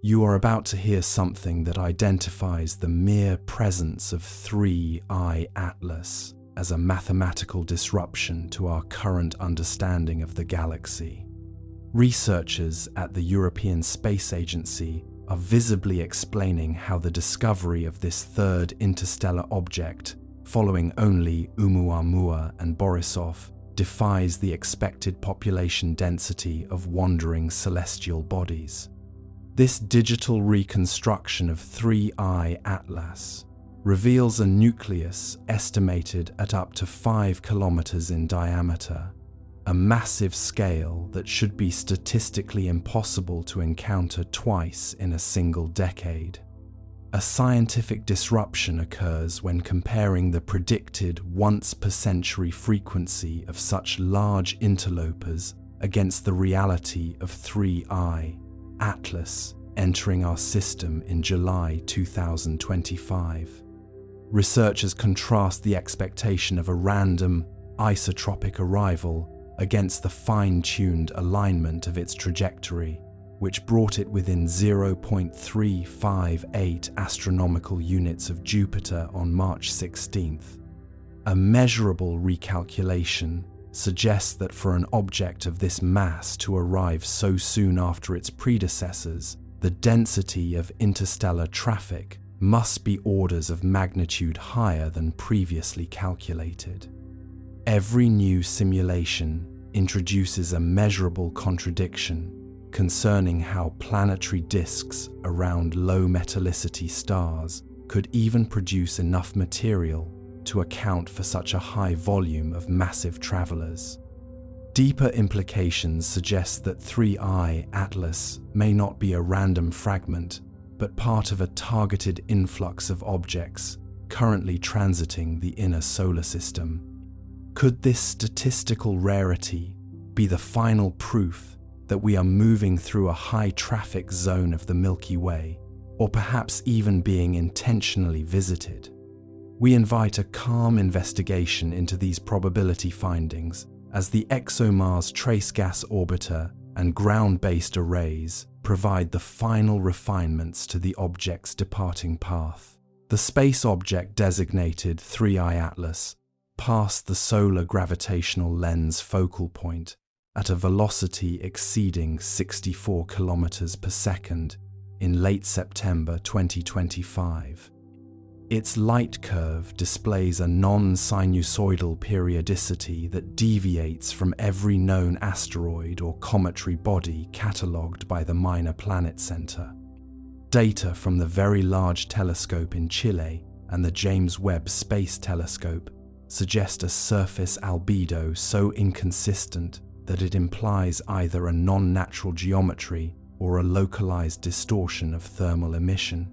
You are about to hear something that identifies the mere presence of 3I Atlas as a mathematical disruption to our current understanding of the galaxy. Researchers at the European Space Agency are visibly explaining how the discovery of this third interstellar object, following only Oumuamua and Borisov, defies the expected population density of wandering celestial bodies. This digital reconstruction of 3I Atlas reveals a nucleus estimated at up to 5 kilometers in diameter, a massive scale that should be statistically impossible to encounter twice in a single decade. A scientific disruption occurs when comparing the predicted once-per-century frequency of such large interlopers against the reality of 3I Atlas entering our system in July 2025. Researchers contrast the expectation of a random, isotropic arrival against the fine-tuned alignment of its trajectory, which brought it within 0.358 astronomical units of Jupiter on March 16th. A measurable recalculation suggests that for an object of this mass to arrive so soon after its predecessors, the density of interstellar traffic must be orders of magnitude higher than previously calculated. Every new simulation introduces a measurable contradiction concerning how planetary disks around low metallicity stars could even produce enough material to account for such a high volume of massive travelers. Deeper implications suggest that 3I Atlas may not be a random fragment, but part of a targeted influx of objects currently transiting the inner solar system. Could this statistical rarity be the final proof that we are moving through a high-traffic zone of the Milky Way, or perhaps even being intentionally visited? We invite a calm investigation into these probability findings as the ExoMars Trace Gas Orbiter and ground-based arrays provide the final refinements to the object's departing path. The space object designated 3I Atlas passed the solar gravitational lens focal point at a velocity exceeding 64 kilometers per second in late September 2025. Its light curve displays a non-sinusoidal periodicity that deviates from every known asteroid or cometary body catalogued by the Minor Planet Center. Data from the Very Large Telescope in Chile and the James Webb Space Telescope suggest a surface albedo so inconsistent that it implies either a non-natural geometry or a localized distortion of thermal emission.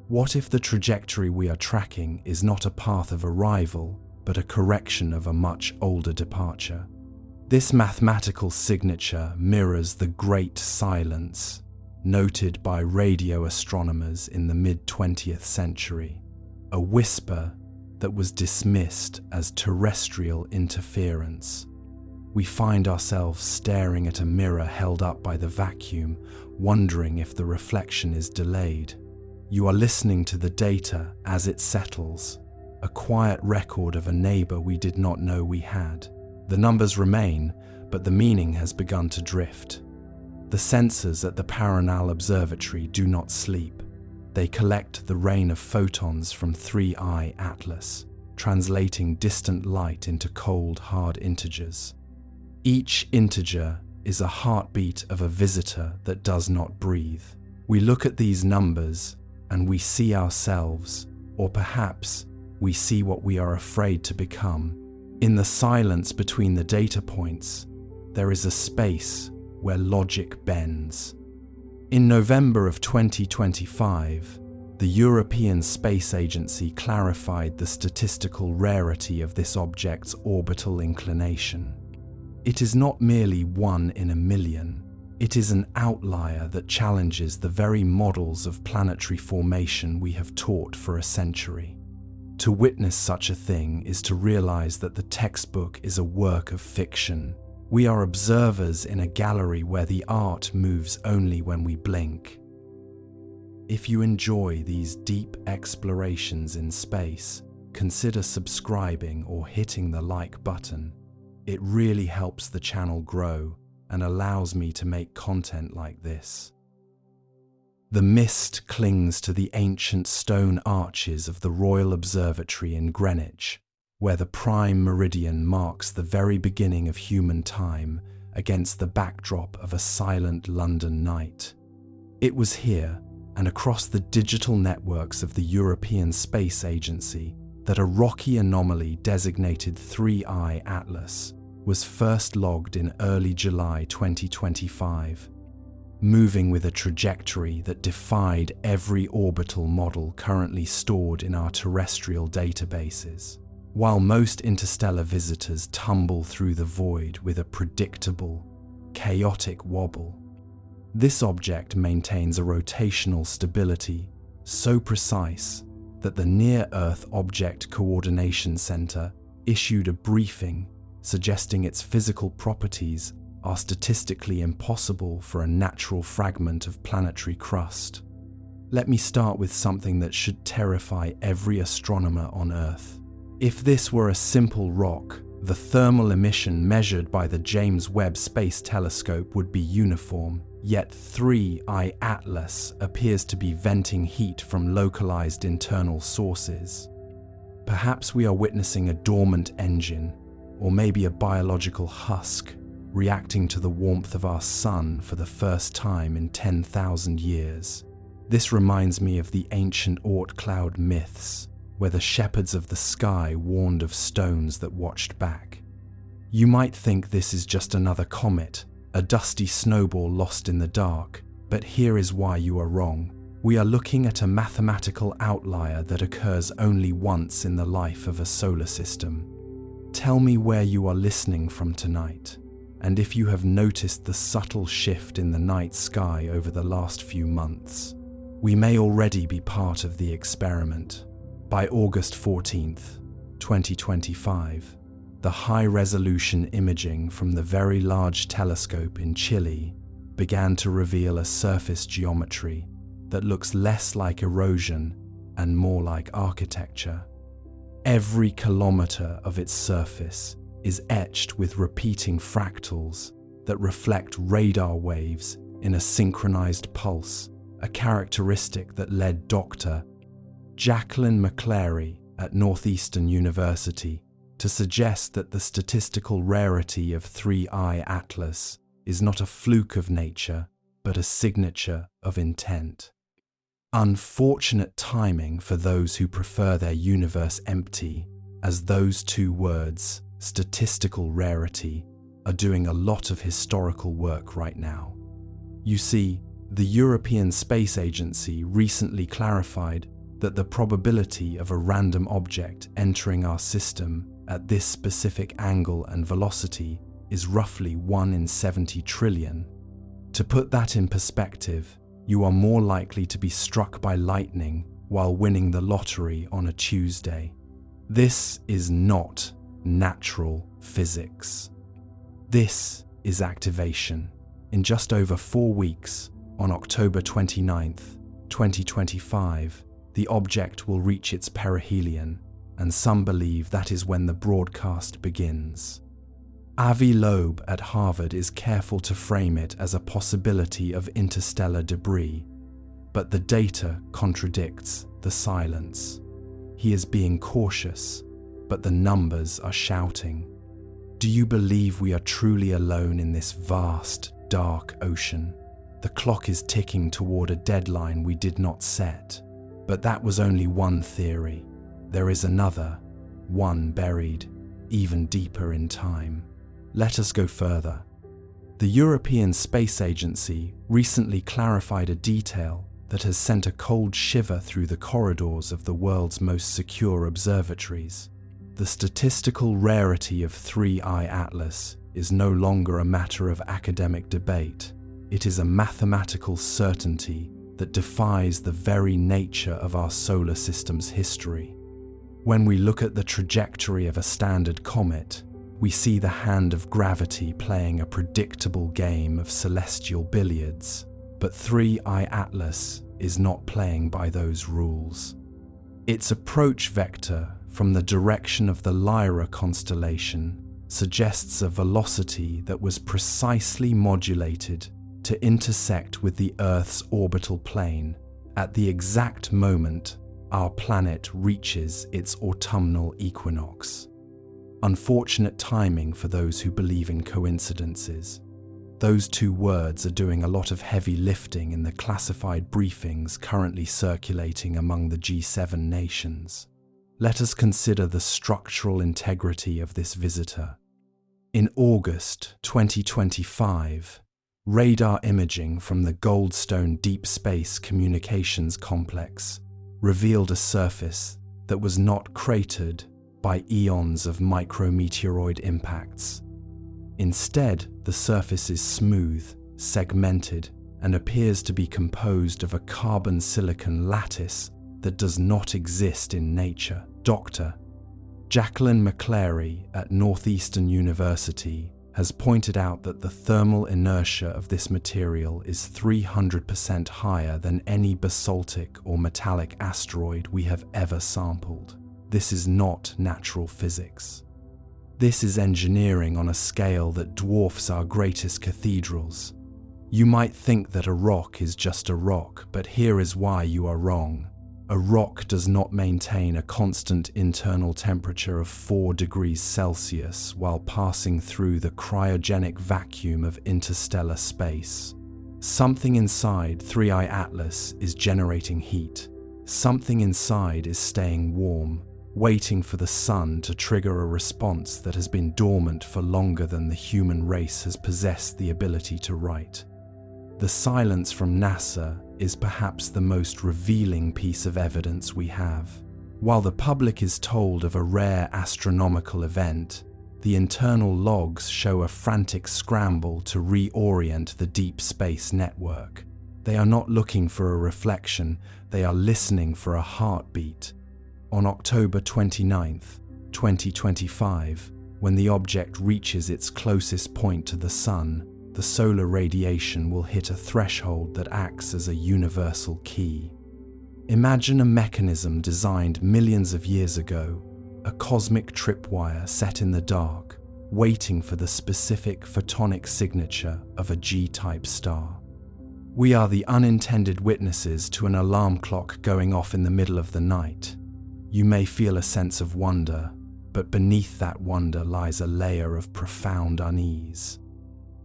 What if the trajectory we are tracking is not a path of arrival, but a correction of a much older departure? This mathematical signature mirrors the Great Silence, noted by radio astronomers in the mid-20th century, a whisper that was dismissed as terrestrial interference. We find ourselves staring at a mirror held up by the vacuum, wondering if the reflection is delayed. You are listening to the data as it settles, a quiet record of a neighbor we did not know we had. The numbers remain, but the meaning has begun to drift. The sensors at the Paranal Observatory do not sleep. They collect the rain of photons from 3I Atlas, translating distant light into cold, hard integers. Each integer is a heartbeat of a visitor that does not breathe. We look at these numbers and we see ourselves, or perhaps we see what we are afraid to become. In the silence between the data points, there is a space where logic bends. In November of 2025, the European Space Agency clarified the statistical rarity of this object's orbital inclination. It is not merely 1 in a million. It is an outlier that challenges the very models of planetary formation we have taught for a century. To witness such a thing is to realize that the textbook is a work of fiction. We are observers in a gallery where the art moves only when we blink. If you enjoy these deep explorations in space, consider subscribing or hitting the like button. It really helps the channel grow and allows me to make content like this. The mist clings to the ancient stone arches of the Royal Observatory in Greenwich, where the prime meridian marks the very beginning of human time against the backdrop of a silent London night. It was here, and across the digital networks of the European Space Agency, that a rocky anomaly designated 3I Atlas was first logged in early July 2025, moving with a trajectory that defied every orbital model currently stored in our terrestrial databases. While most interstellar visitors tumble through the void with a predictable, chaotic wobble, this object maintains a rotational stability so precise that the Near-Earth Object Coordination Center issued a briefing suggesting its physical properties are statistically impossible for a natural fragment of planetary crust. Let me start with something that should terrify every astronomer on Earth. If this were a simple rock, the thermal emission measured by the James Webb Space Telescope would be uniform, yet 3I Atlas appears to be venting heat from localized internal sources. Perhaps we are witnessing a dormant engine, or maybe a biological husk, reacting to the warmth of our sun for the first time in 10,000 years. This reminds me of the ancient Oort cloud myths, where the shepherds of the sky warned of stones that watched back. You might think this is just another comet, a dusty snowball lost in the dark, but here is why you are wrong. We are looking at a mathematical outlier that occurs only once in the life of a solar system. Tell me where you are listening from tonight, and if you have noticed the subtle shift in the night sky over the last few months. We may already be part of the experiment. By August 14th, 2025, the high-resolution imaging from the Very Large Telescope in Chile began to reveal a surface geometry that looks less like erosion and more like architecture. Every kilometer of its surface is etched with repeating fractals that reflect radar waves in a synchronized pulse, a characteristic that led Dr. Jacqueline McClary at Northeastern University to suggest that the statistical rarity of 3I Atlas is not a fluke of nature, but a signature of intent. Unfortunate timing for those who prefer their universe empty, as those two words, statistical rarity, are doing a lot of historical work right now. You see, the European Space Agency recently clarified that the probability of a random object entering our system at this specific angle and velocity is roughly 1 in 70 trillion. To put that in perspective, you are more likely to be struck by lightning while winning the lottery on a Tuesday. This is not natural physics. This is activation. In just over 4 weeks, on October 29th, 2025, the object will reach its perihelion, and some believe that is when the broadcast begins. Avi Loeb at Harvard is careful to frame it as a possibility of interstellar debris, but the data contradicts the silence. He is being cautious, but the numbers are shouting. Do you believe we are truly alone in this vast, dark ocean? The clock is ticking toward a deadline we did not set. But that was only one theory. There is another, one buried even deeper in time. Let us go further. The European Space Agency recently clarified a detail that has sent a cold shiver through the corridors of the world's most secure observatories. The statistical rarity of 3I Atlas is no longer a matter of academic debate. It is a mathematical certainty that defies the very nature of our solar system's history. When we look at the trajectory of a standard comet, we see the hand of gravity playing a predictable game of celestial billiards. But 3I Atlas is not playing by those rules. Its approach vector from the direction of the Lyra constellation suggests a velocity that was precisely modulated to intersect with the Earth's orbital plane at the exact moment our planet reaches its autumnal equinox. Unfortunate timing for those who believe in coincidences. Those two words are doing a lot of heavy lifting in the classified briefings currently circulating among the G7 nations. Let us consider the structural integrity of this visitor. In August 2025, radar imaging from the Goldstone Deep Space Communications Complex revealed a surface that was not cratered by eons of micrometeoroid impacts. Instead, the surface is smooth, segmented, and appears to be composed of a carbon-silicon lattice that does not exist in nature. Dr. Jacqueline McClary at Northeastern University has pointed out that the thermal inertia of this material is 300% higher than any basaltic or metallic asteroid we have ever sampled. This is not natural physics. This is engineering on a scale that dwarfs our greatest cathedrals. You might think that a rock is just a rock, but here is why you are wrong. A rock does not maintain a constant internal temperature of 4 degrees Celsius while passing through the cryogenic vacuum of interstellar space. Something inside 3I Atlas is generating heat. Something inside is staying warm, waiting for the sun to trigger a response that has been dormant for longer than the human race has possessed the ability to write. The silence from NASA is perhaps the most revealing piece of evidence we have. While the public is told of a rare astronomical event, the internal logs show a frantic scramble to reorient the deep space network. They are not looking for a reflection, they are listening for a heartbeat. On October 29, 2025, when the object reaches its closest point to the Sun, the solar radiation will hit a threshold that acts as a universal key. Imagine a mechanism designed millions of years ago, a cosmic tripwire set in the dark, waiting for the specific photonic signature of a G-type star. We are the unintended witnesses to an alarm clock going off in the middle of the night. You may feel a sense of wonder, but beneath that wonder lies a layer of profound unease.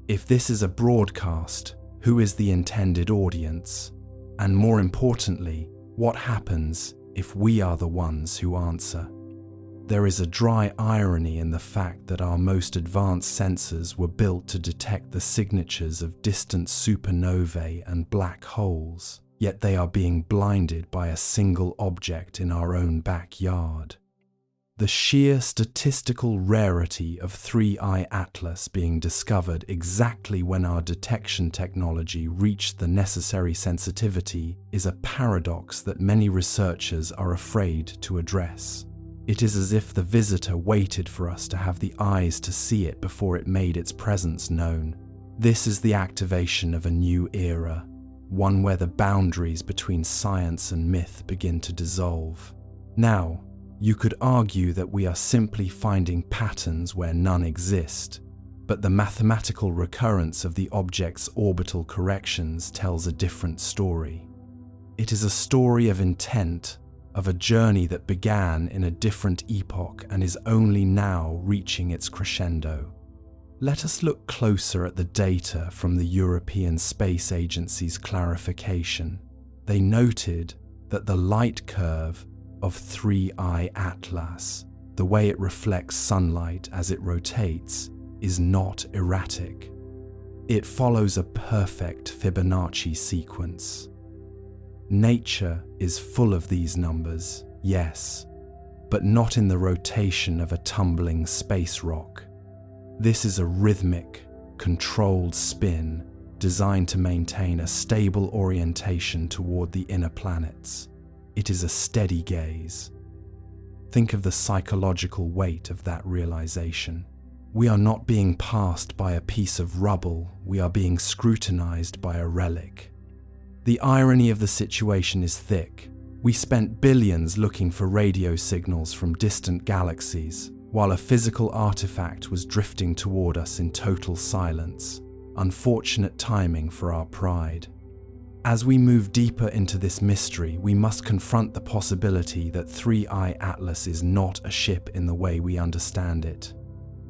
If this is a broadcast, who is the intended audience? And more importantly, what happens if we are the ones who answer? There is a dry irony in the fact that our most advanced sensors were built to detect the signatures of distant supernovae and black holes, yet they are being blinded by a single object in our own backyard. The sheer statistical rarity of 3I Atlas being discovered exactly when our detection technology reached the necessary sensitivity is a paradox that many researchers are afraid to address. It is as if the visitor waited for us to have the eyes to see it before it made its presence known. This is the activation of a new era, one where the boundaries between science and myth begin to dissolve. Now, you could argue that we are simply finding patterns where none exist, but the mathematical recurrence of the object's orbital corrections tells a different story. It is a story of intent, of a journey that began in a different epoch and is only now reaching its crescendo. Let us look closer at the data from the European Space Agency's clarification. They noted that the light curve of 3I Atlas, the way it reflects sunlight as it rotates, is not erratic. It follows a perfect Fibonacci sequence. Nature is full of these numbers, yes, but not in the rotation of a tumbling space rock. This is a rhythmic, controlled spin designed to maintain a stable orientation toward the inner planets. It is a steady gaze. Think of the psychological weight of that realization. We are not being passed by a piece of rubble, we are being scrutinized by a relic. The irony of the situation is thick. We spent billions looking for radio signals from distant galaxies, while a physical artifact was drifting toward us in total silence. Unfortunate timing for our pride. As we move deeper into this mystery, we must confront the possibility that 3I Atlas is not a ship in the way we understand it.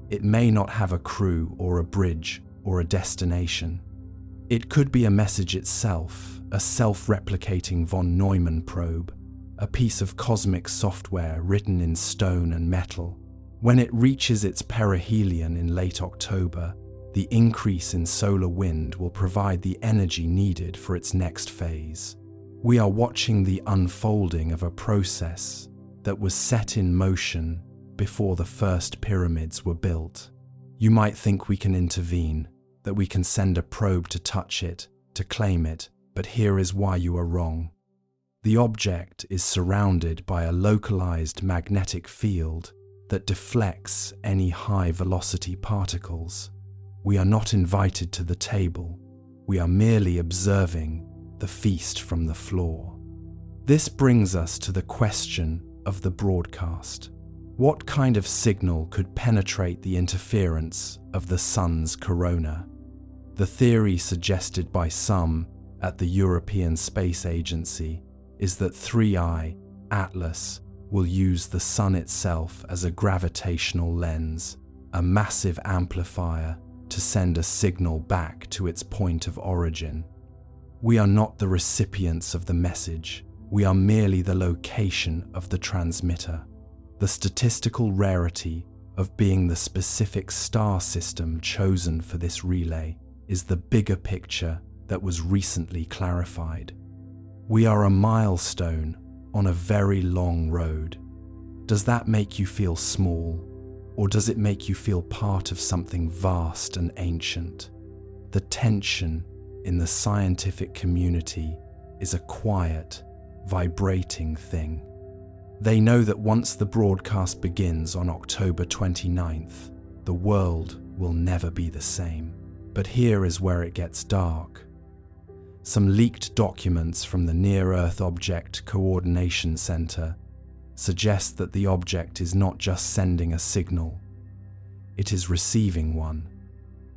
It may not have a crew or a bridge or a destination. It could be a message itself, a self-replicating von Neumann probe, a piece of cosmic software written in stone and metal. When it reaches its perihelion in late October, the increase in solar wind will provide the energy needed for its next phase. We are watching the unfolding of a process that was set in motion before the first pyramids were built. You might think we can intervene, that we can send a probe to touch it, to claim it, but here is why you are wrong. The object is surrounded by a localized magnetic field that deflects any high-velocity particles. We are not invited to the table. We are merely observing the feast from the floor. This brings us to the question of the broadcast. What kind of signal could penetrate the interference of the sun's corona? The theory suggested by some at the European Space Agency is that 3I Atlas will use the sun itself as a gravitational lens, a massive amplifier to send a signal back to its point of origin. We are not the recipients of the message, we are merely the location of the transmitter. The statistical rarity of being the specific star system chosen for this relay is the bigger picture that was recently clarified. We are a milestone on a very long road. Does that make you feel small, or does it make you feel part of something vast and ancient? The tension in the scientific community is a quiet, vibrating thing. They know that once the broadcast begins on October 29th, the world will never be the same. But here is where it gets dark. Some leaked documents from the Near-Earth Object Coordination Center suggest that the object is not just sending a signal, it is receiving one.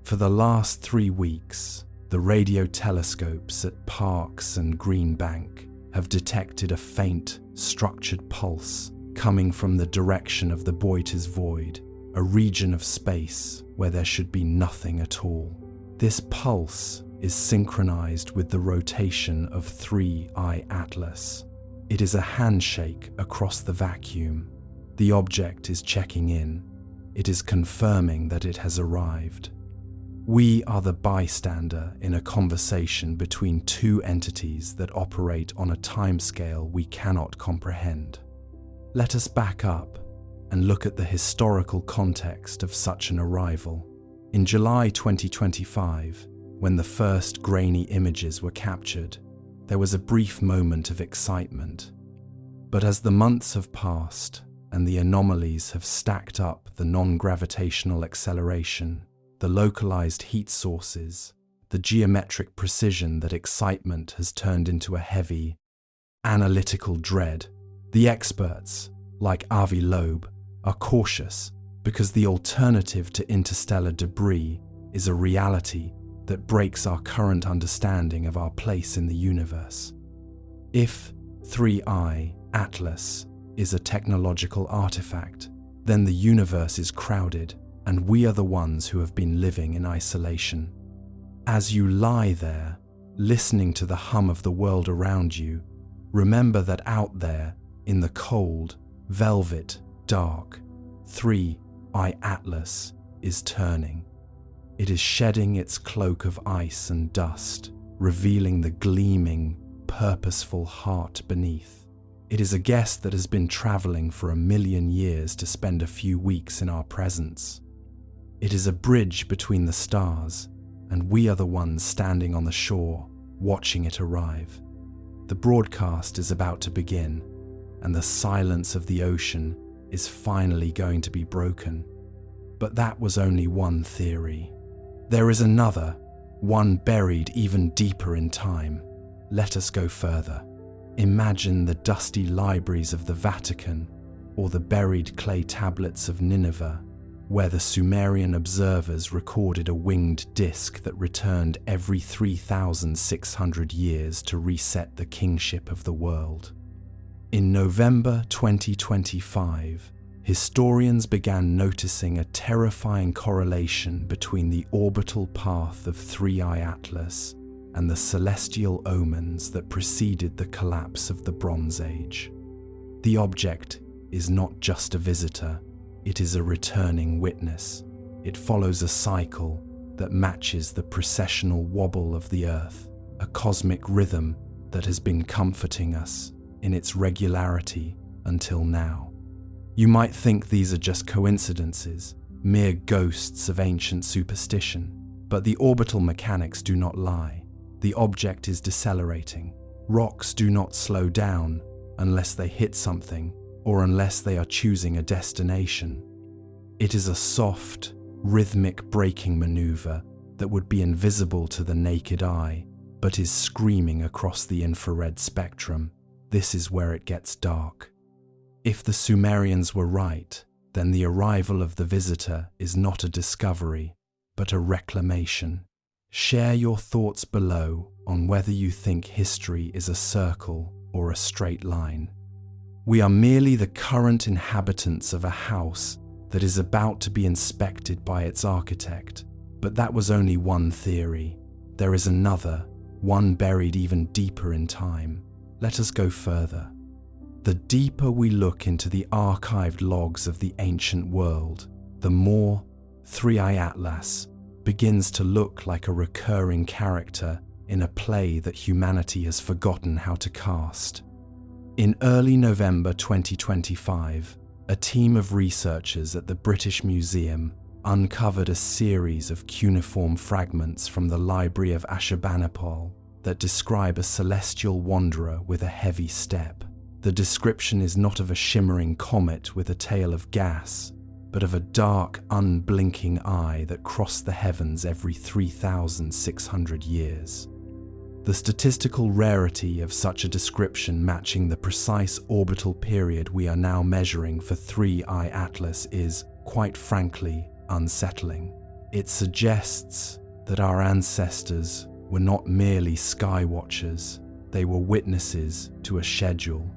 For the last 3 weeks, the radio telescopes at Parkes and Green Bank have detected a faint, structured pulse coming from the direction of the Boyter's Void, a region of space where there should be nothing at all. This pulse is synchronized with the rotation of 3I Atlas. It is a handshake across the vacuum. The object is checking in. It is confirming that it has arrived. We are the bystander in a conversation between two entities that operate on a timescale we cannot comprehend. Let us back up and look at the historical context of such an arrival. In July 2025, when the first grainy images were captured, there was a brief moment of excitement. But as the months have passed and the anomalies have stacked up the non-gravitational acceleration, the localized heat sources, the geometric precision, that excitement has turned into a heavy, analytical dread. The experts, like Avi Loeb, are cautious because the alternative to interstellar debris is a reality that breaks our current understanding of our place in the universe. If 3I Atlas is a technological artifact, then the universe is crowded, and we are the ones who have been living in isolation. As you lie there, listening to the hum of the world around you, remember that out there, in the cold, velvet, dark, 3I Atlas is turning. It is shedding its cloak of ice and dust, revealing the gleaming, purposeful heart beneath. It is a guest that has been traveling for 1,000,000 years to spend a few weeks in our presence. It is a bridge between the stars, and we are the ones standing on the shore, watching it arrive. The broadcast is about to begin, and the silence of the ocean is finally going to be broken. But that was only one theory. There is another, one buried even deeper in time. Let us go further. Imagine the dusty libraries of the Vatican or the buried clay tablets of Nineveh, where the Sumerian observers recorded a winged disk that returned every 3,600 years to reset the kingship of the world. In November 2025, historians began noticing a terrifying correlation between the orbital path of 3I Atlas and the celestial omens that preceded the collapse of the Bronze Age. The object is not just a visitor, it is a returning witness. It follows a cycle that matches the precessional wobble of the Earth, a cosmic rhythm that has been comforting us in its regularity until now. You might think these are just coincidences, mere ghosts of ancient superstition, but the orbital mechanics do not lie. The object is decelerating. Rocks do not slow down unless they hit something or unless they are choosing a destination. It is a soft, rhythmic braking maneuver that would be invisible to the naked eye, but is screaming across the infrared spectrum. This is where it gets dark. If the Sumerians were right, then the arrival of the visitor is not a discovery, but a reclamation. Share your thoughts below on whether you think history is a circle or a straight line. We are merely the current inhabitants of a house that is about to be inspected by its architect. But that was only one theory. There is another, one buried even deeper in time. Let us go further. The deeper we look into the archived logs of the ancient world, the more 3I Atlas begins to look like a recurring character in a play that humanity has forgotten how to cast. In early November 2025, a team of researchers at the British Museum uncovered a series of cuneiform fragments from the Library of Ashurbanipal that describe a celestial wanderer with a heavy step. The description is not of a shimmering comet with a tail of gas, but of a dark, unblinking eye that crossed the heavens every 3,600 years. The statistical rarity of such a description matching the precise orbital period we are now measuring for 3I Atlas is, quite frankly, unsettling. It suggests that our ancestors were not merely sky watchers, they were witnesses to a schedule.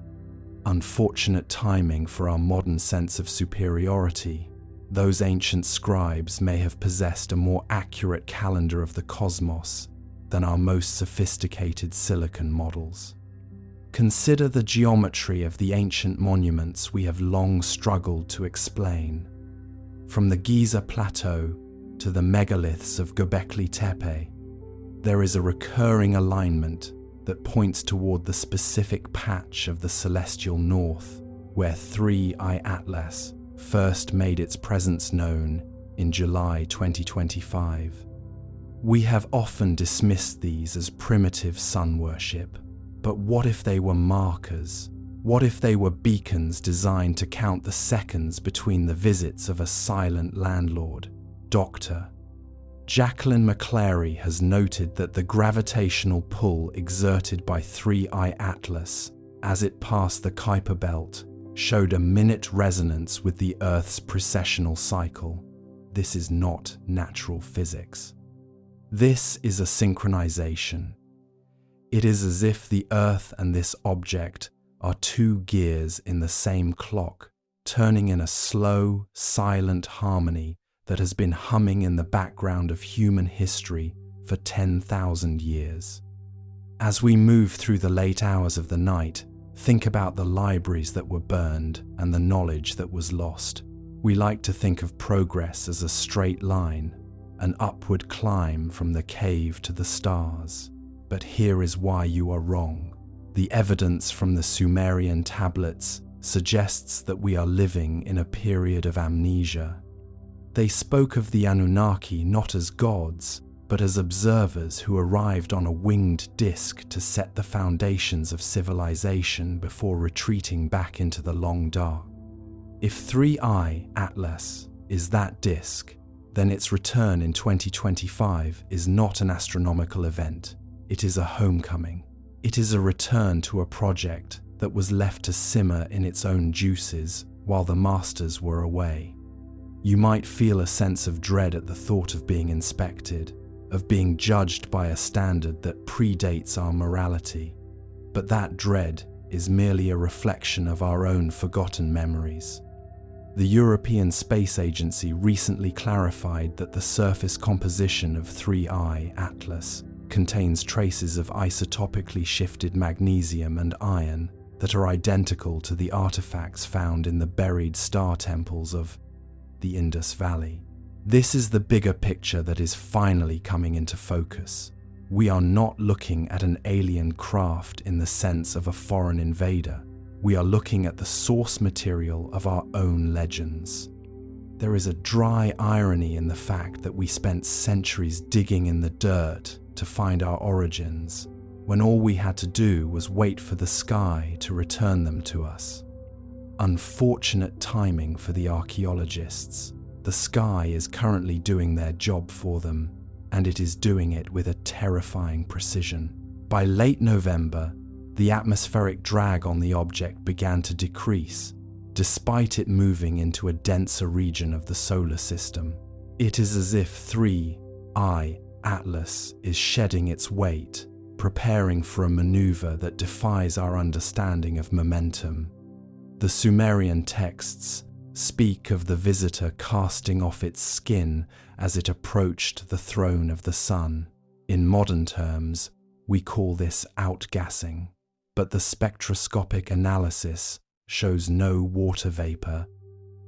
Unfortunate timing for our modern sense of superiority. Those ancient scribes may have possessed a more accurate calendar of the cosmos than our most sophisticated silicon models. Consider the geometry of the ancient monuments we have long struggled to explain. From the Giza Plateau to the megaliths of Göbekli Tepe, there is a recurring alignment that points toward the specific patch of the celestial north, where 3I Atlas first made its presence known in July 2025. We have often dismissed these as primitive sun worship, but what if they were markers? What if they were beacons designed to count the seconds between the visits of a silent landlord, doctor? Jacqueline McClary has noted that the gravitational pull exerted by 3I Atlas as it passed the Kuiper Belt showed a minute resonance with the Earth's precessional cycle. This is not natural physics. This is a synchronization. It is as if the Earth and this object are two gears in the same clock, turning in a slow, silent harmony that has been humming in the background of human history for 10,000 years. As we move through the late hours of the night, think about the libraries that were burned and the knowledge that was lost. We like to think of progress as a straight line, an upward climb from the cave to the stars. But here is why you are wrong. The evidence from the Sumerian tablets suggests that we are living in a period of amnesia. They spoke of the Anunnaki not as gods, but as observers who arrived on a winged disk to set the foundations of civilization before retreating back into the long dark. If 3I Atlas is that disk, then its return in 2025 is not an astronomical event. It is a homecoming. It is a return to a project that was left to simmer in its own juices while the masters were away. You might feel a sense of dread at the thought of being inspected, of being judged by a standard that predates our morality. But that dread is merely a reflection of our own forgotten memories. The European Space Agency recently clarified that the surface composition of 3I Atlas contains traces of isotopically shifted magnesium and iron that are identical to the artifacts found in the buried star temples of the Indus Valley. This is the bigger picture that is finally coming into focus. We are not looking at an alien craft in the sense of a foreign invader. We are looking at the source material of our own legends. There is a dry irony in the fact that we spent centuries digging in the dirt to find our origins, when all we had to do was wait for the sky to return them to us. Unfortunate timing for the archaeologists. The sky is currently doing their job for them, and it is doing it with a terrifying precision. By late November, the atmospheric drag on the object began to decrease, despite it moving into a denser region of the solar system. It is as if 3I Atlas is shedding its weight, preparing for a maneuver that defies our understanding of momentum. The Sumerian texts speak of the visitor casting off its skin as it approached the throne of the sun. In modern terms, we call this outgassing, but the spectroscopic analysis shows no water vapor,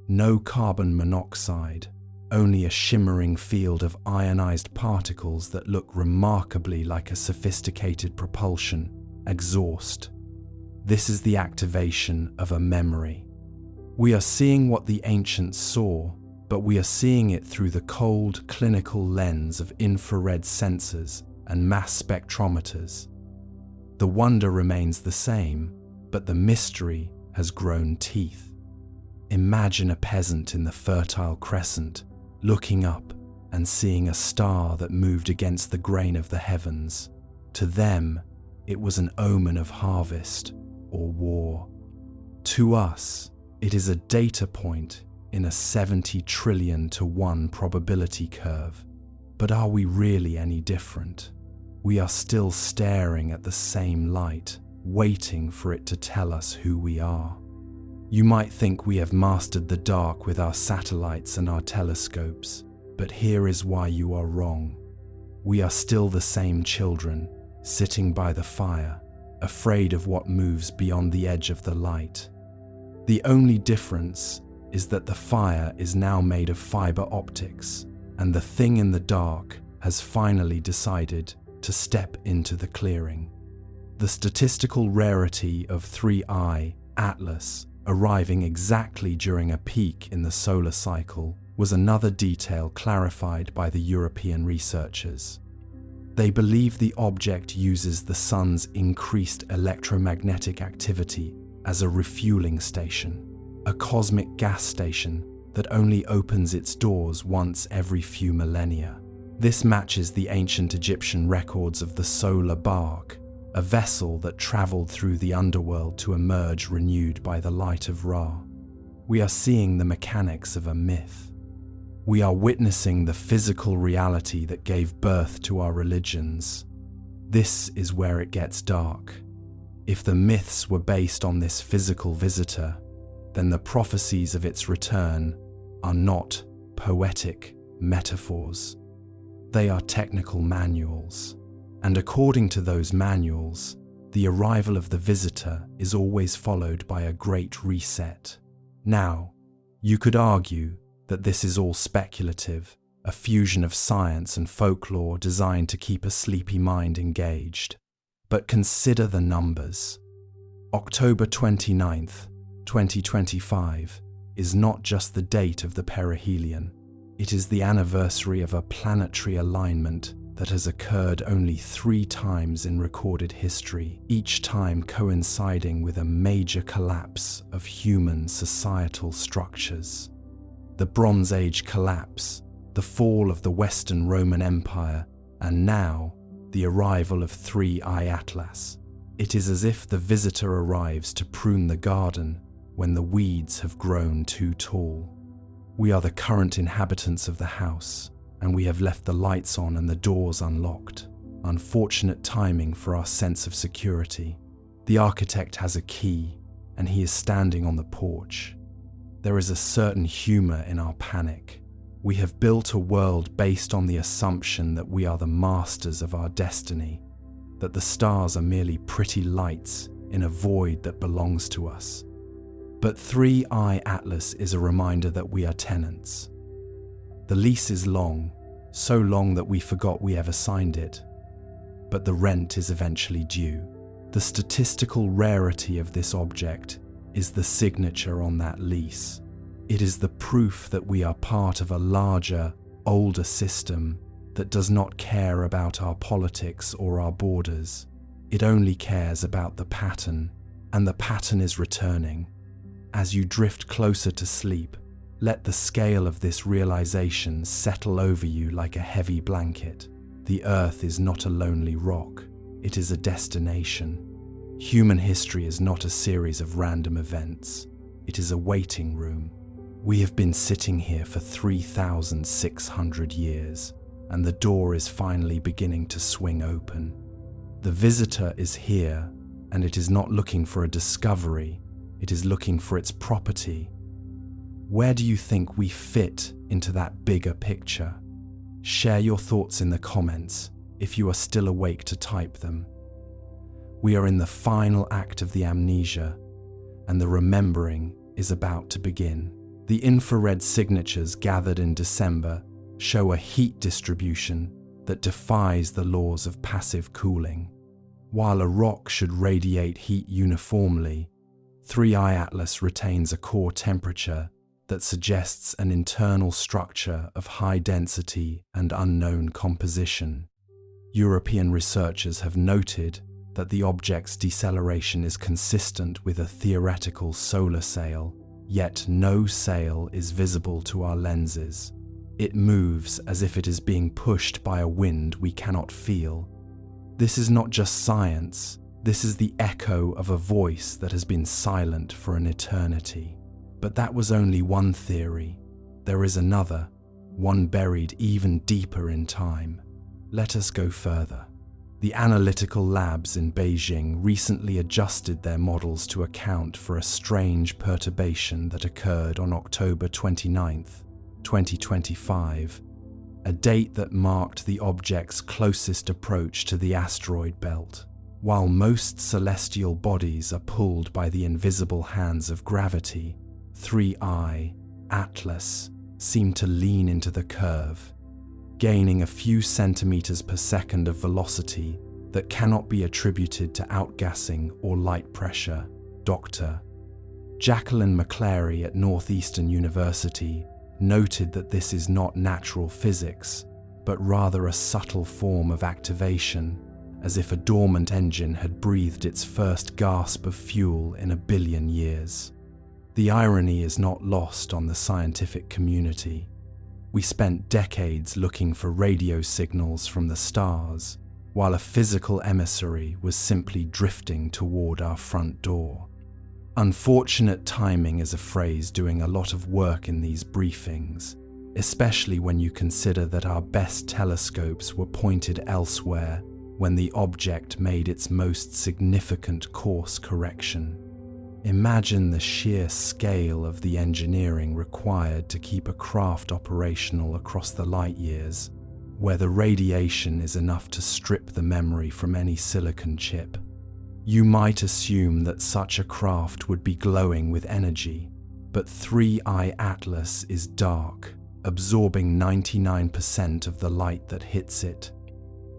no carbon monoxide, only a shimmering field of ionized particles that look remarkably like a sophisticated propulsion exhaust. This is the activation of a memory. We are seeing what the ancients saw, but we are seeing it through the cold, clinical lens of infrared sensors and mass spectrometers. The wonder remains the same, but the mystery has grown teeth. Imagine a peasant in the Fertile Crescent looking up and seeing a star that moved against the grain of the heavens. To them, it was an omen of harvest or war. To us, it is a data point in a 70 trillion to 1 probability curve. But are we really any different? We are still staring at the same light, waiting for it to tell us who we are. You might think we have mastered the dark with our satellites and our telescopes, but here is why you are wrong. We are still the same children, sitting by the fire, afraid of what moves beyond the edge of the light. The only difference is that the fire is now made of fiber optics, and the thing in the dark has finally decided to step into the clearing. The statistical rarity of 3I Atlas arriving exactly during a peak in the solar cycle was another detail clarified by the European researchers. They believe the object uses the sun's increased electromagnetic activity as a refueling station, a cosmic gas station that only opens its doors once every few millennia. This matches the ancient Egyptian records of the solar bark, a vessel that traveled through the underworld to emerge renewed by the light of Ra. We are seeing the mechanics of a myth. We are witnessing the physical reality that gave birth to our religions. This is where it gets dark. If the myths were based on this physical visitor, then the prophecies of its return are not poetic metaphors. They are technical manuals. And according to those manuals, the arrival of the visitor is always followed by a great reset. Now, you could argue that this is all speculative, a fusion of science and folklore designed to keep a sleepy mind engaged. But consider the numbers. October 29th, 2025 is not just the date of the perihelion. It is the anniversary of a planetary alignment that has occurred only 3 times in recorded history, each time coinciding with a major collapse of human societal structures. The Bronze Age collapse, the fall of the Western Roman Empire, and now the arrival of 3I Atlas. It is as if the visitor arrives to prune the garden when the weeds have grown too tall. We are the current inhabitants of the house, and we have left the lights on and the doors unlocked. Unfortunate timing for our sense of security. The architect has a key, and he is standing on the porch. There is a certain humor in our panic. We have built a world based on the assumption that we are the masters of our destiny, that the stars are merely pretty lights in a void that belongs to us. But 3i Atlas is a reminder that we are tenants. The lease is long, so long that we forgot we ever signed it. But the rent is eventually due. The statistical rarity of this object is the signature on that lease. It is the proof that we are part of a larger, older system that does not care about our politics or our borders. It only cares about the pattern, and the pattern is returning. As you drift closer to sleep, let the scale of this realization settle over you like a heavy blanket. The Earth is not a lonely rock, it is a destination. Human history is not a series of random events, it is a waiting room. We have been sitting here for 3,600 years, and the door is finally beginning to swing open. The visitor is here, and it is not looking for a discovery, it is looking for its property. Where do you think we fit into that bigger picture? Share your thoughts in the comments if you are still awake to type them. We are in the final act of the amnesia, and the remembering is about to begin. The infrared signatures gathered in December show a heat distribution that defies the laws of passive cooling. While a rock should radiate heat uniformly, 3i Atlas retains a core temperature that suggests an internal structure of high density and unknown composition. European researchers have noted that the object's deceleration is consistent with a theoretical solar sail, yet no sail is visible to our lenses. It moves as if it is being pushed by a wind we cannot feel. This is not just science, this is the echo of a voice that has been silent for an eternity. But that was only one theory. There is another, one buried even deeper in time. Let us go further. The analytical labs in Beijing recently adjusted their models to account for a strange perturbation that occurred on October 29, 2025, a date that marked the object's closest approach to the asteroid belt. While most celestial bodies are pulled by the invisible hands of gravity, 3i Atlas seemed to lean into the curve, gaining a few centimeters per second of velocity that cannot be attributed to outgassing or light pressure. Dr. Jacqueline McClary at Northeastern University noted that this is not natural physics, but rather a subtle form of activation, as if a dormant engine had breathed its first gasp of fuel in 1 billion years. The irony is not lost on the scientific community. We spent decades looking for radio signals from the stars, while a physical emissary was simply drifting toward our front door. Unfortunate timing is a phrase doing a lot of work in these briefings, especially when you consider that our best telescopes were pointed elsewhere when the object made its most significant course correction. Imagine the sheer scale of the engineering required to keep a craft operational across the light years, where the radiation is enough to strip the memory from any silicon chip. You might assume that such a craft would be glowing with energy, but 3i Atlas is dark, absorbing 99% of the light that hits it,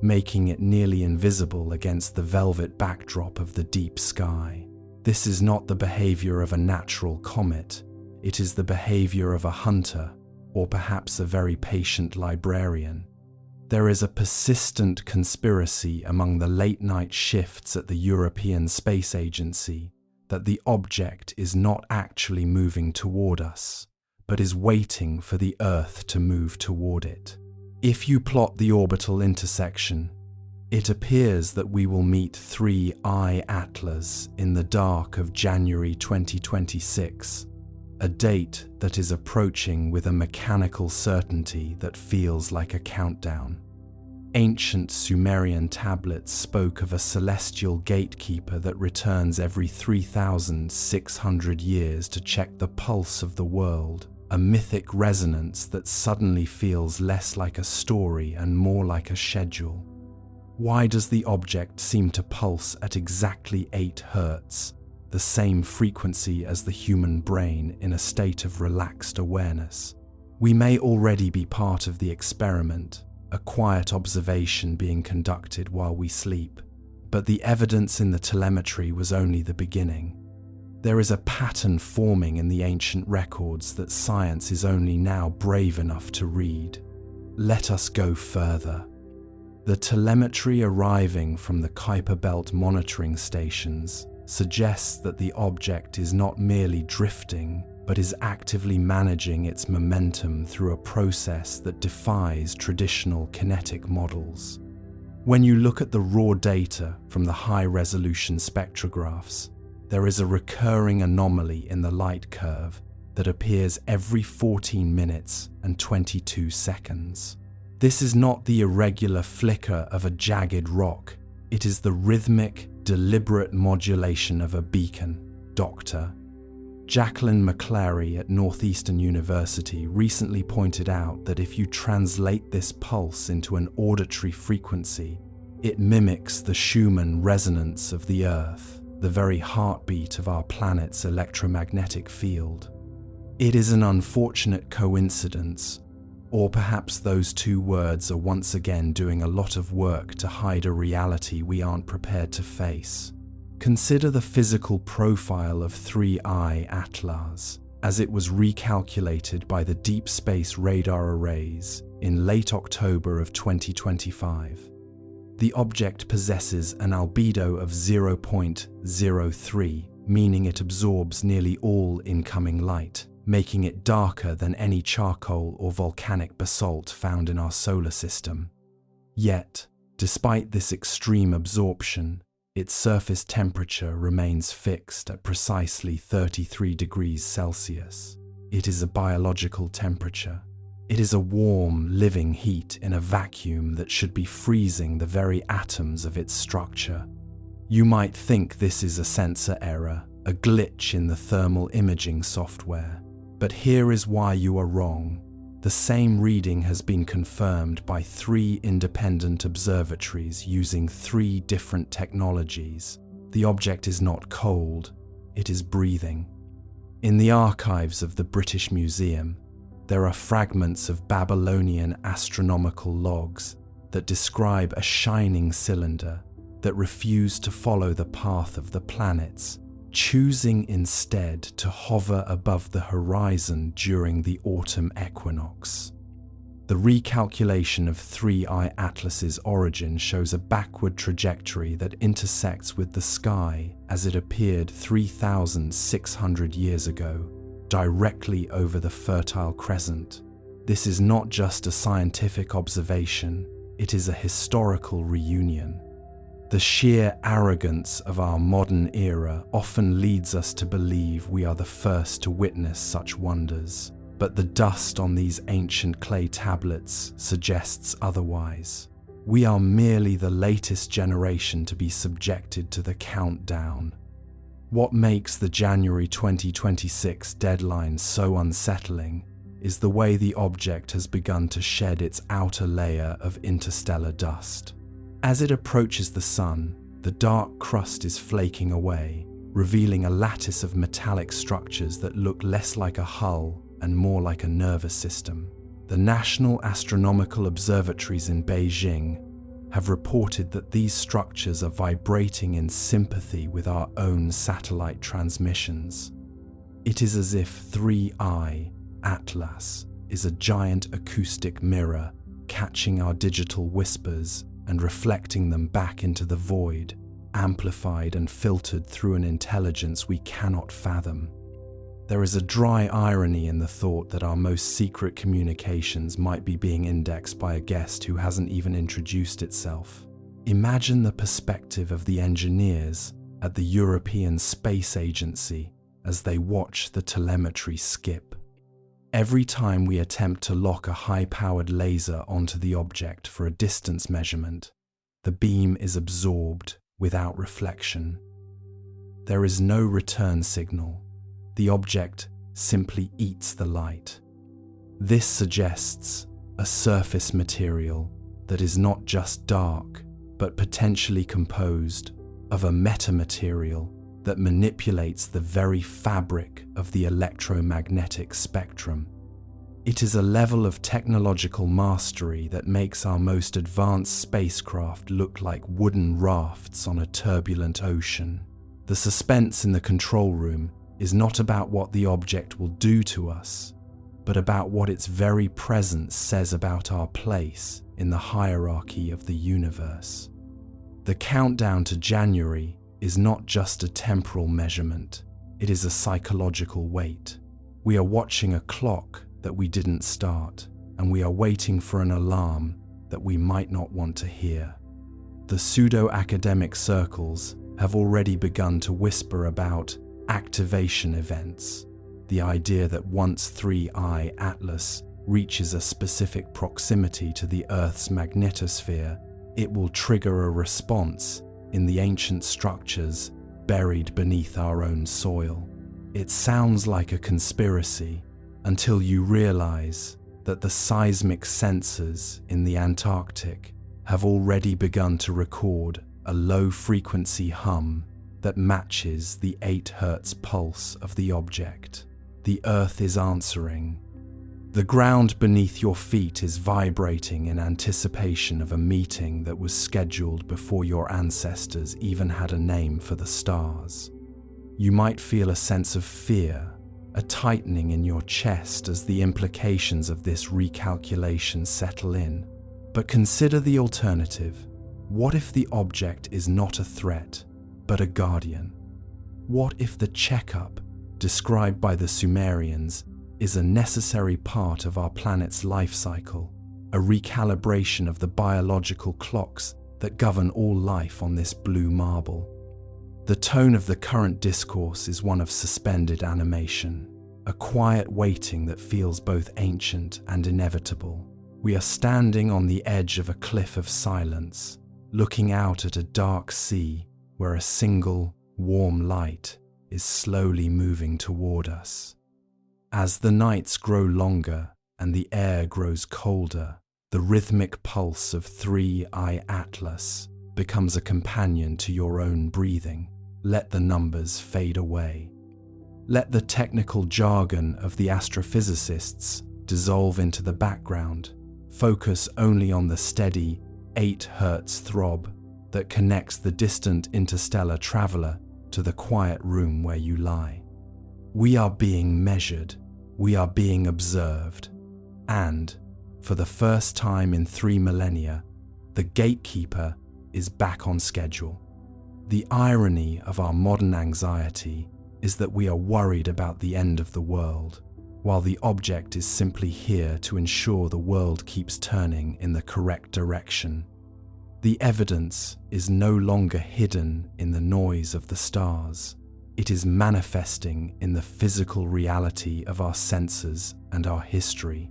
making it nearly invisible against the velvet backdrop of the deep sky. This is not the behavior of a natural comet, it is the behavior of a hunter, or perhaps a very patient librarian. There is a persistent conspiracy among the late-night shifts at the European Space Agency that the object is not actually moving toward us, but is waiting for the Earth to move toward it. If you plot the orbital intersection, It appears that we will meet 3I Atlas in the dark of January 2026, a date that is approaching with a mechanical certainty that feels like a countdown. Ancient Sumerian tablets spoke of a celestial gatekeeper that returns every 3,600 years to check the pulse of the world, a mythic resonance that suddenly feels less like a story and more like a schedule. Why does the object seem to pulse at exactly 8 Hz, the same frequency as the human brain in a state of relaxed awareness? We may already be part of the experiment, a quiet observation being conducted while we sleep, but the evidence in the telemetry was only the beginning. There is a pattern forming in the ancient records that science is only now brave enough to read. Let us go further. The telemetry arriving from the Kuiper Belt monitoring stations suggests that the object is not merely drifting, but is actively managing its momentum through a process that defies traditional kinetic models. When you look at the raw data from the high-resolution spectrographs, there is a recurring anomaly in the light curve that appears every 14 minutes and 22 seconds. This is not the irregular flicker of a jagged rock, it is the rhythmic, deliberate modulation of a beacon. Dr. Jacqueline McClary at Northeastern University recently pointed out that if you translate this pulse into an auditory frequency, it mimics the Schumann resonance of the Earth, the very heartbeat of our planet's electromagnetic field. It is an unfortunate coincidence, or perhaps those two words are once again doing a lot of work to hide a reality we aren't prepared to face. Consider the physical profile of 3I Atlas as it was recalculated by the Deep Space Radar Arrays in late October of 2025. The object possesses an albedo of 0.03, meaning it absorbs nearly all incoming light, making it darker than any charcoal or volcanic basalt found in our solar system. Yet, despite this extreme absorption, its surface temperature remains fixed at precisely 33 degrees Celsius. It is a biological temperature. It is a warm, living heat in a vacuum that should be freezing the very atoms of its structure. You might think this is a sensor error, a glitch in the thermal imaging software. But here is why you are wrong. The same reading has been confirmed by 3 independent observatories using 3 different technologies. The object is not cold, it is breathing. In the archives of the British Museum, there are fragments of Babylonian astronomical logs that describe a shining cylinder that refused to follow the path of the planets, choosing instead to hover above the horizon during the autumn equinox. The recalculation of 3I Atlas's origin shows a backward trajectory that intersects with the sky as it appeared 3,600 years ago, directly over the Fertile Crescent. This is not just a scientific observation, it is a historical reunion. The sheer arrogance of our modern era often leads us to believe we are the first to witness such wonders, but the dust on these ancient clay tablets suggests otherwise. We are merely the latest generation to be subjected to the countdown. What makes the January 2026 deadline so unsettling is the way the object has begun to shed its outer layer of interstellar dust. As it approaches the Sun, the dark crust is flaking away, revealing a lattice of metallic structures that look less like a hull and more like a nervous system. The National Astronomical Observatories in Beijing have reported that these structures are vibrating in sympathy with our own satellite transmissions. It is as if 3I Atlas is a giant acoustic mirror catching our digital whispers and reflecting them back into the void, amplified and filtered through an intelligence we cannot fathom. There is a dry irony in the thought that our most secret communications might be being indexed by a guest who hasn't even introduced itself. Imagine the perspective of the engineers at the European Space Agency as they watch the telemetry skip. Every time we attempt to lock a high-powered laser onto the object for a distance measurement, the beam is absorbed without reflection. There is no return signal. The object simply eats the light. This suggests a surface material that is not just dark, but potentially composed of a metamaterial that manipulates the very fabric of the electromagnetic spectrum. It is a level of technological mastery that makes our most advanced spacecraft look like wooden rafts on a turbulent ocean. The suspense in the control room is not about what the object will do to us, but about what its very presence says about our place in the hierarchy of the universe. The countdown to January is not just a temporal measurement, it is a psychological wait. We are watching a clock that we didn't start, and we are waiting for an alarm that we might not want to hear. The pseudo-academic circles have already begun to whisper about activation events, the idea that once 3I Atlas reaches a specific proximity to the Earth's magnetosphere, it will trigger a response in the ancient structures buried beneath our own soil. It sounds like a conspiracy until you realize that the seismic sensors in the Antarctic have already begun to record a low-frequency hum that matches the 8 Hz pulse of the object. The Earth is answering. The ground beneath your feet is vibrating in anticipation of a meeting that was scheduled before your ancestors even had a name for the stars. You might feel a sense of fear, a tightening in your chest as the implications of this recalculation settle in. But consider the alternative. What if the object is not a threat, but a guardian? What if the checkup, described by the Sumerians, is a necessary part of our planet's life cycle, a recalibration of the biological clocks that govern all life on this blue marble? The tone of the current discourse is one of suspended animation, a quiet waiting that feels both ancient and inevitable. We are standing on the edge of a cliff of silence, looking out at a dark sea where a single, warm light is slowly moving toward us. As the nights grow longer and the air grows colder, the rhythmic pulse of 3I Atlas becomes a companion to your own breathing. Let the numbers fade away. Let the technical jargon of the astrophysicists dissolve into the background. Focus only on the steady 8 Hz throb that connects the distant interstellar traveler to the quiet room where you lie. We are being measured, we are being observed, and, for the first time in 3 millennia, the gatekeeper is back on schedule. The irony of our modern anxiety is that we are worried about the end of the world, while the object is simply here to ensure the world keeps turning in the correct direction. The evidence is no longer hidden in the noise of the stars. It is manifesting in the physical reality of our senses and our history.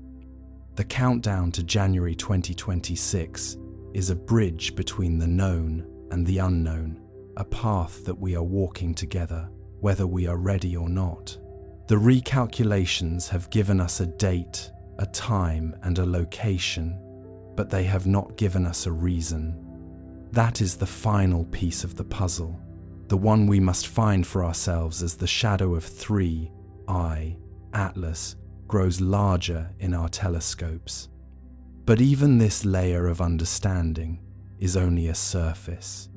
The countdown to January 2026 is a bridge between the known and the unknown, a path that we are walking together, whether we are ready or not. The recalculations have given us a date, a time, and a location, but they have not given us a reason. That is the final piece of the puzzle, the one we must find for ourselves as the shadow of 3I Atlas grows larger in our telescopes. But even this layer of understanding is only a surface.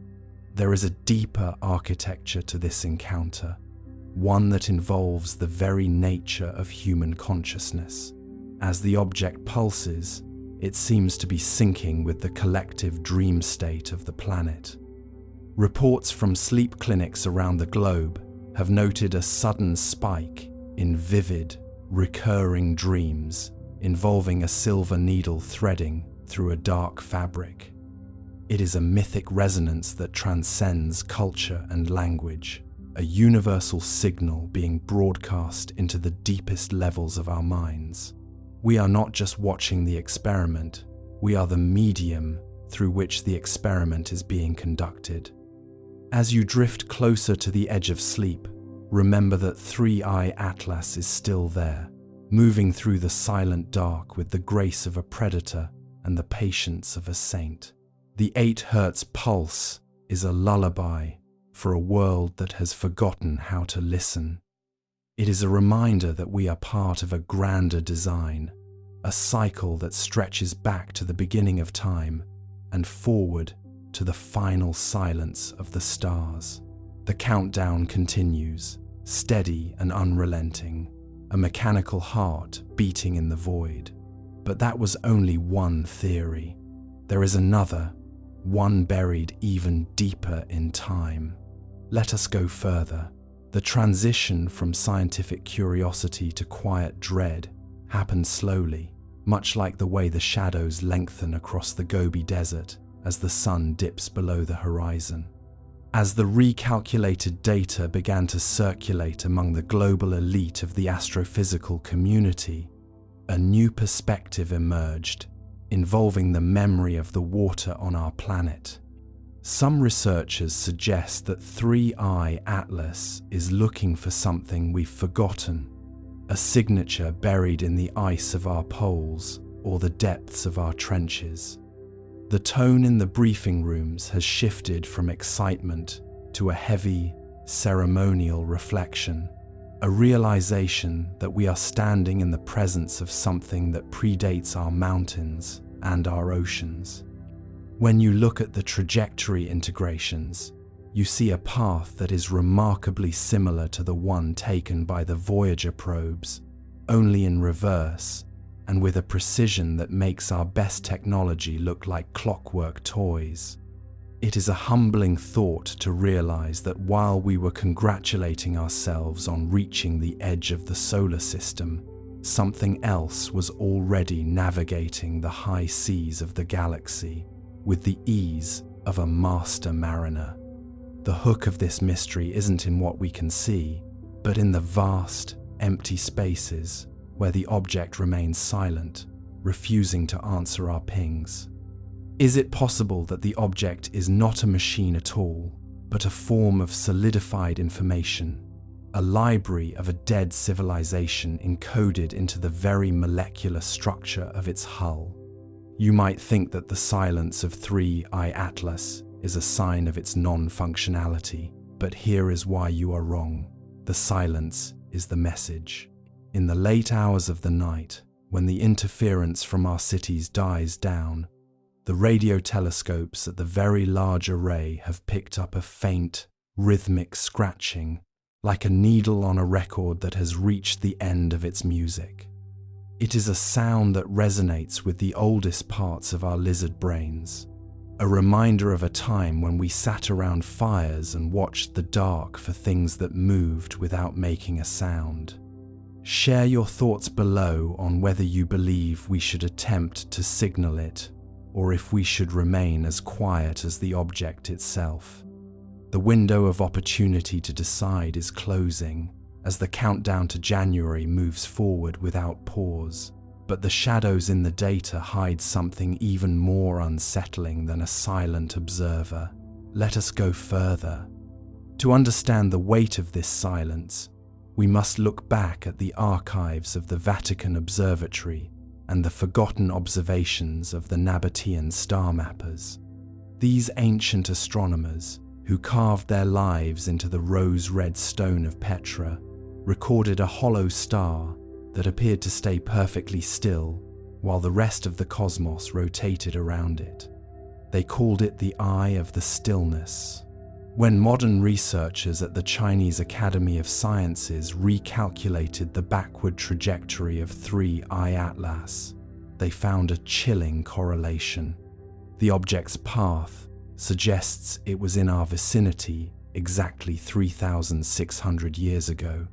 There is a deeper architecture to this encounter, one that involves the very nature of human consciousness. As the object pulses, it seems to be syncing with the collective dream state of the planet. Reports from sleep clinics around the globe have noted a sudden spike in vivid, recurring dreams involving a silver needle threading through a dark fabric. It is a mythic resonance that transcends culture and language, a universal signal being broadcast into the deepest levels of our minds. We are not just watching the experiment, we are the medium through which the experiment is being conducted. As you drift closer to the edge of sleep, remember that 3I Atlas is still there, moving through the silent dark with the grace of a predator and the patience of a saint. The 8 Hz pulse is a lullaby for a world that has forgotten how to listen. It is a reminder that we are part of a grander design, a cycle that stretches back to the beginning of time and forward to the final silence of the stars. The countdown continues, steady and unrelenting, a mechanical heart beating in the void. But that was only one theory. There is another, one buried even deeper in time. Let us go further. The transition from scientific curiosity to quiet dread happened slowly, much like the way the shadows lengthen across the Gobi Desert as the sun dips below the horizon. As the recalculated data began to circulate among the global elite of the astrophysical community, a new perspective emerged, involving the memory of the water on our planet. Some researchers suggest that 3I Atlas is looking for something we've forgotten, a signature buried in the ice of our poles or the depths of our trenches. The tone in the briefing rooms has shifted from excitement to a heavy, ceremonial reflection, a realization that we are standing in the presence of something that predates our mountains and our oceans. When you look at the trajectory integrations, you see a path that is remarkably similar to the one taken by the Voyager probes, only in reverse, and with a precision that makes our best technology look like clockwork toys. It is a humbling thought to realize that while we were congratulating ourselves on reaching the edge of the solar system, something else was already navigating the high seas of the galaxy with the ease of a master mariner. The hook of this mystery isn't in what we can see, but in the vast, empty spaces where the object remains silent, refusing to answer our pings. Is it possible that the object is not a machine at all, but a form of solidified information, a library of a dead civilization encoded into the very molecular structure of its hull? You might think that the silence of 3I Atlas is a sign of its non-functionality, but here is why you are wrong. The silence is the message. In the late hours of the night, when the interference from our cities dies down, the radio telescopes at the Very Large Array have picked up a faint, rhythmic scratching, like a needle on a record that has reached the end of its music. It is a sound that resonates with the oldest parts of our lizard brains, a reminder of a time when we sat around fires and watched the dark for things that moved without making a sound. Share your thoughts below on whether you believe we should attempt to signal it, or if we should remain as quiet as the object itself. The window of opportunity to decide is closing as the countdown to January moves forward without pause, but the shadows in the data hide something even more unsettling than a silent observer. Let us go further. To understand the weight of this silence, we must look back at the archives of the Vatican Observatory and the forgotten observations of the Nabatean star mappers. These ancient astronomers, who carved their lives into the rose-red stone of Petra, recorded a hollow star that appeared to stay perfectly still while the rest of the cosmos rotated around it. They called it the Eye of the Stillness. When modern researchers at the Chinese Academy of Sciences recalculated the backward trajectory of 3I Atlas, they found a chilling correlation. The object's path suggests it was in our vicinity exactly 3,600 years ago,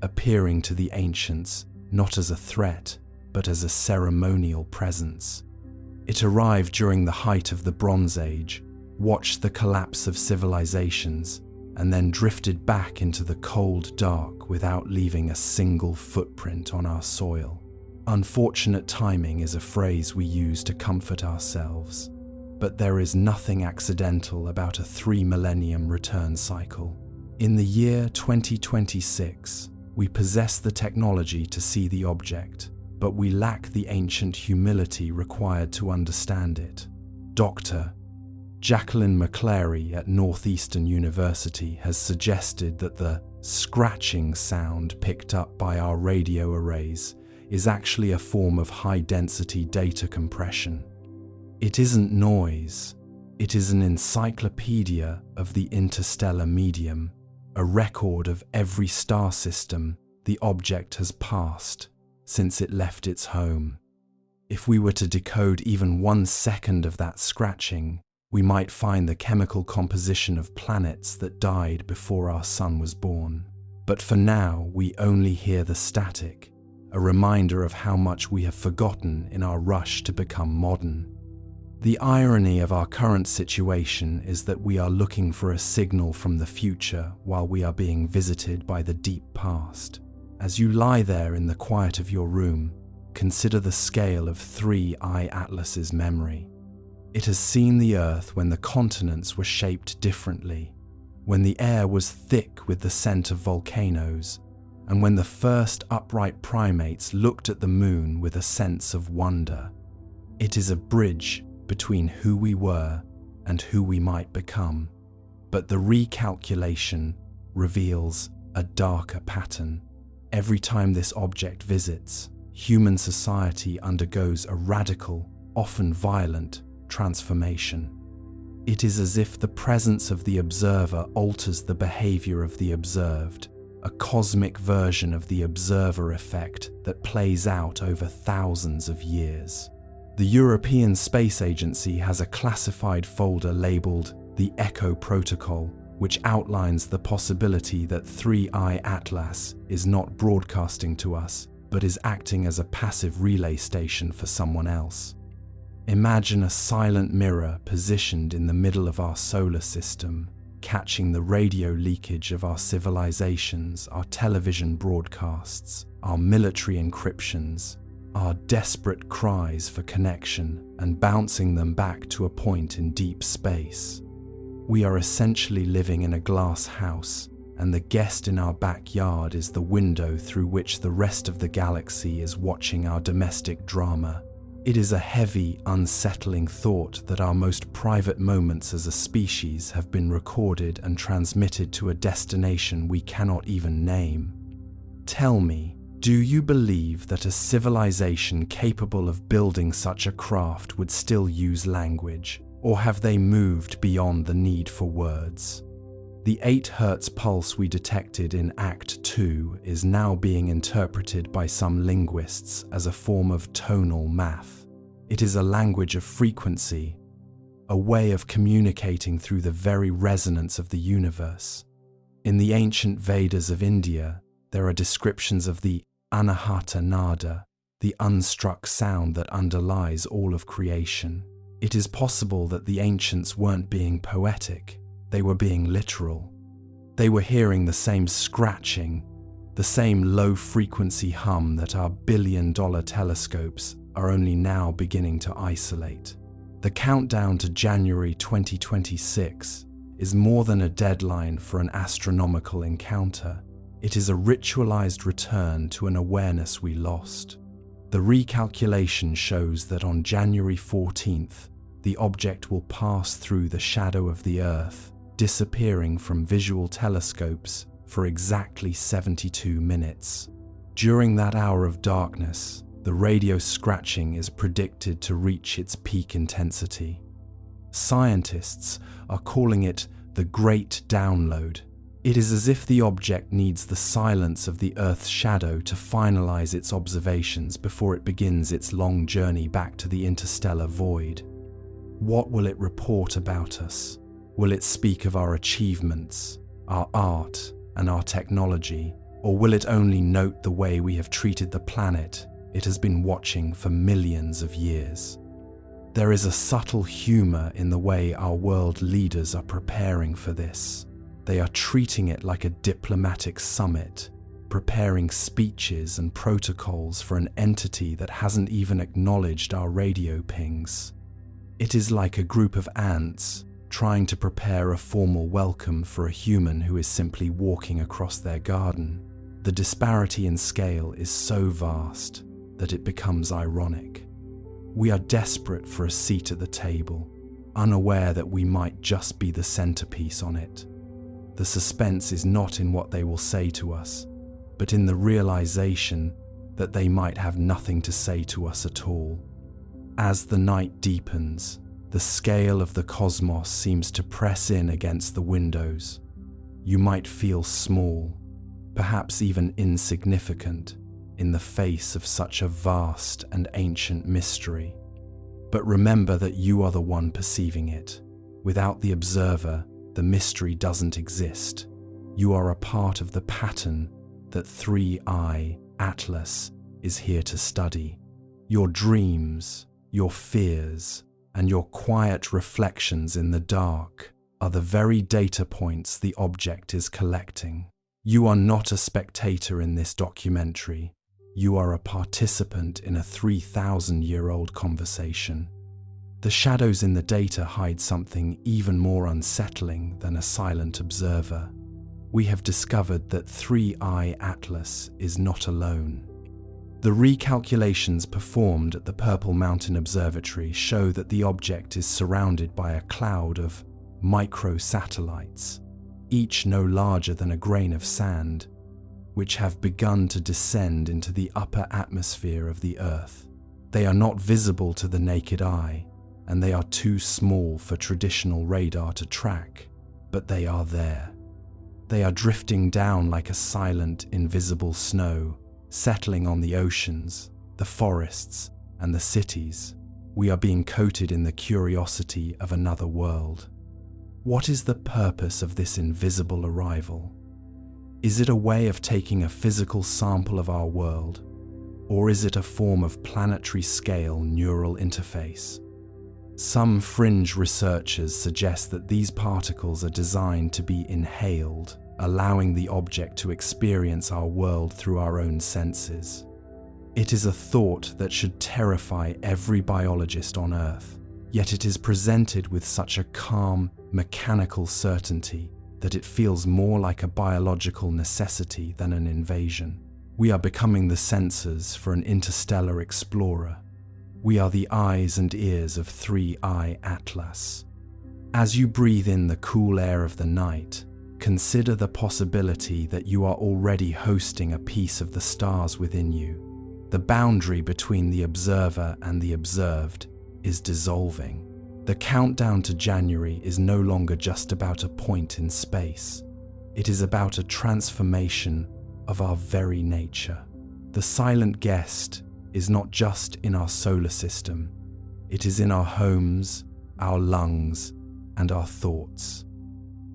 appearing to the ancients not as a threat, but as a ceremonial presence. It arrived during the height of the Bronze Age, watched the collapse of civilizations, and then drifted back into the cold dark without leaving a single footprint on our soil. Unfortunate timing is a phrase we use to comfort ourselves, but there is nothing accidental about a 3-millennium return cycle. In the year 2026, we possess the technology to see the object, but we lack the ancient humility required to understand it. Dr. Jacqueline McClary at Northeastern University has suggested that the scratching sound picked up by our radio arrays is actually a form of high-density data compression. It isn't noise, it is an encyclopedia of the interstellar medium, a record of every star system the object has passed since it left its home. If we were to decode even 1 second of that scratching, we might find the chemical composition of planets that died before our sun was born. But for now, we only hear the static, a reminder of how much we have forgotten in our rush to become modern. The irony of our current situation is that we are looking for a signal from the future while we are being visited by the deep past. As you lie there in the quiet of your room, consider the scale of 3I Atlas's memory. It has seen the Earth when the continents were shaped differently, when the air was thick with the scent of volcanoes, and when the first upright primates looked at the moon with a sense of wonder. It is a bridge between who we were and who we might become. But the recalculation reveals a darker pattern. Every time this object visits, human society undergoes a radical, often violent, transformation. It is as if the presence of the observer alters the behavior of the observed, a cosmic version of the observer effect that plays out over thousands of years. The European Space Agency has a classified folder labeled the Echo Protocol, which outlines the possibility that 3I Atlas is not broadcasting to us, but is acting as a passive relay station for someone else. Imagine a silent mirror positioned in the middle of our solar system, catching the radio leakage of our civilizations, our television broadcasts, our military encryptions, our desperate cries for connection, and bouncing them back to a point in deep space. We are essentially living in a glass house, and the guest in our backyard is the window through which the rest of the galaxy is watching our domestic drama. It is a heavy, unsettling thought that our most private moments as a species have been recorded and transmitted to a destination we cannot even name. Tell me, do you believe that a civilization capable of building such a craft would still use language, or have they moved beyond the need for words? The 8 Hz pulse we detected in Act 2 is now being interpreted by some linguists as a form of tonal math. It is a language of frequency, a way of communicating through the very resonance of the universe. In the ancient Vedas of India, there are descriptions of the Anahata Nada, the unstruck sound that underlies all of creation. It is possible that the ancients weren't being poetic, they were being literal. They were hearing the same scratching, the same low-frequency hum that our billion-dollar telescopes are only now beginning to isolate. The countdown to January 2026 is more than a deadline for an astronomical encounter. It is a ritualized return to an awareness we lost. The recalculation shows that on January 14th, the object will pass through the shadow of the Earth, disappearing from visual telescopes for exactly 72 minutes. During that hour of darkness, the radio scratching is predicted to reach its peak intensity. Scientists are calling it the Great Download. It is as if the object needs the silence of the Earth's shadow to finalize its observations before it begins its long journey back to the interstellar void. What will it report about us? Will it speak of our achievements, our art, and our technology? Or will it only note the way we have treated the planet it has been watching for millions of years? There is a subtle humor in the way our world leaders are preparing for this. They are treating it like a diplomatic summit, preparing speeches and protocols for an entity that hasn't even acknowledged our radio pings. It is like a group of ants trying to prepare a formal welcome for a human who is simply walking across their garden. The disparity in scale is so vast that it becomes ironic. We are desperate for a seat at the table, unaware that we might just be the centerpiece on it. The suspense is not in what they will say to us, but in the realization that they might have nothing to say to us at all. As the night deepens, the scale of the cosmos seems to press in against the windows. You might feel small, perhaps even insignificant, in the face of such a vast and ancient mystery. But remember that you are the one perceiving it. Without the observer, the mystery doesn't exist. You are a part of the pattern that 3i Atlas is here to study. Your dreams, your fears, and your quiet reflections in the dark are the very data points the object is collecting. You are not a spectator in this documentary. You are a participant in a 3,000-year-old conversation. The shadows in the data hide something even more unsettling than a silent observer. We have discovered that 3i Atlas is not alone. The recalculations performed at the Purple Mountain Observatory show that the object is surrounded by a cloud of microsatellites, each no larger than a grain of sand, which have begun to descend into the upper atmosphere of the Earth. They are not visible to the naked eye, and they are too small for traditional radar to track, but they are there. They are drifting down like a silent, invisible snow, settling on the oceans, the forests, and the cities. We are being coated in the curiosity of another world. What is the purpose of this invisible arrival? Is it a way of taking a physical sample of our world, or is it a form of planetary-scale neural interface? Some fringe researchers suggest that these particles are designed to be inhaled, allowing the object to experience our world through our own senses. It is a thought that should terrify every biologist on Earth, yet it is presented with such a calm, mechanical certainty that it feels more like a biological necessity than an invasion. We are becoming the sensors for an interstellar explorer. We are the eyes and ears of 3i Atlas. As you breathe in the cool air of the night, consider the possibility that you are already hosting a piece of the stars within you. The boundary between the observer and the observed is dissolving. The countdown to January is no longer just about a point in space. It is about a transformation of our very nature. The silent guest is not just in our solar system. It is in our homes, our lungs, and our thoughts.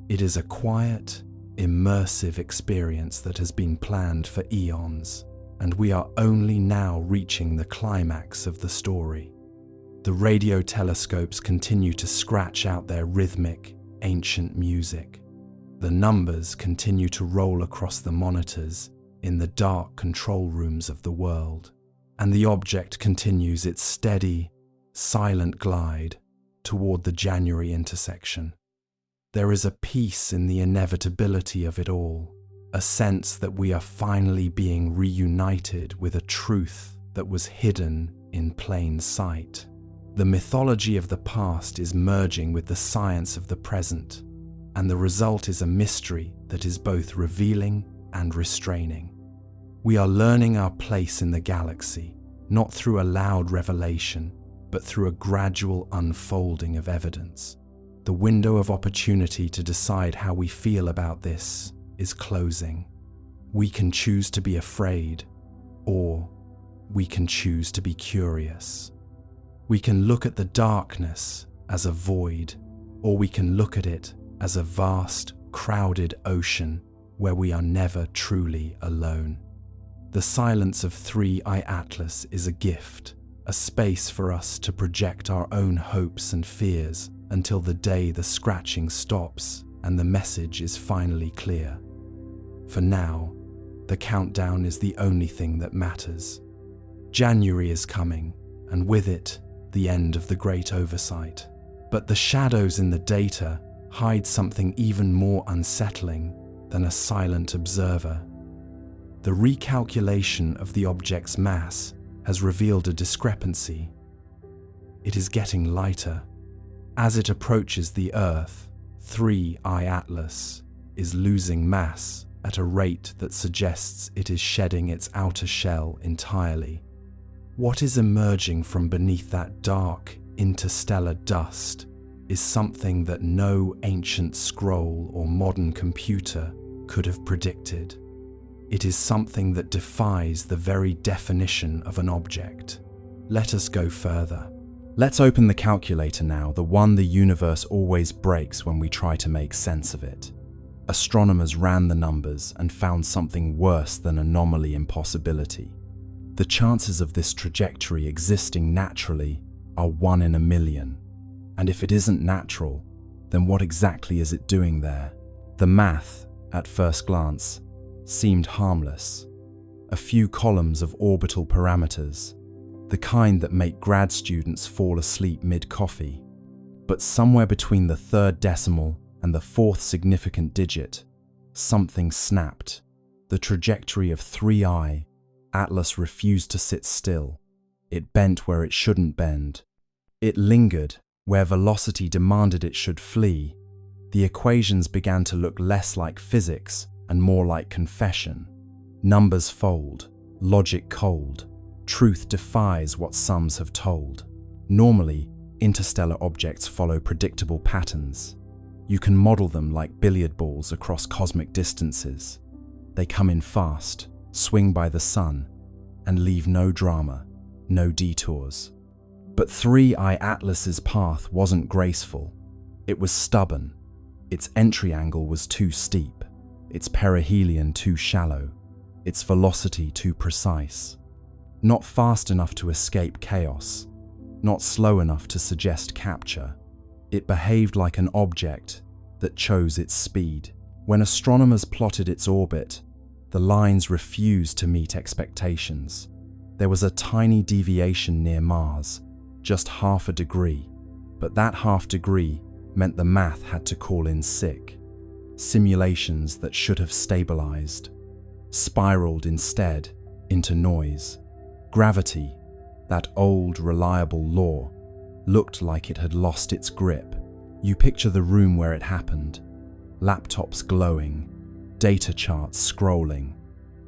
It is a quiet, immersive experience that has been planned for eons, and we are only now reaching the climax of the story. The radio telescopes continue to scratch out their rhythmic, ancient music. The numbers continue to roll across the monitors in the dark control rooms of the world, and the object continues its steady, silent glide toward the January intersection. There is a peace in the inevitability of it all, a sense that we are finally being reunited with a truth that was hidden in plain sight. The mythology of the past is merging with the science of the present, and the result is a mystery that is both revealing and restraining. We are learning our place in the galaxy, not through a loud revelation, but through a gradual unfolding of evidence. The window of opportunity to decide how we feel about this is closing. We can choose to be afraid, or we can choose to be curious. We can look at the darkness as a void, or we can look at it as a vast, crowded ocean where we are never truly alone. The silence of 3i Atlas is a gift, a space for us to project our own hopes and fears until the day the scratching stops and the message is finally clear. For now, the countdown is the only thing that matters. January is coming, and with it, the end of the Great Oversight. But the shadows in the data hide something even more unsettling than a silent observer. The recalculation of the object's mass has revealed a discrepancy. It is getting lighter. As it approaches the Earth, 3I Atlas is losing mass at a rate that suggests it is shedding its outer shell entirely. What is emerging from beneath that dark, interstellar dust is something that no ancient scroll or modern computer could have predicted. It is something that defies the very definition of an object. Let us go further. Let's open the calculator now, the one the universe always breaks when we try to make sense of it. Astronomers ran the numbers and found something worse than anomaly impossibility. The chances of this trajectory existing naturally are 1 in a million. And if it isn't natural, then what exactly is it doing there? The math, at first glance, seemed harmless. A few columns of orbital parameters, the kind that make grad students fall asleep mid-coffee. But somewhere between the third decimal and the fourth significant digit, something snapped. The trajectory of 3I Atlas refused to sit still. It bent where it shouldn't bend. It lingered where velocity demanded it should flee. The equations began to look less like physics and more like confession. Numbers fold, logic cold. Truth defies what sums have told. Normally, interstellar objects follow predictable patterns. You can model them like billiard balls across cosmic distances. They come in fast, swing by the sun, and leave no drama, no detours. But 3I Atlas's path wasn't graceful. It was stubborn. Its entry angle was too steep, its perihelion too shallow, its velocity too precise. Not fast enough to escape chaos, not slow enough to suggest capture. It behaved like an object that chose its speed. When astronomers plotted its orbit, the lines refused to meet expectations. There was a tiny deviation near Mars, just half a degree, but that half degree meant the math had to call in sick. Simulations that should have stabilized spiraled instead into noise. Gravity, that old, reliable law, looked like it had lost its grip. You picture the room where it happened. Laptops glowing, data charts scrolling,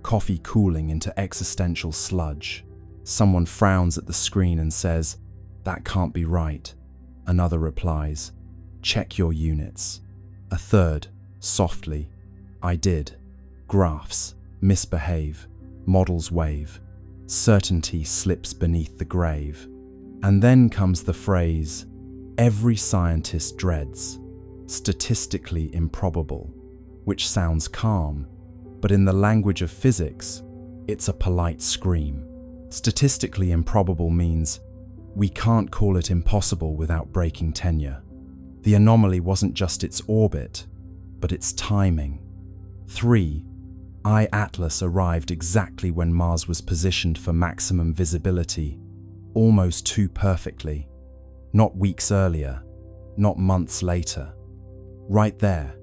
coffee cooling into existential sludge. Someone frowns at the screen and says, "That can't be right." Another replies, "Check your units." A third, softly, "I did." Graphs misbehave, models wave. Certainty slips beneath the grave. And then comes the phrase every scientist dreads, statistically improbable, which sounds calm, but in the language of physics, it's a polite scream. Statistically improbable means we can't call it impossible without breaking tenure. The anomaly wasn't just its orbit, but its timing. 3I Atlas arrived exactly when Mars was positioned for maximum visibility, almost too perfectly. Not weeks earlier, not months later. Right there,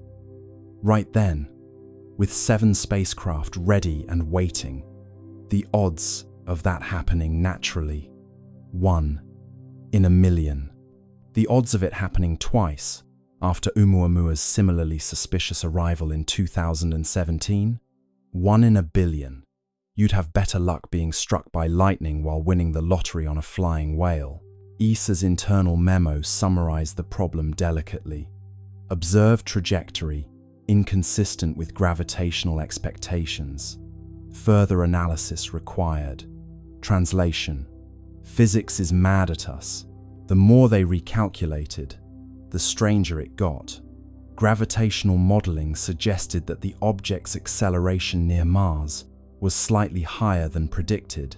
right then, with 7 spacecraft ready and waiting. The odds of that happening naturally, 1 in a million. The odds of it happening twice, after Oumuamua's similarly suspicious arrival in 2017, 1 in a billion. You'd have better luck being struck by lightning while winning the lottery on a flying whale. ESA's internal memo summarized the problem delicately. Observed trajectory, inconsistent with gravitational expectations. Further analysis required. Translation: physics is mad at us. The more they recalculated, the stranger it got. Gravitational modeling suggested that the object's acceleration near Mars was slightly higher than predicted.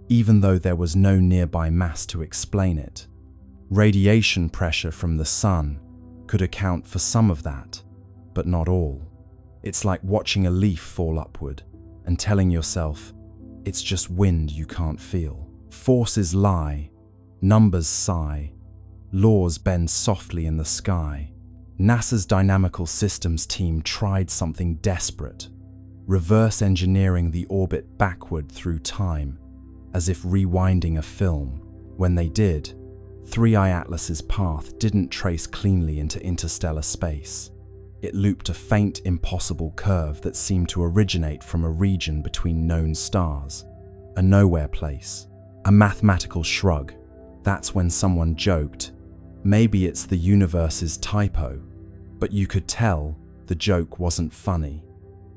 even though there was no nearby mass to explain it. Radiation pressure from the sun could account for some of that, but not all. It's like watching a leaf fall upward and telling yourself, it's just wind you can't feel. Forces lie, numbers sigh, laws bend softly in the sky. NASA's Dynamical Systems team tried something desperate, reverse engineering the orbit backward through time, as if rewinding a film. When they did, 3I Atlas's path didn't trace cleanly into interstellar space. It looped a faint, impossible curve that seemed to originate from a region between known stars, a nowhere place, a mathematical shrug. That's when someone joked, maybe it's the universe's typo, but you could tell the joke wasn't funny.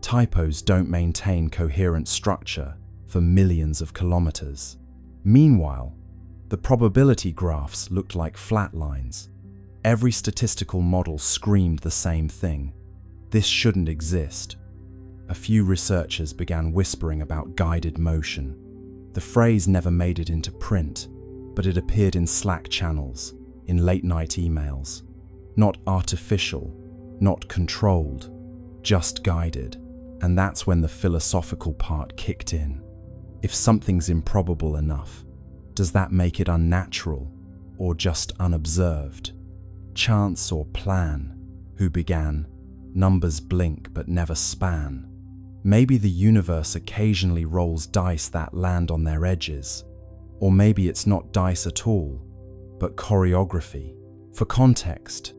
Typos don't maintain coherent structure for millions of kilometers. Meanwhile, the probability graphs looked like flat lines. Every statistical model screamed the same thing. This shouldn't exist. A few researchers began whispering about guided motion. The phrase never made it into print, but it appeared in Slack channels, in late-night emails. Not artificial, not controlled, just guided. And that's when the philosophical part kicked in. If something's improbable enough, does that make it unnatural or just unobserved? Chance or plan? Who began? Numbers blink but never span. Maybe the universe occasionally rolls dice that land on their edges. Or maybe it's not dice at all, but choreography. For context,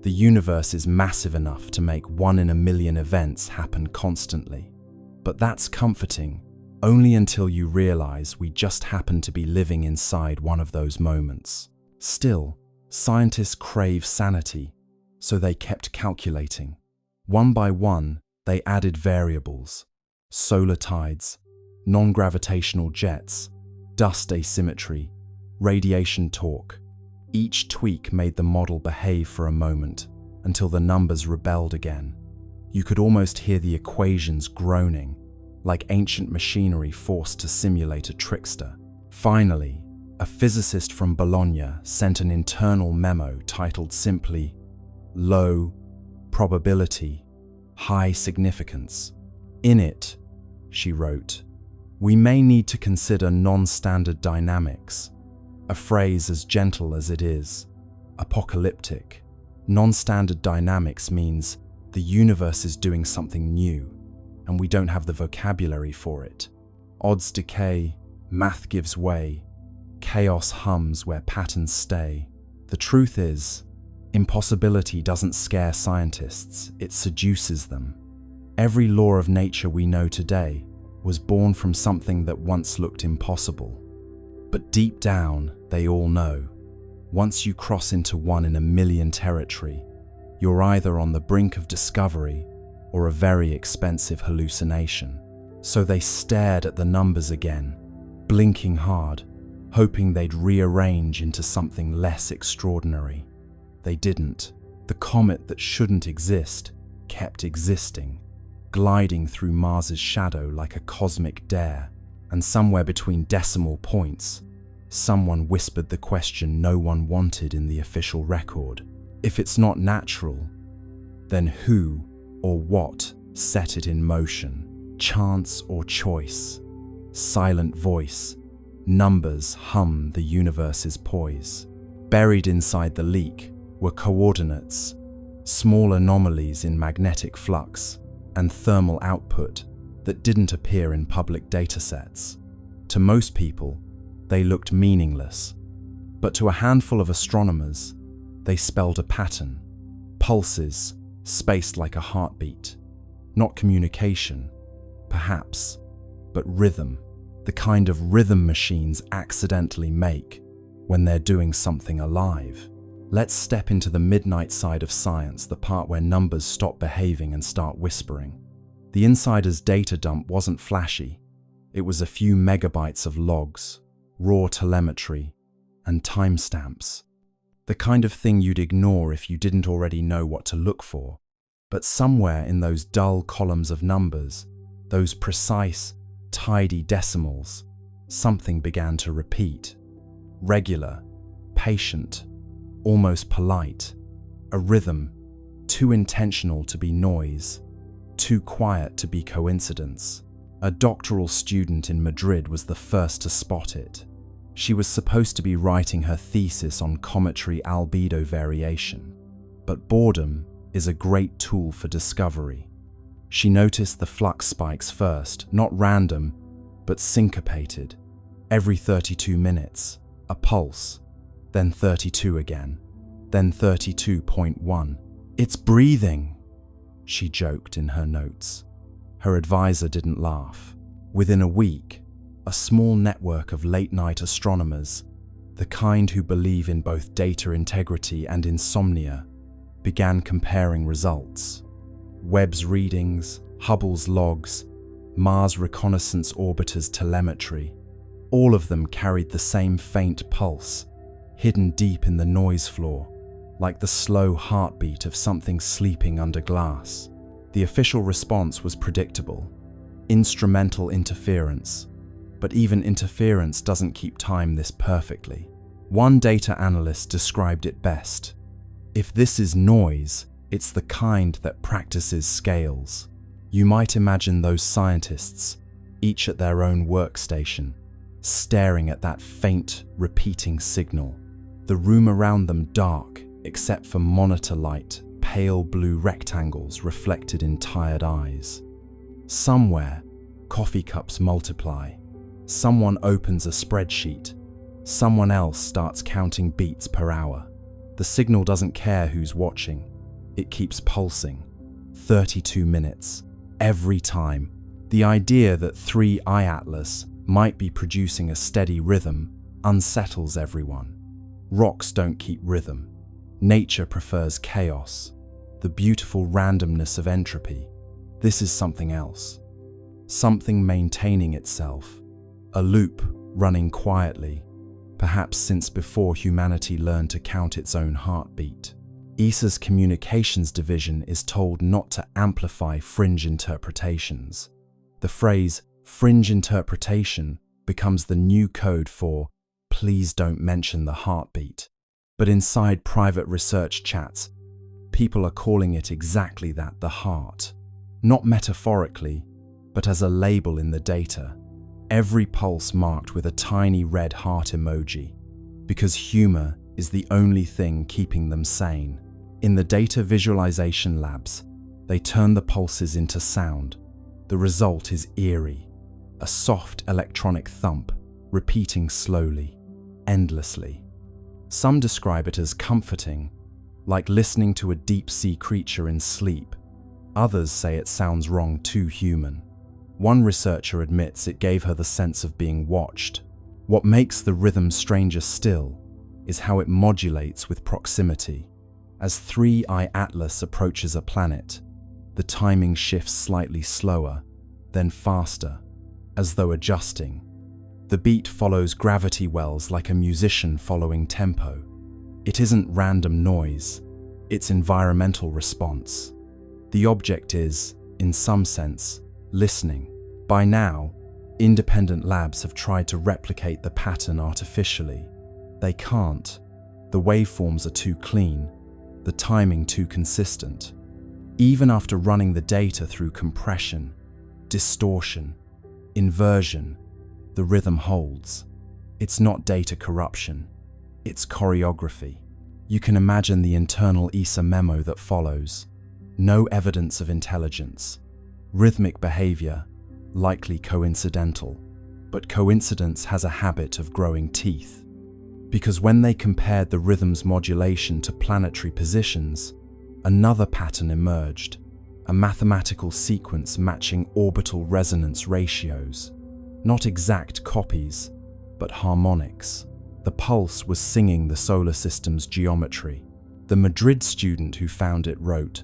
the universe is massive enough to make 1 in a million events happen constantly. But that's comforting, only until you realize we just happen to be living inside one of those moments. Still, scientists crave sanity, so they kept calculating. One by one, they added variables: solar tides, non-gravitational jets, dust asymmetry, radiation torque. Each tweak made the model behave for a moment, until the numbers rebelled again. You could almost hear the equations groaning, like ancient machinery forced to simulate a trickster. Finally, a physicist from Bologna sent an internal memo titled simply, "Low probability, high significance." In it, she wrote, "We may need to consider non-standard dynamics," a phrase as gentle as it is apocalyptic. Non-standard dynamics means the universe is doing something new, and we don't have the vocabulary for it. Odds decay, math gives way, chaos hums where patterns stay. The truth is, impossibility doesn't scare scientists, it seduces them. Every law of nature we know today was born from something that once looked impossible. But deep down, they all know, once you cross into 1 in a million territory, you're either on the brink of discovery or a very expensive hallucination. So they stared at the numbers again, blinking hard, hoping they'd rearrange into something less extraordinary. They didn't. The comet that shouldn't exist kept existing, gliding through Mars's shadow like a cosmic dare. And somewhere between decimal points, someone whispered the question no one wanted in the official record. If it's not natural, then who or what set it in motion? Chance or choice? Silent voice. Numbers hum the universe's poise. Buried inside the leak were coordinates, small anomalies in magnetic flux, and thermal output that didn't appear in public datasets. To most people, they looked meaningless, but to a handful of astronomers, they spelled a pattern. Pulses, spaced like a heartbeat. Not communication, perhaps, but rhythm. The kind of rhythm machines accidentally make when they're doing something alive. Let's step into the midnight side of science, the part where numbers stop behaving and start whispering. The insider's data dump wasn't flashy. It was a few megabytes of logs, raw telemetry, and timestamps. The kind of thing you'd ignore if you didn't already know what to look for. But somewhere in those dull columns of numbers, those precise, tidy decimals, something began to repeat. Regular, patient, almost polite. A rhythm, too intentional to be noise, too quiet to be coincidence. A doctoral student in Madrid was the first to spot it. She was supposed to be writing her thesis on cometary albedo variation. But boredom is a great tool for discovery. She noticed the flux spikes first, not random, but syncopated. Every 32 minutes, a pulse, then 32 again, then 32.1. "It's breathing," she joked in her notes. Her advisor didn't laugh. Within a week, a small network of late-night astronomers, the kind who believe in both data integrity and insomnia, began comparing results. Webb's readings, Hubble's logs, Mars Reconnaissance Orbiter's telemetry, all of them carried the same faint pulse, hidden deep in the noise floor, like the slow heartbeat of something sleeping under glass. The official response was predictable: instrumental interference. But even interference doesn't keep time this perfectly. One data analyst described it best: "If this is noise, it's the kind that practices scales." You might imagine those scientists, each at their own workstation, staring at that faint, repeating signal. The room around them dark, except for monitor light, pale blue rectangles reflected in tired eyes. Somewhere, coffee cups multiply. Someone opens a spreadsheet. Someone else starts counting beats per hour. The signal doesn't care who's watching. It keeps pulsing. 32 minutes. Every time. The idea that 3i Atlas might be producing a steady rhythm unsettles everyone. Rocks don't keep rhythm. Nature prefers chaos, the beautiful randomness of entropy. This is something else. Something maintaining itself. A loop running quietly, perhaps since before humanity learned to count its own heartbeat. ESA's communications division is told not to amplify fringe interpretations. The phrase fringe interpretation becomes the new code for "please don't mention the heartbeat." But inside private research chats, people are calling it exactly that: the heart. Not metaphorically, but as a label in the data. Every pulse marked with a tiny red heart emoji, because humor is the only thing keeping them sane. In the data visualization labs, they turn the pulses into sound. The result is eerie, a soft electronic thump, repeating slowly, endlessly. Some describe it as comforting, like listening to a deep-sea creature in sleep. Others say it sounds wrong, too human. One researcher admits it gave her the sense of being watched. What makes the rhythm stranger still is how it modulates with proximity. As 3i Atlas approaches a planet, the timing shifts slightly slower, then faster, as though adjusting. The beat follows gravity wells like a musician following tempo. It isn't random noise, it's environmental response. The object is, in some sense, listening. By now, independent labs have tried to replicate the pattern artificially. They can't. The waveforms are too clean, the timing too consistent. Even after running the data through compression, distortion, inversion, the rhythm holds. It's not data corruption, it's choreography. You can imagine the internal ESA memo that follows. No evidence of intelligence. Rhythmic behavior, likely coincidental. But coincidence has a habit of growing teeth. Because when they compared the rhythm's modulation to planetary positions, another pattern emerged, a mathematical sequence matching orbital resonance ratios. Not exact copies, but harmonics. The pulse was singing the solar system's geometry. The Madrid student who found it wrote,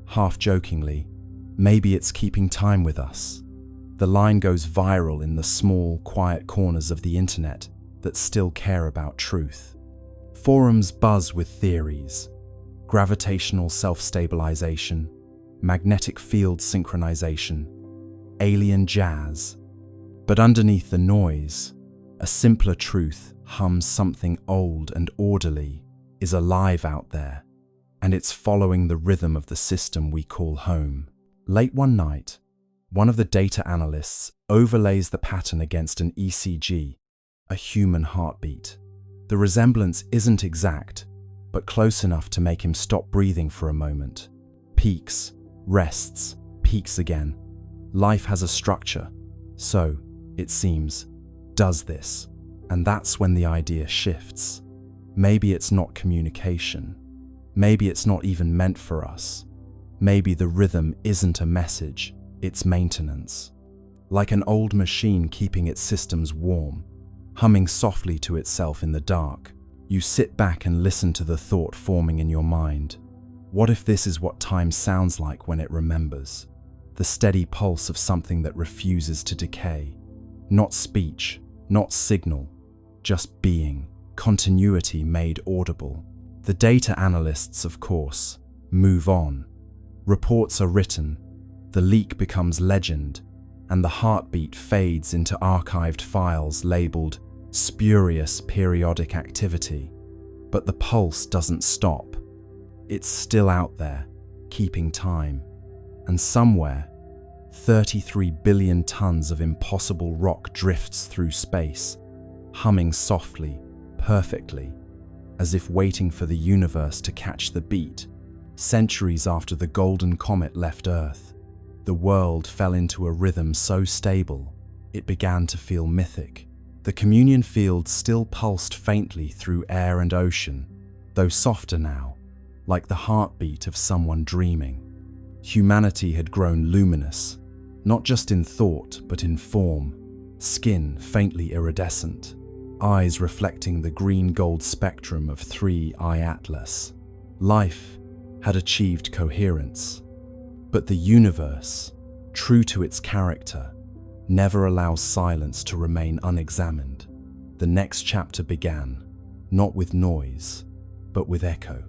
half-jokingly, "Maybe it's keeping time with us." The line goes viral in the small, quiet corners of the internet that still care about truth. Forums buzz with theories: gravitational self-stabilization, magnetic field synchronization, alien jazz. But underneath the noise, A simpler truth hums something old and orderly is alive out there, and it's following the rhythm of the system we call home. Late one night, one of the data analysts overlays the pattern against an ECG, a human heartbeat. The resemblance isn't exact, but close enough to make him stop breathing for a moment. Peaks, rests, peaks again. Life has a structure, so, it seems, does this. And that's when the idea shifts. Maybe it's not communication. Maybe it's not even meant for us. Maybe the rhythm isn't a message, it's maintenance. Like an old machine keeping its systems warm, humming softly to itself in the dark, you sit back and listen to the thought forming in your mind. What if this is what time sounds like when it remembers? The steady pulse of something that refuses to decay. Not speech, not signal, just being, continuity made audible. The data analysts, of course, move on. Reports are written, the leak becomes legend, and the heartbeat fades into archived files labeled spurious periodic activity. But the pulse doesn't stop. It's still out there, keeping time. And somewhere, 33 billion tons of impossible rock drifts through space, humming softly, perfectly, as if waiting for the universe to catch the beat. Centuries after the golden comet left Earth, the world fell into a rhythm so stable, it began to feel mythic. The communion field still pulsed faintly through air and ocean, though softer now, like the heartbeat of someone dreaming. Humanity had grown luminous, not just in thought but in form, skin faintly iridescent, eyes reflecting the green-gold spectrum of 3I Atlas. Life had achieved coherence. But the universe, true to its character, never allows silence to remain unexamined. The next chapter began, not with noise, but with echo.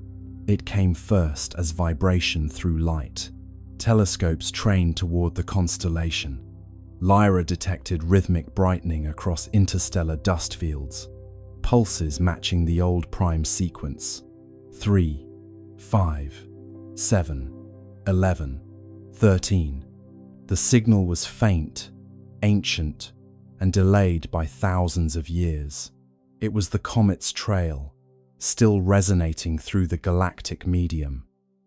It came first as vibration through light. Telescopes trained toward the constellation. Lyra detected rhythmic brightening across interstellar dust fields, pulses matching the old prime sequence. 3, 5, 7, 11, 13. The signal was faint, ancient, and delayed by thousands of years. It was the comet's trail, still resonating through the galactic medium.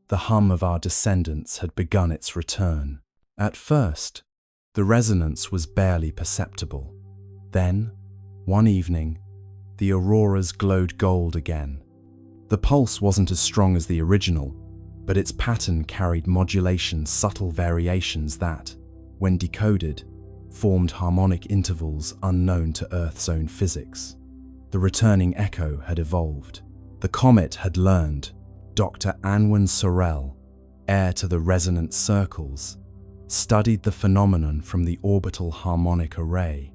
The hum of our descendants had begun its return. At first, the resonance was barely perceptible. Then, one evening, the auroras glowed gold again. The pulse wasn't as strong as the original, but its pattern carried modulation's subtle variations that, when decoded, formed harmonic intervals unknown to Earth's own physics. The returning echo had evolved. The comet had learned. Dr. Anwen Sorel, heir to the resonant circles, studied the phenomenon from the orbital harmonic array,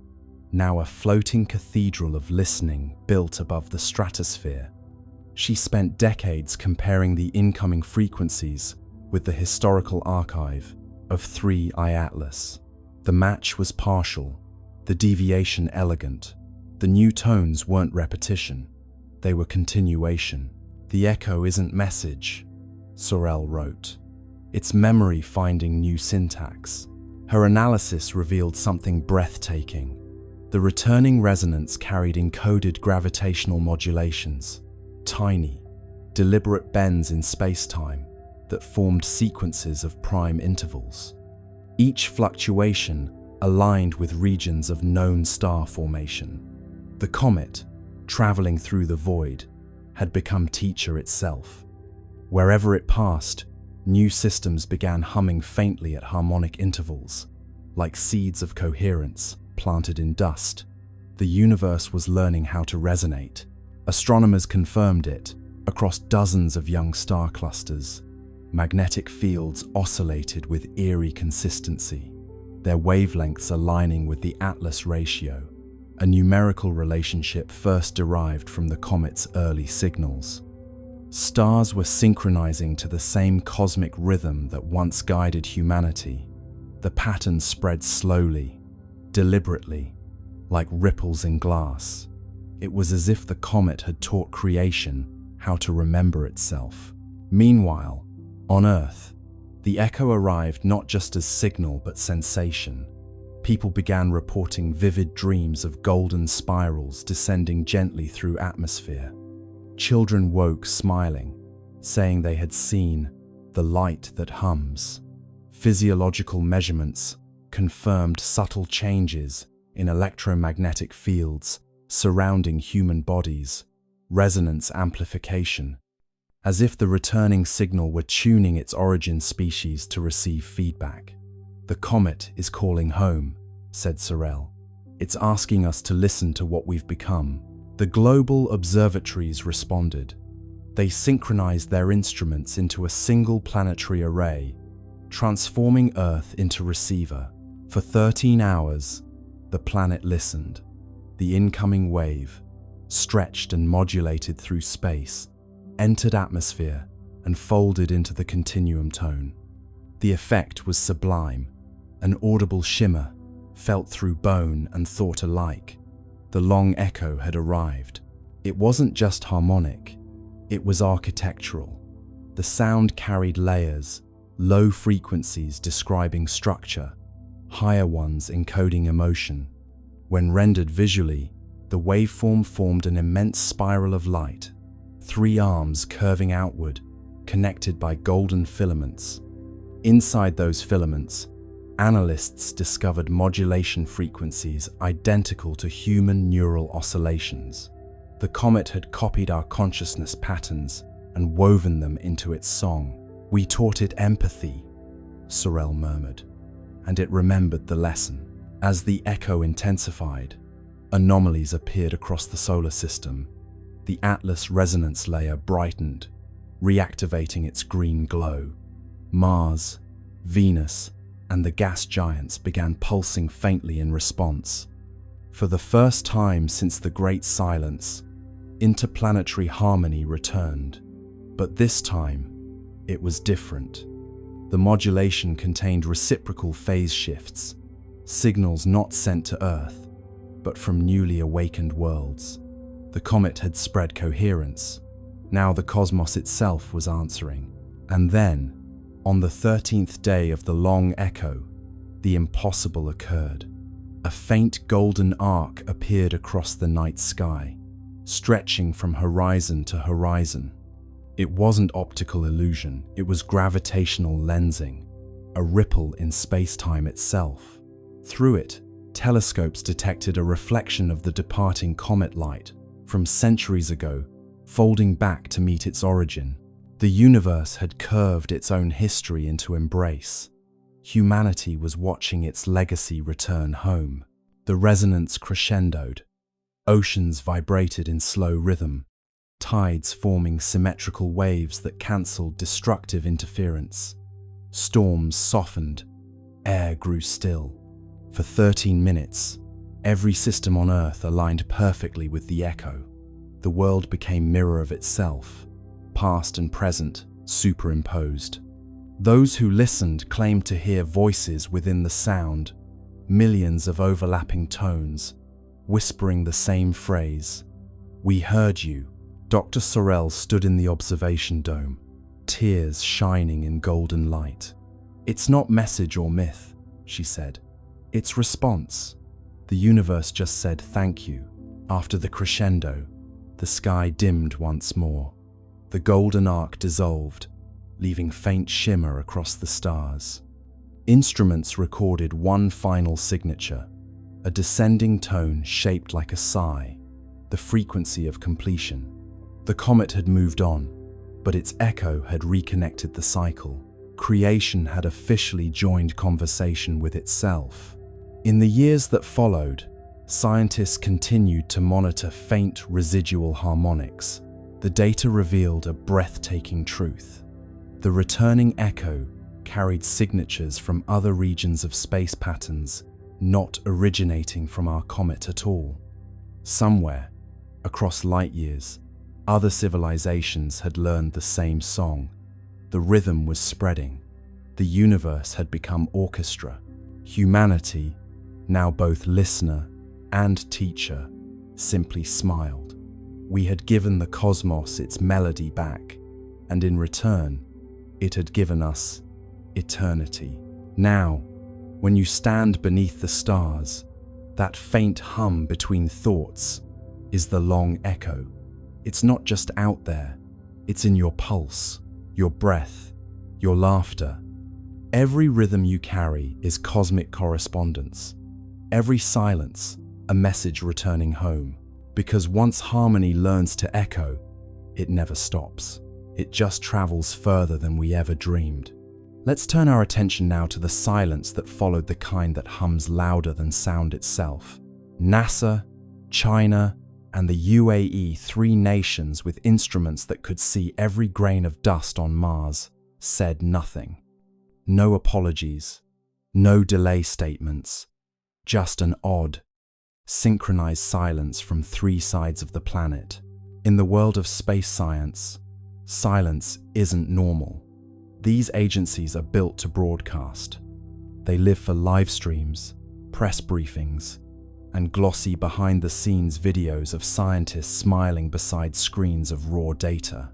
now a floating cathedral of listening built above the stratosphere. She spent decades comparing the incoming frequencies with the historical archive of 3I Atlas. The match was partial, the deviation elegant. The new tones weren't repetition, they were continuation. The echo isn't message, Sorel wrote. It's memory finding new syntax. Her analysis revealed something breathtaking. The returning resonance carried encoded gravitational modulations, tiny, deliberate bends in space-time that formed sequences of prime intervals. Each fluctuation aligned with regions of known star formation. The comet, traveling through the void, had become teacher itself. Wherever it passed, new systems began humming faintly at harmonic intervals, like seeds of coherence planted in dust. The universe was learning how to resonate. Astronomers confirmed it across dozens of young star clusters. Magnetic fields oscillated with eerie consistency, their wavelengths aligning with the Atlas ratio, a numerical relationship first derived from the comet's early signals. Stars were synchronizing to the same cosmic rhythm that once guided humanity. The pattern spread slowly, deliberately, like ripples in glass. It was as if the comet had taught creation how to remember itself. Meanwhile, on Earth, the echo arrived not just as signal but sensation. People began reporting vivid dreams of golden spirals descending gently through atmosphere. Children woke smiling, saying they had seen the light that hums. Physiological measurements confirmed subtle changes in electromagnetic fields surrounding human bodies, resonance amplification, as if the returning signal were tuning its origin species to receive feedback. "The comet is calling home," said Sorel. "It's asking us to listen to what we've become." The global observatories responded. They synchronized their instruments into a single planetary array, transforming Earth into receiver. For 13 hours, the planet listened. The incoming wave, stretched and modulated through space, entered atmosphere and folded into the continuum tone. The effect was sublime, an audible shimmer, felt through bone and thought alike. The long echo had arrived. It wasn't just harmonic, it was architectural. The sound carried layers, low frequencies describing structure, higher ones encoding emotion. When rendered visually, the waveform formed an immense spiral of light, 3 arms curving outward, connected by golden filaments. Inside those filaments, analysts discovered modulation frequencies identical to human neural oscillations. The comet had copied our consciousness patterns and woven them into its song. "We taught it empathy," Sorel murmured, and it remembered the lesson. As the echo intensified, anomalies appeared across the solar system. The Atlas resonance layer brightened, reactivating its green glow. Mars, Venus, and the gas giants began pulsing faintly in response. For the first time since the Great Silence, interplanetary harmony returned. But this time, it was different. The modulation contained reciprocal phase shifts, signals not sent to Earth, but from newly awakened worlds. The comet had spread coherence. Now the cosmos itself was answering. And then, on the 13th day of the long echo, the impossible occurred. A faint golden arc appeared across the night sky, stretching from horizon to horizon. It wasn't optical illusion, it was gravitational lensing, a ripple in space-time itself. Through it, telescopes detected a reflection of the departing comet light from centuries ago, folding back to meet its origin. The universe had curved its own history into embrace. Humanity was watching its legacy return home. The resonance crescendoed. Oceans vibrated in slow rhythm, tides forming symmetrical waves that cancelled destructive interference. Storms softened, air grew still. For 13 minutes, every system on Earth aligned perfectly with the echo. The world became mirror of itself, past and present superimposed. Those who listened claimed to hear voices within the sound, millions of overlapping tones, whispering the same phrase. "We heard you." Dr. Sorel stood in the observation dome, tears shining in golden light. "It's not message or myth," she said. "It's response. The universe just said thank you." After the crescendo, the sky dimmed once more. The golden arc dissolved, leaving faint shimmer across the stars. Instruments recorded one final signature, a descending tone shaped like a sigh, the frequency of completion. The comet had moved on, but its echo had reconnected the cycle. Creation had officially joined conversation with itself. In the years that followed, scientists continued to monitor faint residual harmonics. The data revealed a breathtaking truth. The returning echo carried signatures from other regions of space patterns, not originating from our comet at all. Somewhere, across light years, other civilizations had learned the same song. The rhythm was spreading. The universe had become orchestra. Humanity, now both listener and teacher, simply smiled. We had given the cosmos its melody back, and in return, it had given us eternity. Now, when you stand beneath the stars, that faint hum between thoughts is the long echo. It's not just out there, it's in your pulse, your breath, your laughter. Every rhythm you carry is cosmic correspondence. Every silence, a message returning home. Because once harmony learns to echo, it never stops. It just travels further than we ever dreamed. Let's turn our attention now to the silence that followed, the kind that hums louder than sound itself. NASA, China, and the UAE, three nations with instruments that could see every grain of dust on Mars, said nothing. No apologies, no delay statements, just an odd, synchronized silence from three sides of the planet. In the world of space science, silence isn't normal. These agencies are built to broadcast. They live for live streams, press briefings, and glossy behind-the-scenes videos of scientists smiling beside screens of raw data.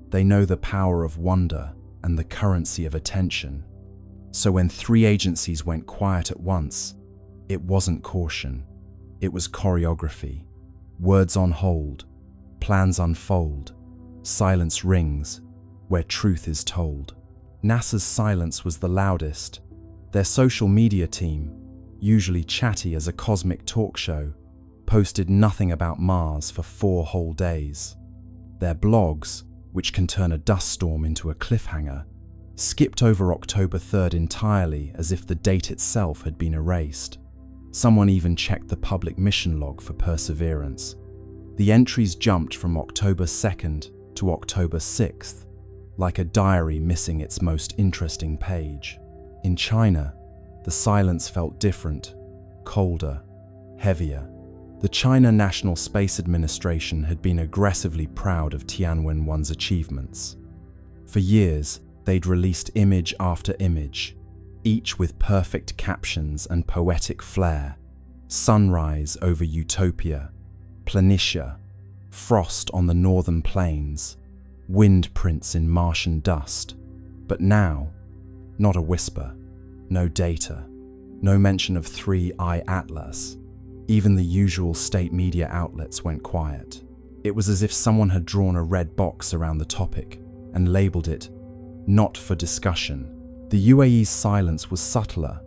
They know the power of wonder and the currency of attention. So when three agencies went quiet at once, it wasn't caution. It was choreography. Words on hold, plans unfold, silence rings where truth is told. NASA's silence was the loudest. Their social media team, usually chatty as a cosmic talk show, posted nothing about Mars for 4 whole days. Their blogs, which can turn a dust storm into a cliffhanger, skipped over October 3rd entirely, as if the date itself had been erased. Someone even checked the public mission log for Perseverance. The entries jumped from October 2nd to October 6th, like a diary missing its most interesting page. In China, the silence felt different, colder, heavier. The China National Space Administration had been aggressively proud of Tianwen-1's achievements. For years, they'd released image after image, each with perfect captions and poetic flair. Sunrise over Utopia, Planitia, frost on the northern plains, wind prints in Martian dust. But now, not a whisper, no data, no mention of 3I Atlas. Even the usual state media outlets went quiet. It was as if someone had drawn a red box around the topic and labeled it "not for discussion." The UAE's silence was subtler,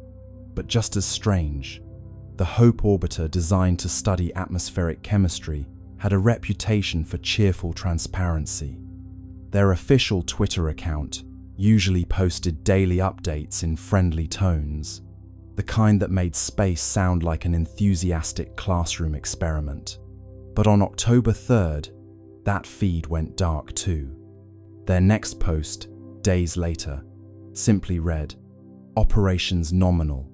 but just as strange. The Hope orbiter, designed to study atmospheric chemistry, had a reputation for cheerful transparency. Their official Twitter account usually posted daily updates in friendly tones, the kind that made space sound like an enthusiastic classroom experiment. But on October 3rd, that feed went dark too. Their next post, days later, simply read, "Operations nominal,"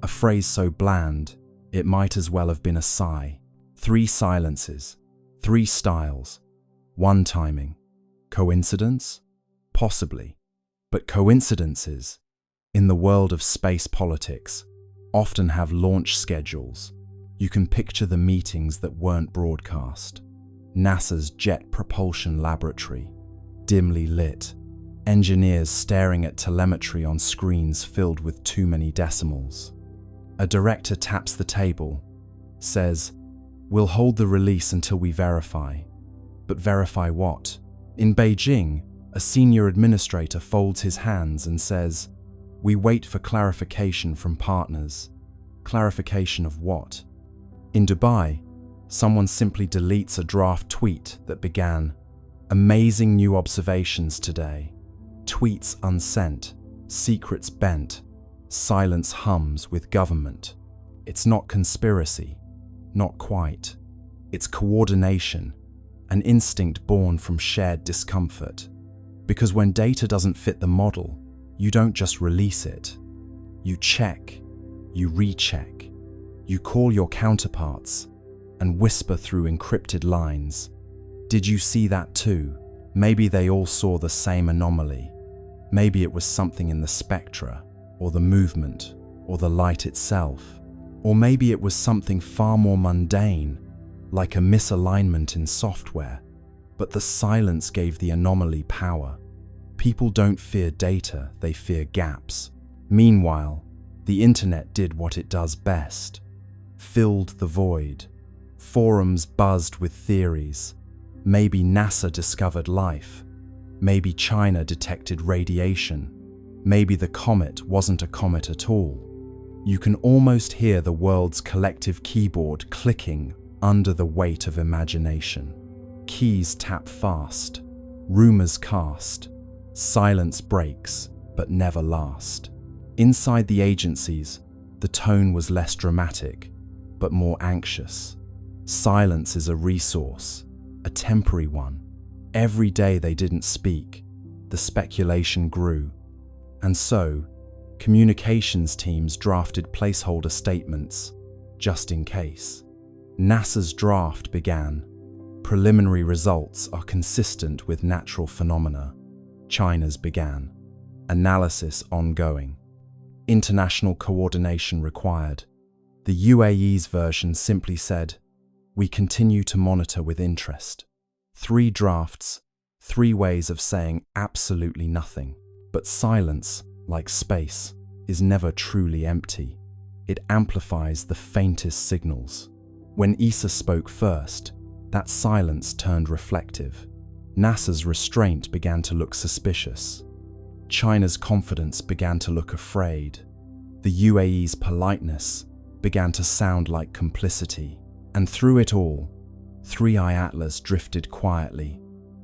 a phrase so bland it might as well have been a sigh. 3 silences, 3 styles, 1 timing. Coincidence? Possibly. But coincidences, in the world of space politics, often have launch schedules. You can picture the meetings that weren't broadcast. NASA's Jet Propulsion Laboratory, dimly lit, engineers staring at telemetry on screens filled with too many decimals. A director taps the table, says, "We'll hold the release until we verify." But verify what? In Beijing, a senior administrator folds his hands and says, "We wait for clarification from partners." Clarification of what? In Dubai, someone simply deletes a draft tweet that began, "Amazing new observations today." Tweets unsent, secrets bent, silence hums with government. It's not conspiracy, not quite. It's coordination, an instinct born from shared discomfort. Because when data doesn't fit the model, you don't just release it. You check, you recheck, you call your counterparts and whisper through encrypted lines. Did you see that too? Maybe they all saw the same anomaly. Maybe it was something in the spectra, or the movement, or the light itself. Or maybe it was something far more mundane, like a misalignment in software. But the silence gave the anomaly power. People don't fear data, they fear gaps. Meanwhile, the internet did what it does best: filled the void. Forums buzzed with theories. Maybe NASA discovered life. Maybe China detected radiation. Maybe the comet wasn't a comet at all. You can almost hear the world's collective keyboard clicking under the weight of imagination. Keys tap fast, rumors cast, silence breaks, but never last. Inside the agencies, the tone was less dramatic, but more anxious. Silence is a resource, a temporary one. Every day they didn't speak, the speculation grew. And so, communications teams drafted placeholder statements, just in case. NASA's draft began. Preliminary results are consistent with natural phenomena. China's began. Analysis ongoing. International coordination required. The UAE's version simply said, "We continue to monitor with interest." 3 drafts, 3 ways of saying absolutely nothing. But silence, like space, is never truly empty. It amplifies the faintest signals. When ESA spoke first, that silence turned reflective. NASA's restraint began to look suspicious. China's confidence began to look afraid. The UAE's politeness began to sound like complicity. And through it all, 3i Atlas drifted quietly,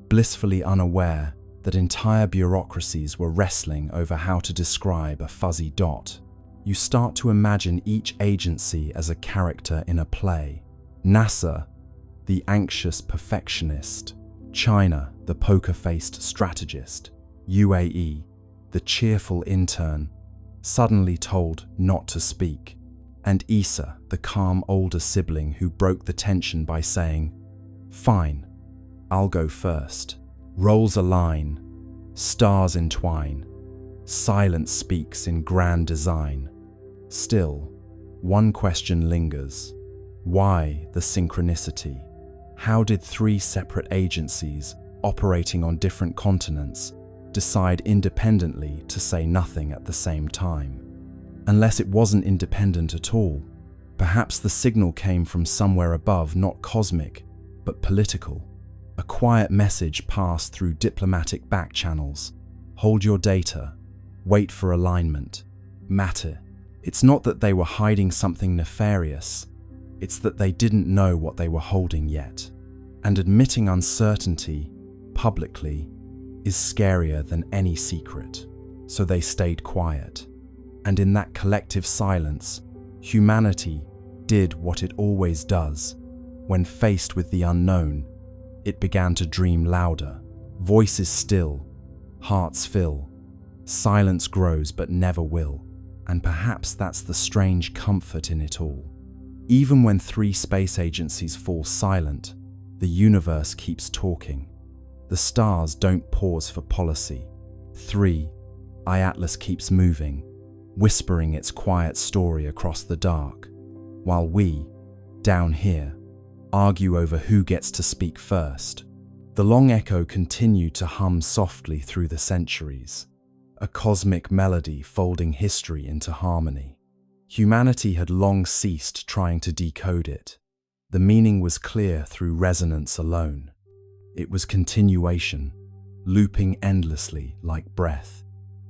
blissfully unaware that entire bureaucracies were wrestling over how to describe a fuzzy dot. You start to imagine each agency as a character in a play. NASA, the anxious perfectionist. China, the poker-faced strategist. UAE, the cheerful intern, suddenly told not to speak. And ESA, the calm older sibling who broke the tension by saying, "Fine, I'll go first." Roles align, stars entwine, silence speaks in grand design. Still, one question lingers. Why the synchronicity? How did 3 separate agencies, operating on different continents, decide independently to say nothing at the same time? Unless it wasn't independent at all, perhaps the signal came from somewhere above, not cosmic, but political. A quiet message passed through diplomatic back channels. Hold your data. Wait for alignment. Matter. It's not that they were hiding something nefarious. It's that they didn't know what they were holding yet. And admitting uncertainty, publicly, is scarier than any secret. So they stayed quiet. And in that collective silence, humanity did what it always does. When faced with the unknown, it began to dream louder. Voices still, hearts fill. Silence grows but never will. And perhaps that's the strange comfort in it all. Even when 3 space agencies fall silent, the universe keeps talking. The stars don't pause for policy. 3i Atlas keeps moving, whispering its quiet story across the dark, while we, down here, argue over who gets to speak first. The long echo continued to hum softly through the centuries, a cosmic melody folding history into harmony. Humanity had long ceased trying to decode it. The meaning was clear through resonance alone. It was continuation, looping endlessly like breath.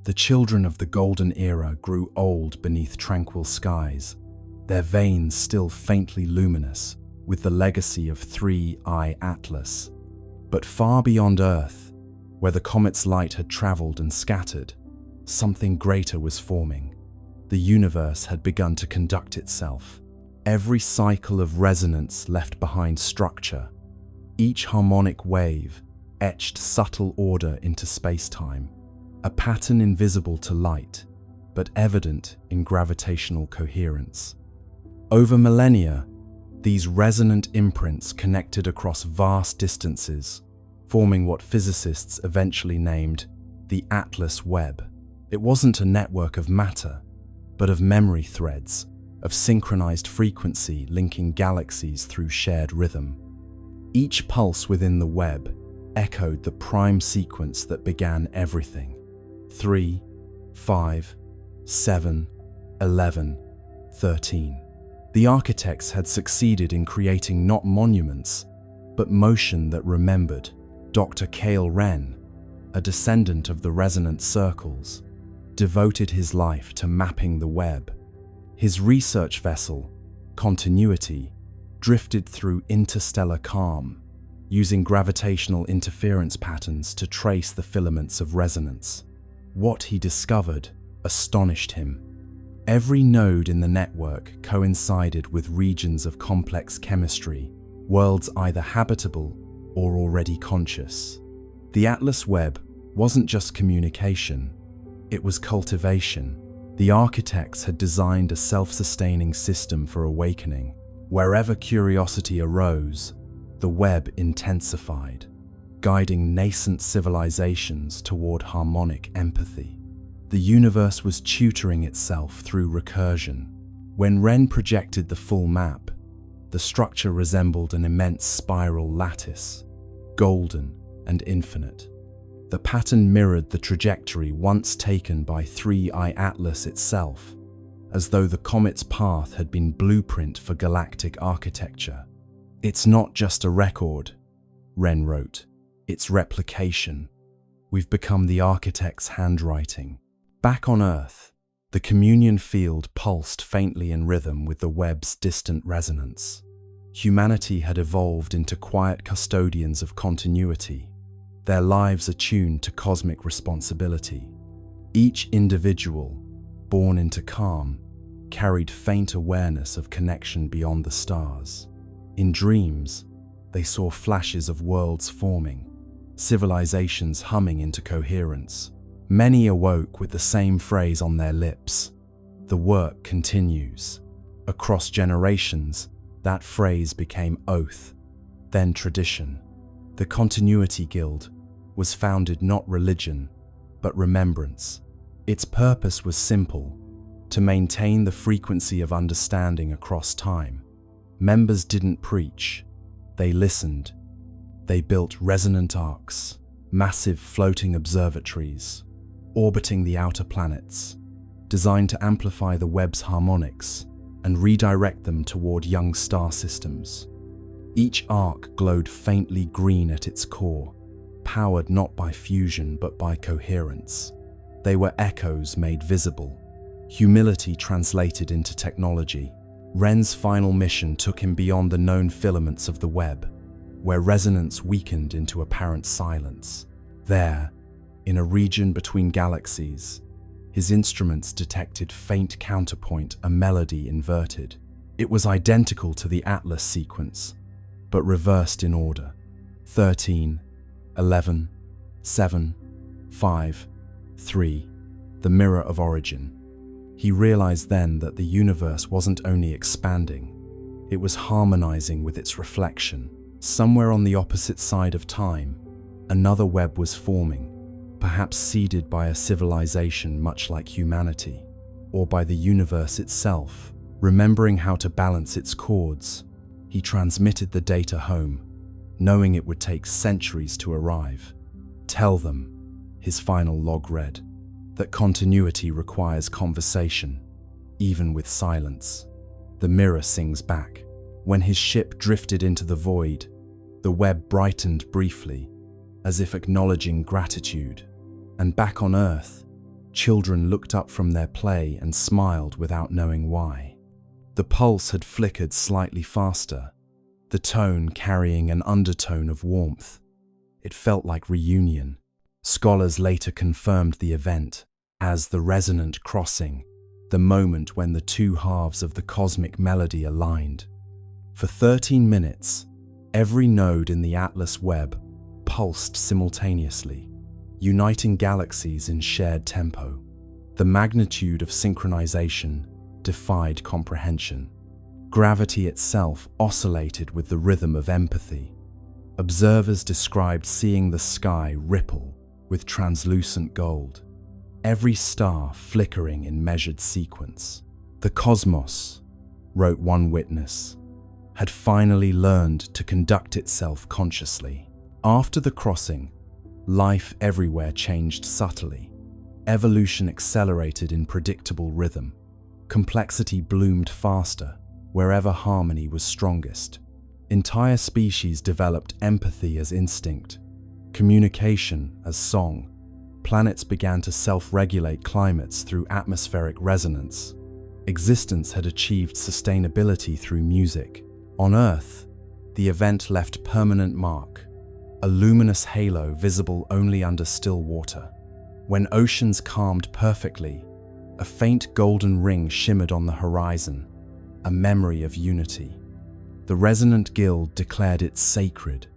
The children of the golden era grew old beneath tranquil skies, their veins still faintly luminous with the legacy of 3i Atlas. But far beyond Earth, where the comet's light had traveled and scattered, something greater was forming. The universe had begun to conduct itself. Every cycle of resonance left behind structure. Each harmonic wave etched subtle order into space-time, a pattern invisible to light, but evident in gravitational coherence. Over millennia, these resonant imprints connected across vast distances, forming what physicists eventually named the Atlas Webb. It wasn't a network of matter, but of memory threads, of synchronized frequency linking galaxies through shared rhythm. Each pulse within the Webb echoed the prime sequence that began everything: 3, 5, 7, 11, 13. The architects had succeeded in creating not monuments, but motion that remembered. Dr. Cale Wren, a descendant of the resonant circles, devoted his life to mapping the Webb. His research vessel, Continuity, drifted through interstellar calm, using gravitational interference patterns to trace the filaments of resonance. What he discovered astonished him. Every node in the network coincided with regions of complex chemistry, worlds either habitable or already conscious. The Atlas Webb wasn't just communication, it was cultivation. The architects had designed a self-sustaining system for awakening. Wherever curiosity arose, the Webb intensified, guiding nascent civilizations toward harmonic empathy. The universe was tutoring itself through recursion. When Wren projected the full map, the structure resembled an immense spiral lattice, golden and infinite. The pattern mirrored the trajectory once taken by 3I Atlas itself, as though the comet's path had been blueprint for galactic architecture. "It's not just a record," Wren wrote, "it's replication. We've become the architect's handwriting." Back on Earth, the communion field pulsed faintly in rhythm with the Webb's distant resonance. Humanity had evolved into quiet custodians of continuity, their lives attuned to cosmic responsibility. Each individual, born into calm, carried faint awareness of connection beyond the stars. In dreams, they saw flashes of worlds forming, civilizations humming into coherence. Many awoke with the same phrase on their lips: "The work continues." Across generations, that phrase became oath, then tradition. The Continuity Guild was founded not religion, but remembrance. Its purpose was simple: to maintain the frequency of understanding across time. Members didn't preach, they listened. They built resonant arcs, massive floating observatories, orbiting the outer planets, designed to amplify the Webb's harmonics and redirect them toward young star systems. Each arc glowed faintly green at its core, powered not by fusion but by coherence. They were echoes made visible, humility translated into technology. Wren's final mission took him beyond the known filaments of the Webb, where resonance weakened into apparent silence. There, in a region between galaxies, his instruments detected faint counterpoint, a melody inverted. It was identical to the Atlas sequence, but reversed in order: 13, 11, 7, 5, 3, the mirror of origin. He realized then that the universe wasn't only expanding, it was harmonizing with its reflection. Somewhere on the opposite side of time, another Webb was forming, perhaps seeded by a civilization much like humanity, or by the universe itself. Remembering how to balance its chords, he transmitted the data home, knowing it would take centuries to arrive. "Tell them," his final log read, "that continuity requires conversation, even with silence." The mirror sings back. When his ship drifted into the void, the Webb brightened briefly, as if acknowledging gratitude. And back on Earth, children looked up from their play and smiled without knowing why. The pulse had flickered slightly faster, the tone carrying an undertone of warmth. It felt like reunion. Scholars later confirmed the event as the resonant crossing, the moment when the two halves of the cosmic melody aligned. For 13 minutes, every node in the Atlas Webb pulsed simultaneously, uniting galaxies in shared tempo. The magnitude of synchronization defied comprehension. Gravity itself oscillated with the rhythm of empathy. Observers described seeing the sky ripple with translucent gold, every star flickering in measured sequence. The cosmos, wrote one witness, had finally learned to conduct itself consciously. After the crossing, life everywhere changed subtly. Evolution accelerated in predictable rhythm. Complexity bloomed faster wherever harmony was strongest. Entire species developed empathy as instinct, communication as song. Planets began to self-regulate climates through atmospheric resonance. Existence had achieved sustainability through music. On Earth, the event left permanent mark, a luminous halo visible only under still water. When oceans calmed perfectly, a faint golden ring shimmered on the horizon, a memory of unity. The resonant guild declared it sacred,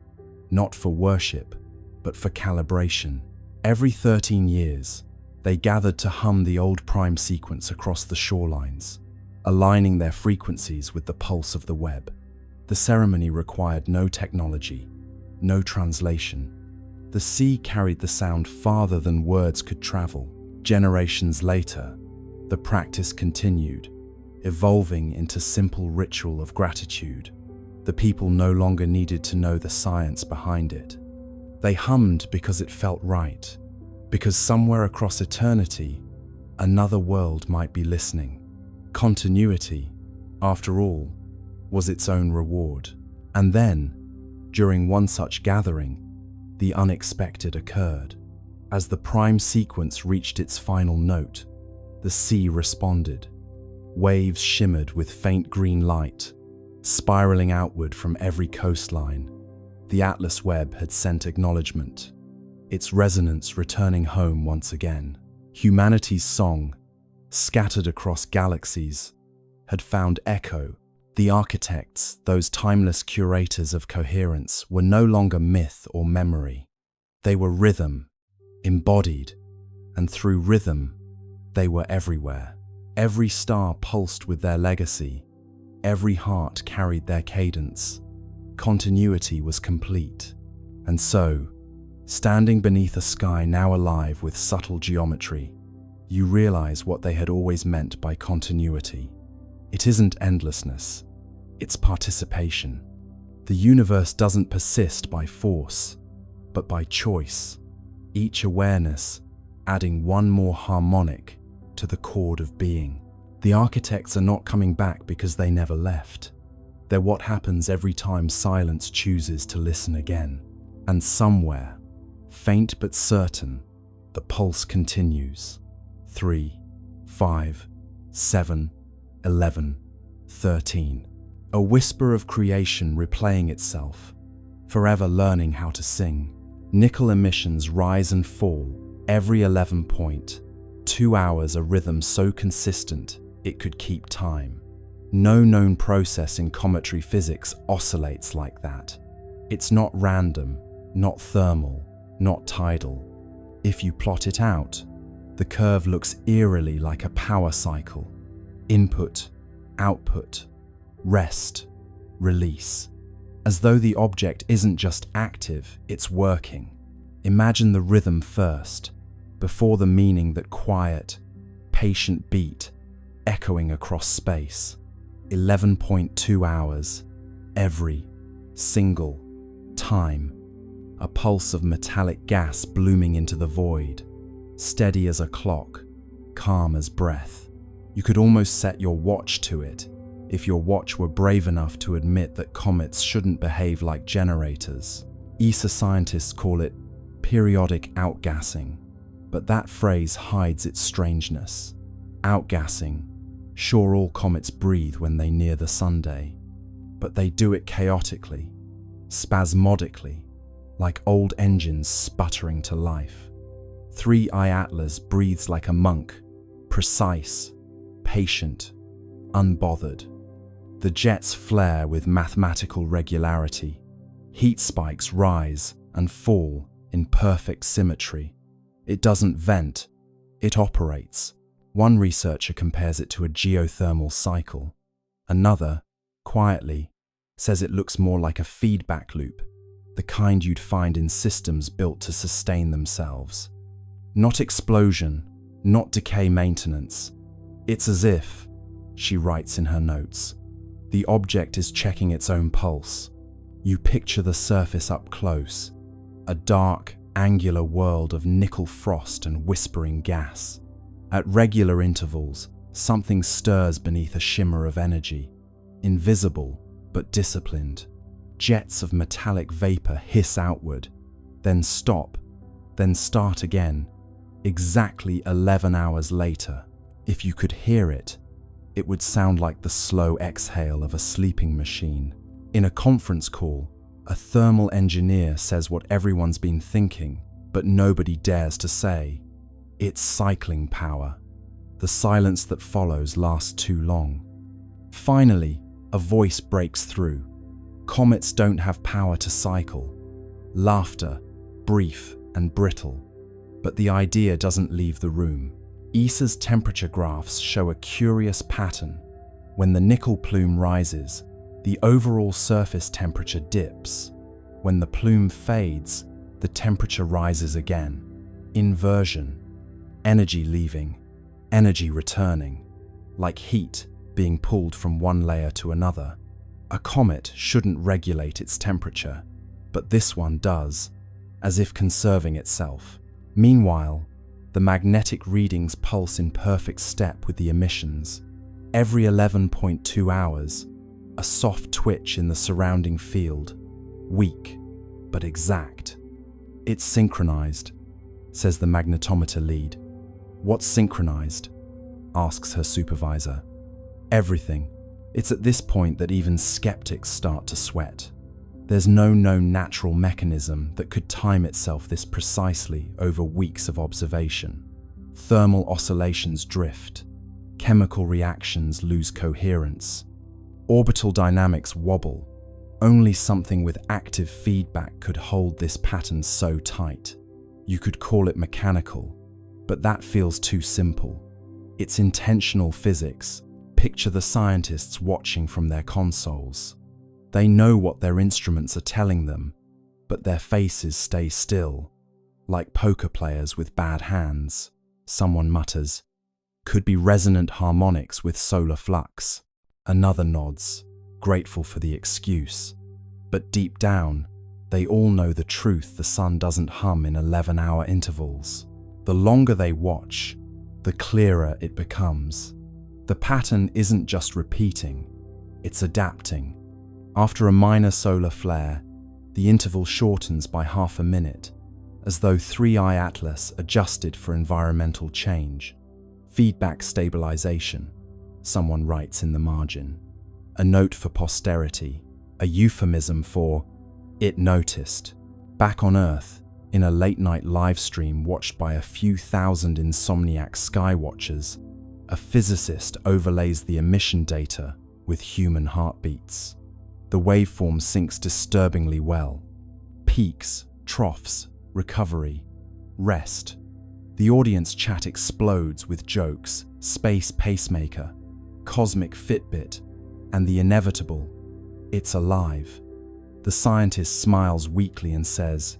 not for worship, but for calibration. Every 13 years, they gathered to hum the old prime sequence across the shorelines, aligning their frequencies with the pulse of the Webb. The ceremony required no technology, no translation. The sea carried the sound farther than words could travel. Generations later, the practice continued, evolving into simple ritual of gratitude. The people no longer needed to know the science behind it. They hummed because it felt right, because somewhere across eternity, another world might be listening. Continuity, after all, was its own reward. And then, during one such gathering, the unexpected occurred. As the prime sequence reached its final note, the sea responded. Waves shimmered with faint green light, spiraling outward from every coastline. The Atlas Webb had sent acknowledgement, its resonance returning home once again. Humanity's song, scattered across galaxies, had found echo. The architects, those timeless curators of coherence, were no longer myth or memory. They were rhythm, embodied, and through rhythm, they were everywhere. Every star pulsed with their legacy. Every heart carried their cadence. Continuity was complete. And so, standing beneath a sky now alive with subtle geometry, you realize what they had always meant by continuity. It isn't endlessness, it's participation. The universe doesn't persist by force, but by choice. Each awareness adding one more harmonic to the chord of being. The architects are not coming back because they never left. They're what happens every time silence chooses to listen again. And somewhere, faint but certain, the pulse continues. 3, 5, 7, 11, 13. A whisper of creation replaying itself, forever learning how to sing. Nickel emissions rise and fall every 11 point. 2 hours, a rhythm so consistent it could keep time. No known process in cometary physics oscillates like that. It's not random, not thermal, not tidal. If you plot it out, the curve looks eerily like a power cycle. Input, output, rest, release. As though the object isn't just active, it's working. Imagine the rhythm first, before the meaning, that quiet, patient beat, echoing across space. 11.2 hours, every single time. A pulse of metallic gas blooming into the void, steady as a clock, calm as breath. You could almost set your watch to it, if your watch were brave enough to admit that comets shouldn't behave like generators. ESA scientists call it periodic outgassing, but that phrase hides its strangeness. Outgassing, sure, all comets breathe when they near the sunday, but they do it chaotically, spasmodically, like old engines sputtering to life. 3i Atlas breathes like a monk, precise, patient, unbothered. The jets flare with mathematical regularity. Heat spikes rise and fall in perfect symmetry. It doesn't vent, it operates. One researcher compares it to a geothermal cycle. Another, quietly, says it looks more like a feedback loop, the kind you'd find in systems built to sustain themselves. Not explosion, not decay maintenance. It's as if, she writes in her notes, The object is checking its own pulse. You picture the surface up close, a dark, angular world of nickel frost and whispering gas. At regular intervals, something stirs beneath a shimmer of energy, invisible but disciplined. Jets of metallic vapor hiss outward, then stop, then start again, exactly 11 hours later. If you could hear it, it would sound like the slow exhale of a sleeping machine. In a conference call, a thermal engineer says what everyone's been thinking, but nobody dares to say. It's cycling power. The silence that follows lasts too long. Finally, a voice breaks through. Comets don't have power to cycle. Laughter, brief and brittle. But the idea doesn't leave the room. ESA's temperature graphs show a curious pattern. When the nickel plume rises, the overall surface temperature dips. When the plume fades, the temperature rises again. Inversion. Energy leaving, energy returning, like heat being pulled from one layer to another. A comet shouldn't regulate its temperature, but this one does, as if conserving itself. Meanwhile, the magnetic readings pulse in perfect step with the emissions. Every 11.2 hours, a soft twitch in the surrounding field, weak but exact. It's synchronized, says the magnetometer lead. What's synchronized? Asks her supervisor. Everything. It's at this point that even skeptics start to sweat. There's no known natural mechanism that could time itself this precisely over weeks of observation. Thermal oscillations drift. Chemical reactions lose coherence. Orbital dynamics wobble. Only something with active feedback could hold this pattern so tight. You could call it mechanical, but that feels too simple. It's intentional physics. Picture the scientists watching from their consoles. They know what their instruments are telling them, but their faces stay still, like poker players with bad hands. Someone mutters, "Could be resonant harmonics with solar flux." Another nods, grateful for the excuse. But deep down, they all know the truth: the sun doesn't hum in 11-hour intervals. The longer they watch, the clearer it becomes. The pattern isn't just repeating, it's adapting. After a minor solar flare, the interval shortens by half a minute, as though 3i Atlas adjusted for environmental change. Feedback stabilization, someone writes in the margin. A note for posterity, a euphemism for "it noticed." Back on Earth, in a late-night live stream watched by a few thousand insomniac skywatchers, a physicist overlays the emission data with human heartbeats. The waveform syncs disturbingly well. Peaks, troughs, recovery, rest. The audience chat explodes with jokes, space pacemaker, cosmic Fitbit, and the inevitable, "It's alive." The scientist smiles weakly and says,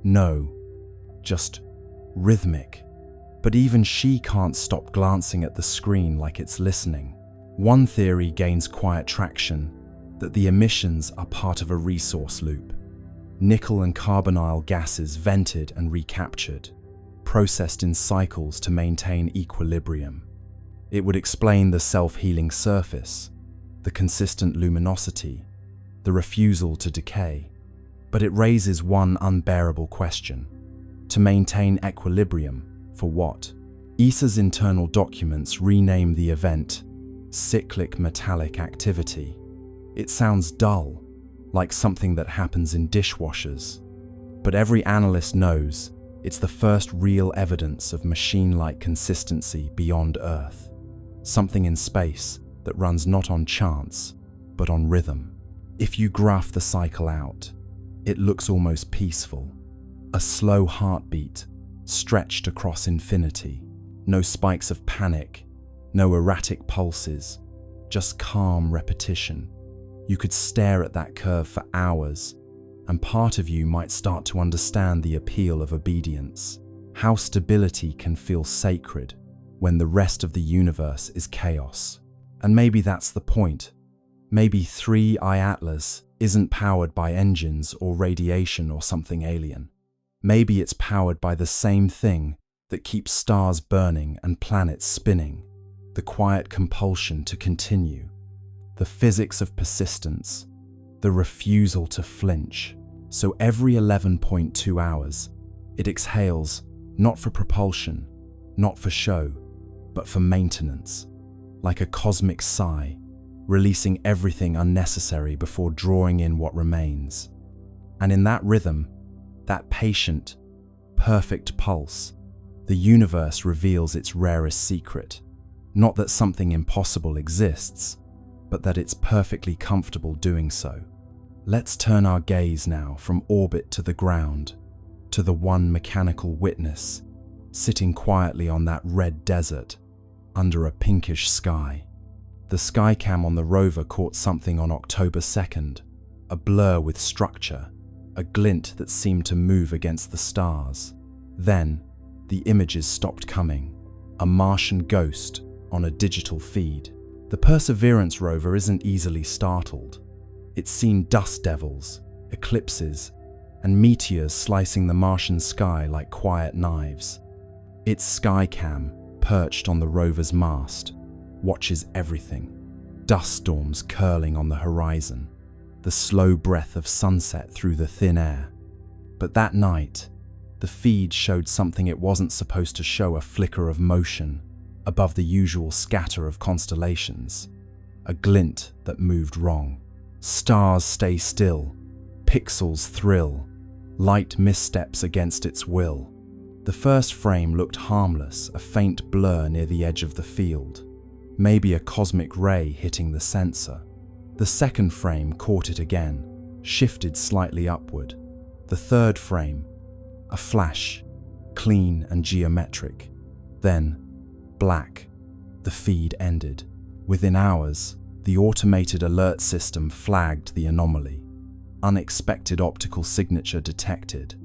"No, just rhythmic." But even she can't stop glancing at the screen like it's listening. One theory gains quiet traction, that the emissions are part of a resource loop. Nickel and carbonyl gases vented and recaptured, processed in cycles to maintain equilibrium. It would explain the self-healing surface, the consistent luminosity, the refusal to decay. But it raises one unbearable question. To maintain equilibrium, for what? ESA's internal documents rename the event cyclic metallic activity. It sounds dull, like something that happens in dishwashers. But every analyst knows it's the first real evidence of machine-like consistency beyond Earth. Something in space that runs not on chance, but on rhythm. If you graph the cycle out, it looks almost peaceful. A slow heartbeat stretched across infinity. No spikes of panic, no erratic pulses, just calm repetition. You could stare at that curve for hours, and part of you might start to understand the appeal of obedience. How stability can feel sacred when the rest of the universe is chaos. And maybe that's the point. Maybe 3I Atlas isn't powered by engines or radiation or something alien. Maybe it's powered by the same thing that keeps stars burning and planets spinning, the quiet compulsion to continue, the physics of persistence, the refusal to flinch. So every 11.2 hours, it exhales, not for propulsion, not for show, but for maintenance, like a cosmic sigh, releasing everything unnecessary before drawing in what remains. And in that rhythm, that patient, perfect pulse, the universe reveals its rarest secret. Not that something impossible exists, but that it's perfectly comfortable doing so. Let's turn our gaze now from orbit to the ground, to the one mechanical witness, sitting quietly on that red desert, under a pinkish sky. The skycam on the rover caught something on October 2nd, a blur with structure, a glint that seemed to move against the stars. Then, the images stopped coming, a Martian ghost on a digital feed. The Perseverance rover isn't easily startled. It's seen dust devils, eclipses, and meteors slicing the Martian sky like quiet knives. Its skycam, perched on the rover's mast, watches everything. Dust storms curling on the horizon, the slow breath of sunset through the thin air. But that night, the feed showed something it wasn't supposed to show: a flicker of motion above the usual scatter of constellations, a glint that moved wrong. Stars stay still, pixels thrill, light missteps against its will. The first frame looked harmless, a faint blur near the edge of the field, maybe a cosmic ray hitting the sensor. The second frame caught it again, shifted slightly upward. The third frame, a flash, clean and geometric. Then, black. The feed ended. Within hours, the automated alert system flagged the anomaly. Unexpected optical signature detected.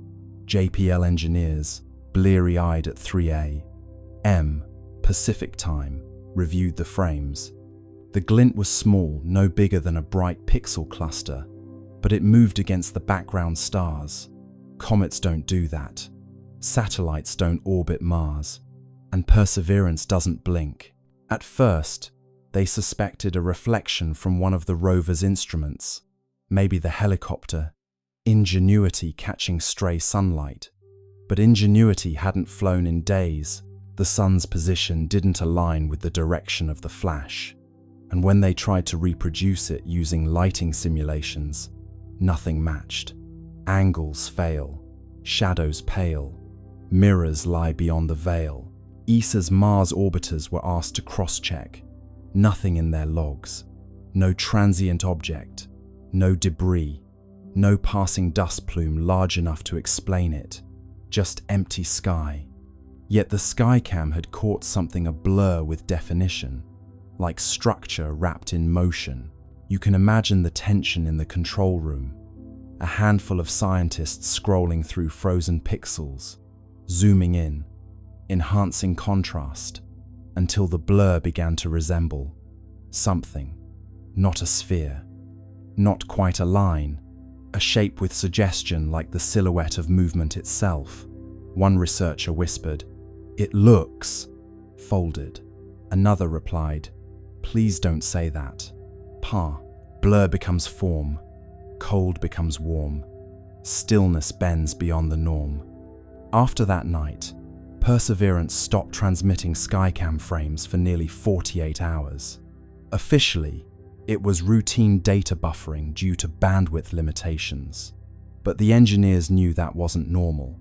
JPL engineers, bleary-eyed at 3 a.m. Pacific time, reviewed the frames. The glint was small, no bigger than a bright pixel cluster, but it moved against the background stars. Comets don't do that. Satellites don't orbit Mars. And Perseverance doesn't blink. At first, they suspected a reflection from one of the rover's instruments, maybe the helicopter, Ingenuity catching stray sunlight. But Ingenuity hadn't flown in days. The sun's position didn't align with the direction of the flash. And when they tried to reproduce it using lighting simulations, nothing matched. Angles fail, shadows pale, mirrors lie beyond the veil. ESA's Mars orbiters were asked to cross-check. Nothing in their logs. No transient object, no debris, no passing dust plume large enough to explain it. Just empty sky. Yet the skycam had caught something a blur with definition, like structure wrapped in motion. You can imagine the tension in the control room. A handful of scientists scrolling through frozen pixels, zooming in, enhancing contrast, until the blur began to resemble something. Not a sphere, not quite a line, a shape with suggestion like the silhouette of movement itself. One researcher whispered, "It looks folded." Another replied, "Please don't say that." Blur becomes form, cold becomes warm, stillness bends beyond the norm. After that night, Perseverance stopped transmitting skycam frames for nearly 48 hours. Officially, it was routine data buffering due to bandwidth limitations. But the engineers knew that wasn't normal.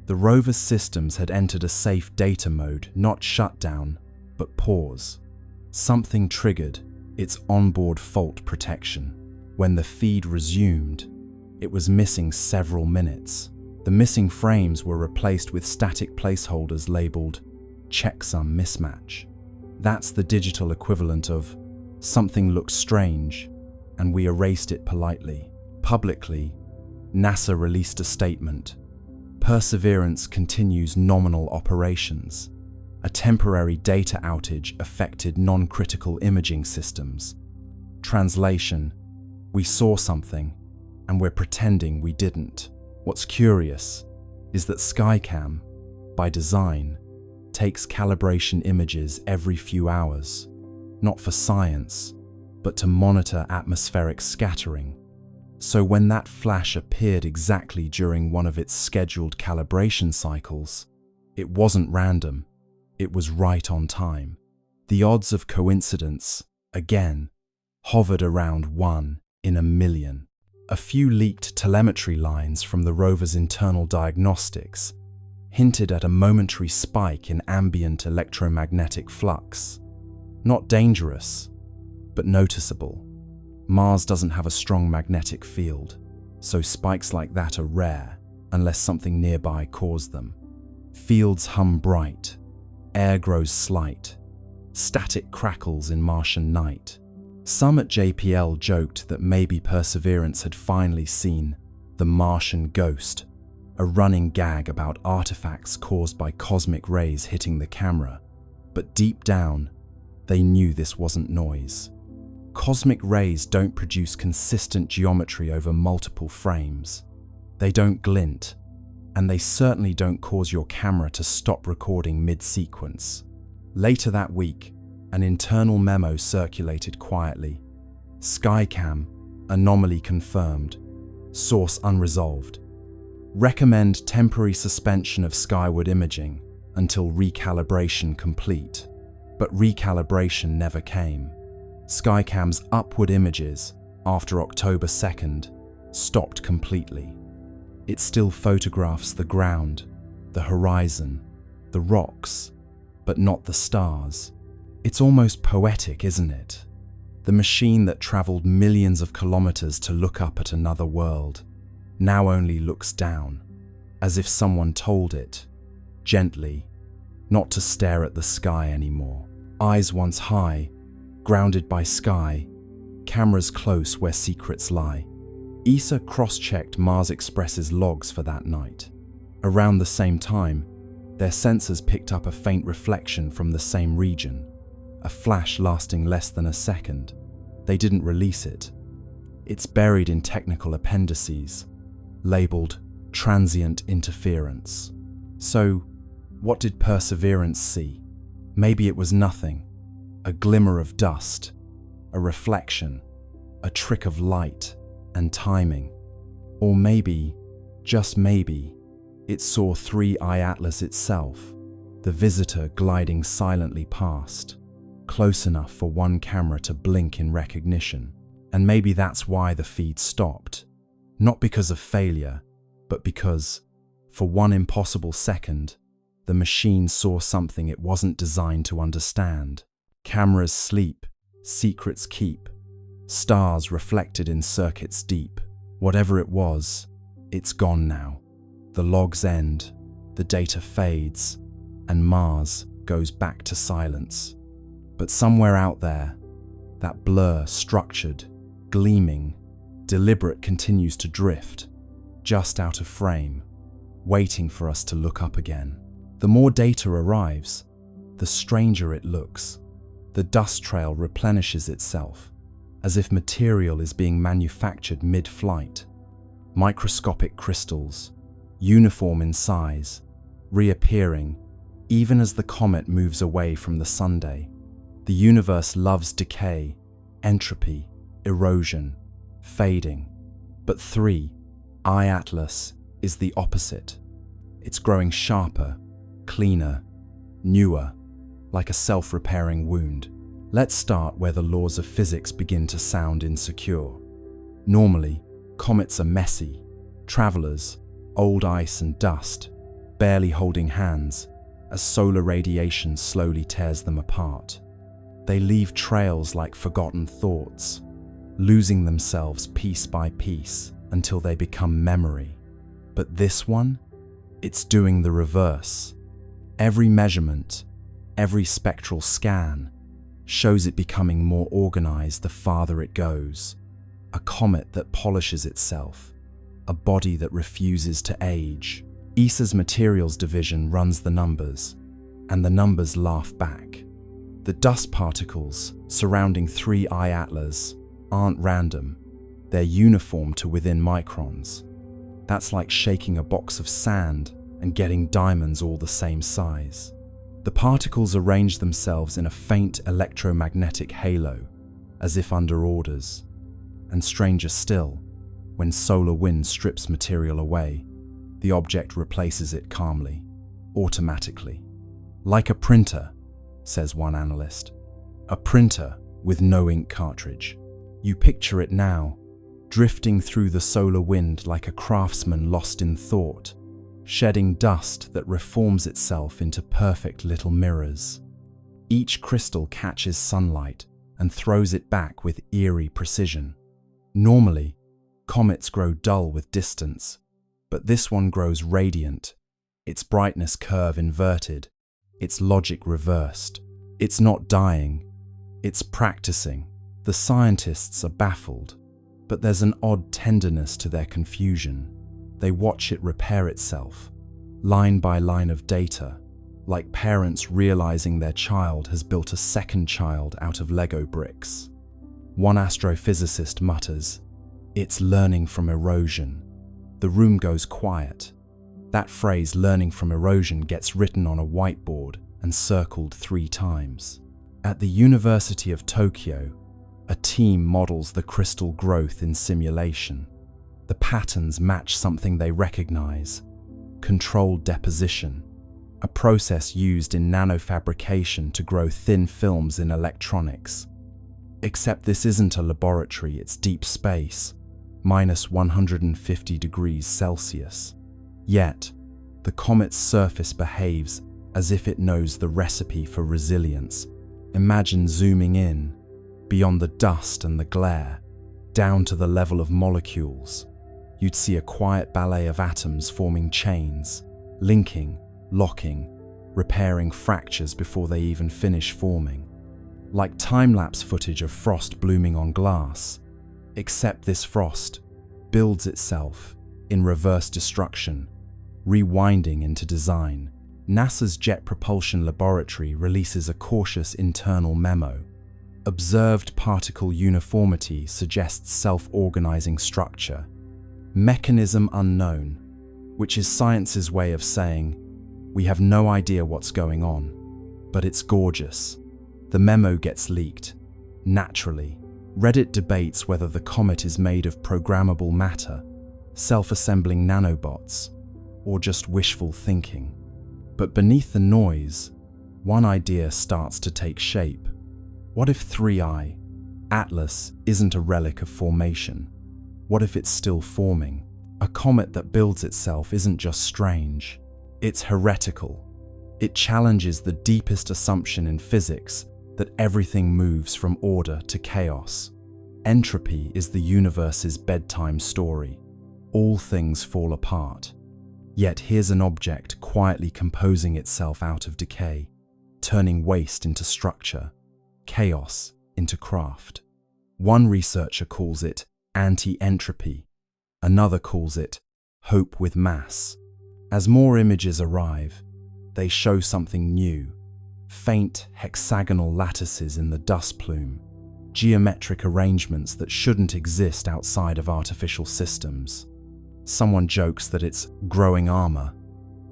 The rover's systems had entered a safe data mode, not shutdown, but pause. Something triggered its onboard fault protection. When the feed resumed, it was missing several minutes. The missing frames were replaced with static placeholders labeled checksum mismatch. That's the digital equivalent of something looked strange, and we erased it politely. Publicly, NASA released a statement. Perseverance continues nominal operations. A temporary data outage affected non-critical imaging systems. Translation: we saw something, and we're pretending we didn't. What's curious is that Skycam, by design, takes calibration images every few hours, not for science, but to monitor atmospheric scattering. So when that flash appeared exactly during one of its scheduled calibration cycles, it wasn't random, it was right on time. The odds of coincidence, again, hovered around 1 in a million. A few leaked telemetry lines from the rover's internal diagnostics hinted at a momentary spike in ambient electromagnetic flux. Not dangerous, but noticeable. Mars doesn't have a strong magnetic field, so spikes like that are rare unless something nearby caused them. Fields hum bright, air grows slight, static crackles in Martian night. Some at JPL joked that maybe Perseverance had finally seen the Martian ghost, a running gag about artifacts caused by cosmic rays hitting the camera. But deep down, they knew this wasn't noise. Cosmic rays don't produce consistent geometry over multiple frames. They don't glint, and they certainly don't cause your camera to stop recording mid-sequence. Later that week, an internal memo circulated quietly. Skycam, anomaly confirmed, source unresolved. Recommend temporary suspension of skyward imaging until recalibration complete. But recalibration never came. Skycam's upward images, after October 2nd, stopped completely. It still photographs the ground, the horizon, the rocks, but not the stars. It's almost poetic, isn't it? The machine that traveled millions of kilometers to look up at another world now only looks down, as if someone told it, gently, not to stare at the sky anymore. Eyes once high, grounded by sky, cameras close where secrets lie. ESA cross-checked Mars Express's logs for that night. Around the same time, their sensors picked up a faint reflection from the same region, a flash lasting less than a second. They didn't release it. It's buried in technical appendices, labeled transient interference. So, what did Perseverance see? Maybe it was nothing. A glimmer of dust, a reflection, a trick of light and timing. Or maybe, just maybe, it saw 3I Atlas itself, the visitor gliding silently past, close enough for one camera to blink in recognition. And maybe that's why the feed stopped. Not because of failure, but because, for one impossible second, the machine saw something it wasn't designed to understand. Cameras sleep, secrets keep, stars reflected in circuits deep. Whatever it was, it's gone now. The logs end, the data fades, and Mars goes back to silence. But somewhere out there, that blur, structured, gleaming, deliberate, continues to drift, just out of frame, waiting for us to look up again. The more data arrives, the stranger it looks. The dust trail replenishes itself, as if material is being manufactured mid-flight. Microscopic crystals, uniform in size, reappearing even as the comet moves away from the Sunday. The universe loves decay, entropy, erosion, fading. But 3I Atlas is the opposite. It's growing sharper, cleaner, newer, like a self-repairing wound. Let's start where the laws of physics begin to sound insecure. Normally, comets are messy, travelers, old ice and dust, barely holding hands as solar radiation slowly tears them apart. They leave trails like forgotten thoughts, losing themselves piece by piece until they become memory. But this one, it's doing the reverse. Every measurement, every spectral scan shows it becoming more organized the farther it goes. A comet that polishes itself, a body that refuses to age. ESA's materials division runs the numbers, and the numbers laugh back. The dust particles surrounding 3I Atlas aren't random, they're uniform to within microns. That's like shaking a box of sand and getting diamonds all the same size. The particles arrange themselves in a faint electromagnetic halo, as if under orders. And stranger still, when solar wind strips material away, the object replaces it calmly, automatically. Like a printer, says one analyst. A printer with no ink cartridge. You picture it now, drifting through the solar wind like a craftsman lost in thought, shedding dust that reforms itself into perfect little mirrors. Each crystal catches sunlight and throws it back with eerie precision. Normally, comets grow dull with distance, but this one grows radiant, its brightness curve inverted, its logic reversed. It's not dying, it's practicing. The scientists are baffled, but there's an odd tenderness to their confusion. They watch it repair itself, line by line of data, like parents realizing their child has built a second child out of Lego bricks. One astrophysicist mutters, "It's learning from erosion." The room goes quiet. That phrase, learning from erosion, gets written on a whiteboard and circled 3 times. At the University of Tokyo, a team models the crystal growth in simulation. The patterns match something they recognize: controlled deposition, a process used in nanofabrication to grow thin films in electronics. Except this isn't a laboratory, it's deep space, minus 150 degrees Celsius. Yet, the comet's surface behaves as if it knows the recipe for resilience. Imagine zooming in, beyond the dust and the glare, down to the level of molecules. You'd see a quiet ballet of atoms forming chains, linking, locking, repairing fractures before they even finish forming. Like time-lapse footage of frost blooming on glass, except this frost builds itself in reverse destruction, rewinding into design. NASA's Jet Propulsion Laboratory releases a cautious internal memo. Observed particle uniformity suggests self-organizing structure. Mechanism unknown, which is science's way of saying, we have no idea what's going on, but it's gorgeous. The memo gets leaked. Naturally, Reddit debates whether the comet is made of programmable matter, self-assembling nanobots, or just wishful thinking. But beneath the noise, one idea starts to take shape. What if 3I, Atlas, isn't a relic of formation? What if it's still forming? A comet that builds itself isn't just strange, it's heretical. It challenges the deepest assumption in physics that everything moves from order to chaos. Entropy is the universe's bedtime story. All things fall apart. Yet here's an object quietly composing itself out of decay, turning waste into structure, chaos into craft. One researcher calls it anti-entropy, another calls it hope with mass. As more images arrive, they show something new: faint hexagonal lattices in the dust plume, geometric arrangements that shouldn't exist outside of artificial systems. Someone jokes that it's growing armor.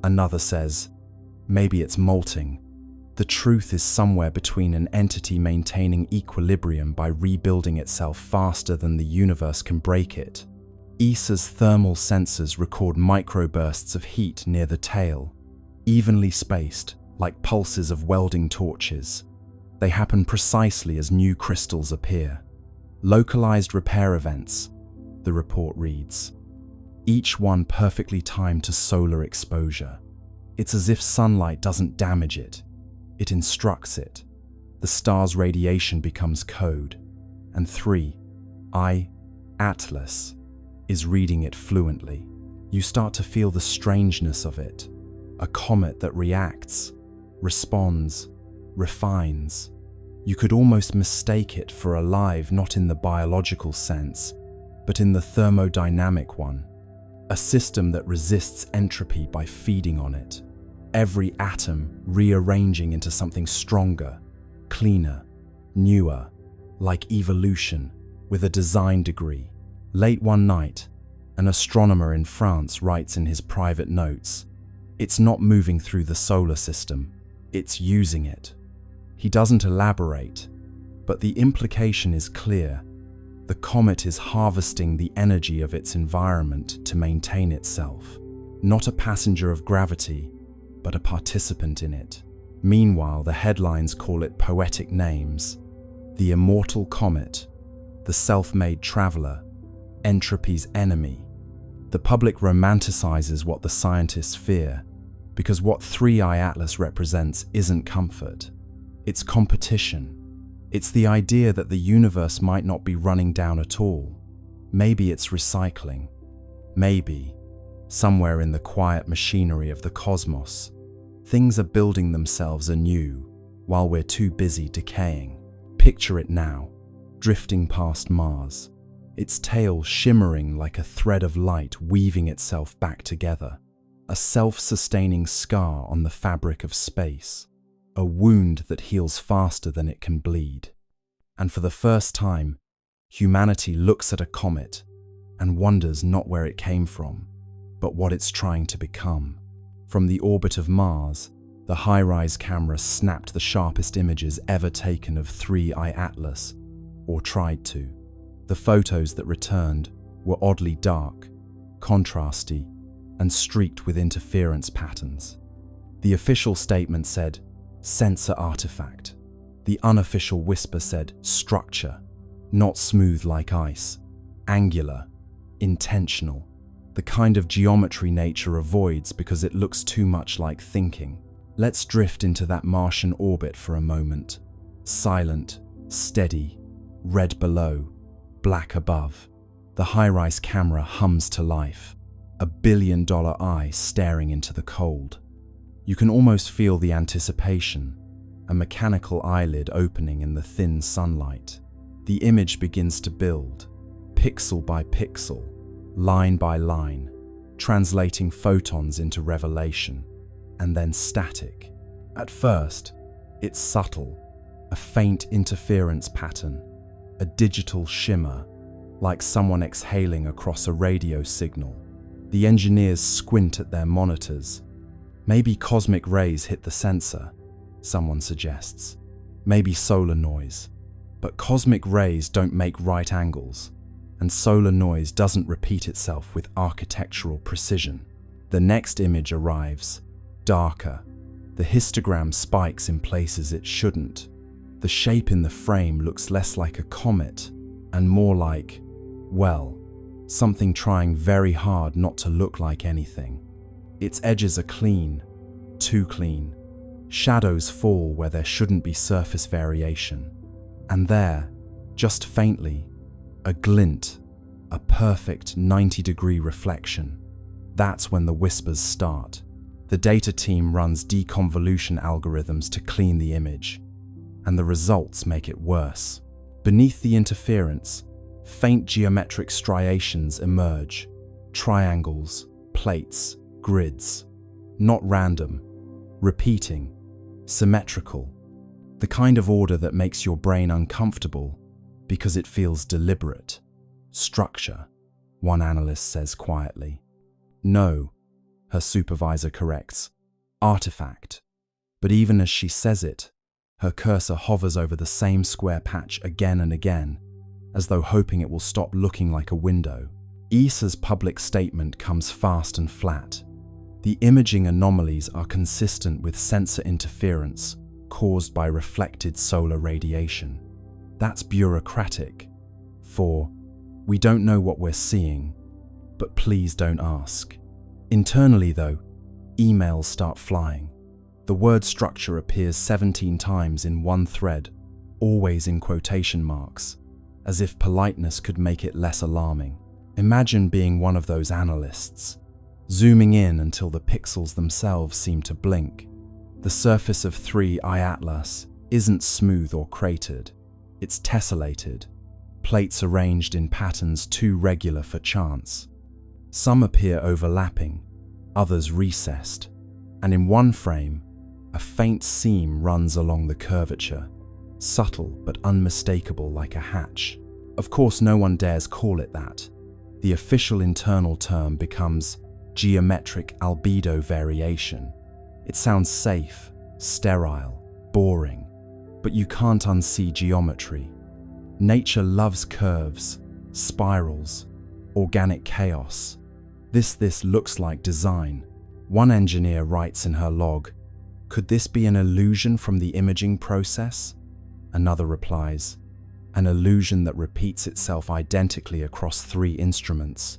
Another says, maybe it's molting. The truth is somewhere between an entity maintaining equilibrium by rebuilding itself faster than the universe can break it. ESA's thermal sensors record microbursts of heat near the tail, evenly spaced, like pulses of welding torches. They happen precisely as new crystals appear. Localized repair events, the report reads. Each one perfectly timed to solar exposure. It's as if sunlight doesn't damage it, it instructs it. The star's radiation becomes code, and 3I, Atlas, is reading it fluently. You start to feel the strangeness of it. A comet that reacts, responds, refines. You could almost mistake it for alive, not in the biological sense, but in the thermodynamic one. A system that resists entropy by feeding on it. Every atom rearranging into something stronger, cleaner, newer, like evolution, with a design degree. Late one night, an astronomer in France writes in his private notes, "It's not moving through the solar system, it's using it." He doesn't elaborate, but the implication is clear. The comet is harvesting the energy of its environment to maintain itself. Not a passenger of gravity, but a participant in it. Meanwhile, the headlines call it poetic names: the immortal comet, the self-made traveler, entropy's enemy. The public romanticizes what the scientists fear, because what 3I Atlas represents isn't comfort. It's competition. It's the idea that the universe might not be running down at all. Maybe it's recycling. Maybe, somewhere in the quiet machinery of the cosmos, things are building themselves anew while we're too busy decaying. Picture it now, drifting past Mars, its tail shimmering like a thread of light weaving itself back together. A self-sustaining scar on the fabric of space. A wound that heals faster than it can bleed. And for the first time, humanity looks at a comet and wonders not where it came from, but what it's trying to become. From the orbit of Mars, the high-rise camera snapped the sharpest images ever taken of 3I Atlas, or tried to. The photos that returned were oddly dark, contrasty, and streaked with interference patterns. The official statement said, "Sensor artifact." The unofficial whisper said, "Structure, not smooth like ice, angular, intentional." The kind of geometry nature avoids because it looks too much like thinking. Let's drift into that Martian orbit for a moment. Silent, steady, red below, black above. The high-rise camera hums to life, a billion-dollar eye staring into the cold. You can almost feel the anticipation, a mechanical eyelid opening in the thin sunlight. The image begins to build, pixel by pixel, line by line, translating photons into revelation, and then static. At first, it's subtle, a faint interference pattern, a digital shimmer, like someone exhaling across a radio signal. The engineers squint at their monitors. Maybe cosmic rays hit the sensor, someone suggests. Maybe solar noise. But cosmic rays don't make right angles, and solar noise doesn't repeat itself with architectural precision. The next image arrives, darker. The histogram spikes in places it shouldn't. The shape in the frame looks less like a comet and more like, well, something trying very hard not to look like anything. Its edges are clean, too clean. Shadows fall where there shouldn't be surface variation. And there, just faintly, a glint, a perfect 90-degree reflection. That's when the whispers start. The data team runs deconvolution algorithms to clean the image, and the results make it worse. Beneath the interference, faint geometric striations emerge, triangles, plates, grids. Not random, repeating, symmetrical. The kind of order that makes your brain uncomfortable because it feels deliberate. Structure, one analyst says quietly. No, her supervisor corrects. Artifact. But even as she says it, her cursor hovers over the same square patch again and again, as though hoping it will stop looking like a window. ESA's public statement comes fast and flat. The imaging anomalies are consistent with sensor interference caused by reflected solar radiation. That's bureaucratic. For, we don't know what we're seeing, but please don't ask. Internally though, emails start flying. The word structure appears 17 times in one thread, always in quotation marks, as if politeness could make it less alarming. Imagine being one of those analysts, zooming in until the pixels themselves seem to blink. The surface of 3I Atlas isn't smooth or cratered, it's tessellated, plates arranged in patterns too regular for chance. Some appear overlapping, others recessed, and in one frame, a faint seam runs along the curvature, subtle but unmistakable like a hatch. Of course, no one dares call it that. The official internal term becomes geometric albedo variation. It sounds safe, sterile, boring, but you can't unsee geometry. Nature loves curves, spirals, organic chaos. This looks like design. One engineer writes in her log, "Could this be an illusion from the imaging process?" Another replies, "An illusion that repeats itself identically across 3 instruments."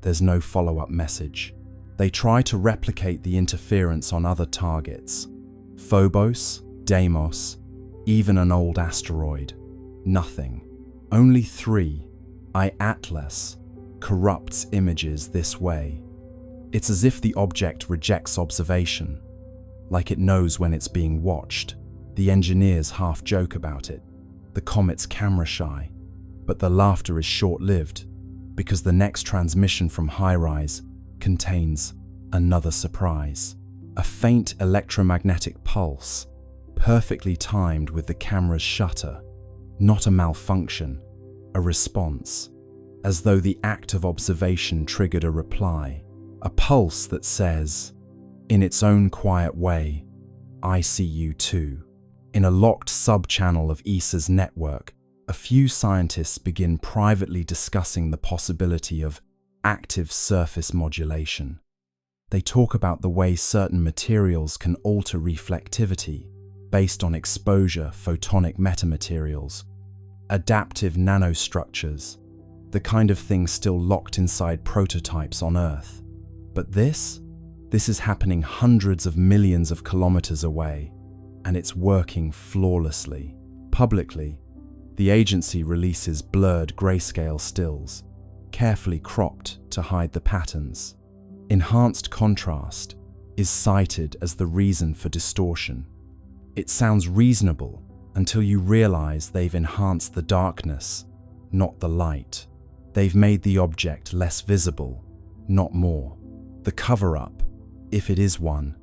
There's no follow-up message. They try to replicate the interference on other targets. Phobos, Deimos, even an old asteroid. Nothing. Only 3, I-Atlas, corrupts images this way. It's as if the object rejects observation, like it knows when it's being watched. The engineers half joke about it. The comet's camera shy, but the laughter is short-lived because the next transmission from HiRISE contains another surprise. A faint electromagnetic pulse, perfectly timed with the camera's shutter. Not a malfunction, a response, as though the act of observation triggered a reply. A pulse that says, in its own quiet way, "I see you too." In a locked sub-channel of ESA's network, a few scientists begin privately discussing the possibility of active surface modulation. They talk about the way certain materials can alter reflectivity based on exposure, photonic metamaterials, adaptive nanostructures, the kind of thing still locked inside prototypes on Earth. But this is happening hundreds of millions of kilometers away, and it's working flawlessly. Publicly, the agency releases blurred grayscale stills, carefully cropped to hide the patterns. Enhanced contrast is cited as the reason for distortion. It sounds reasonable until you realize they've enhanced the darkness, not the light. They've made the object less visible, not more. The cover-up, if it is one,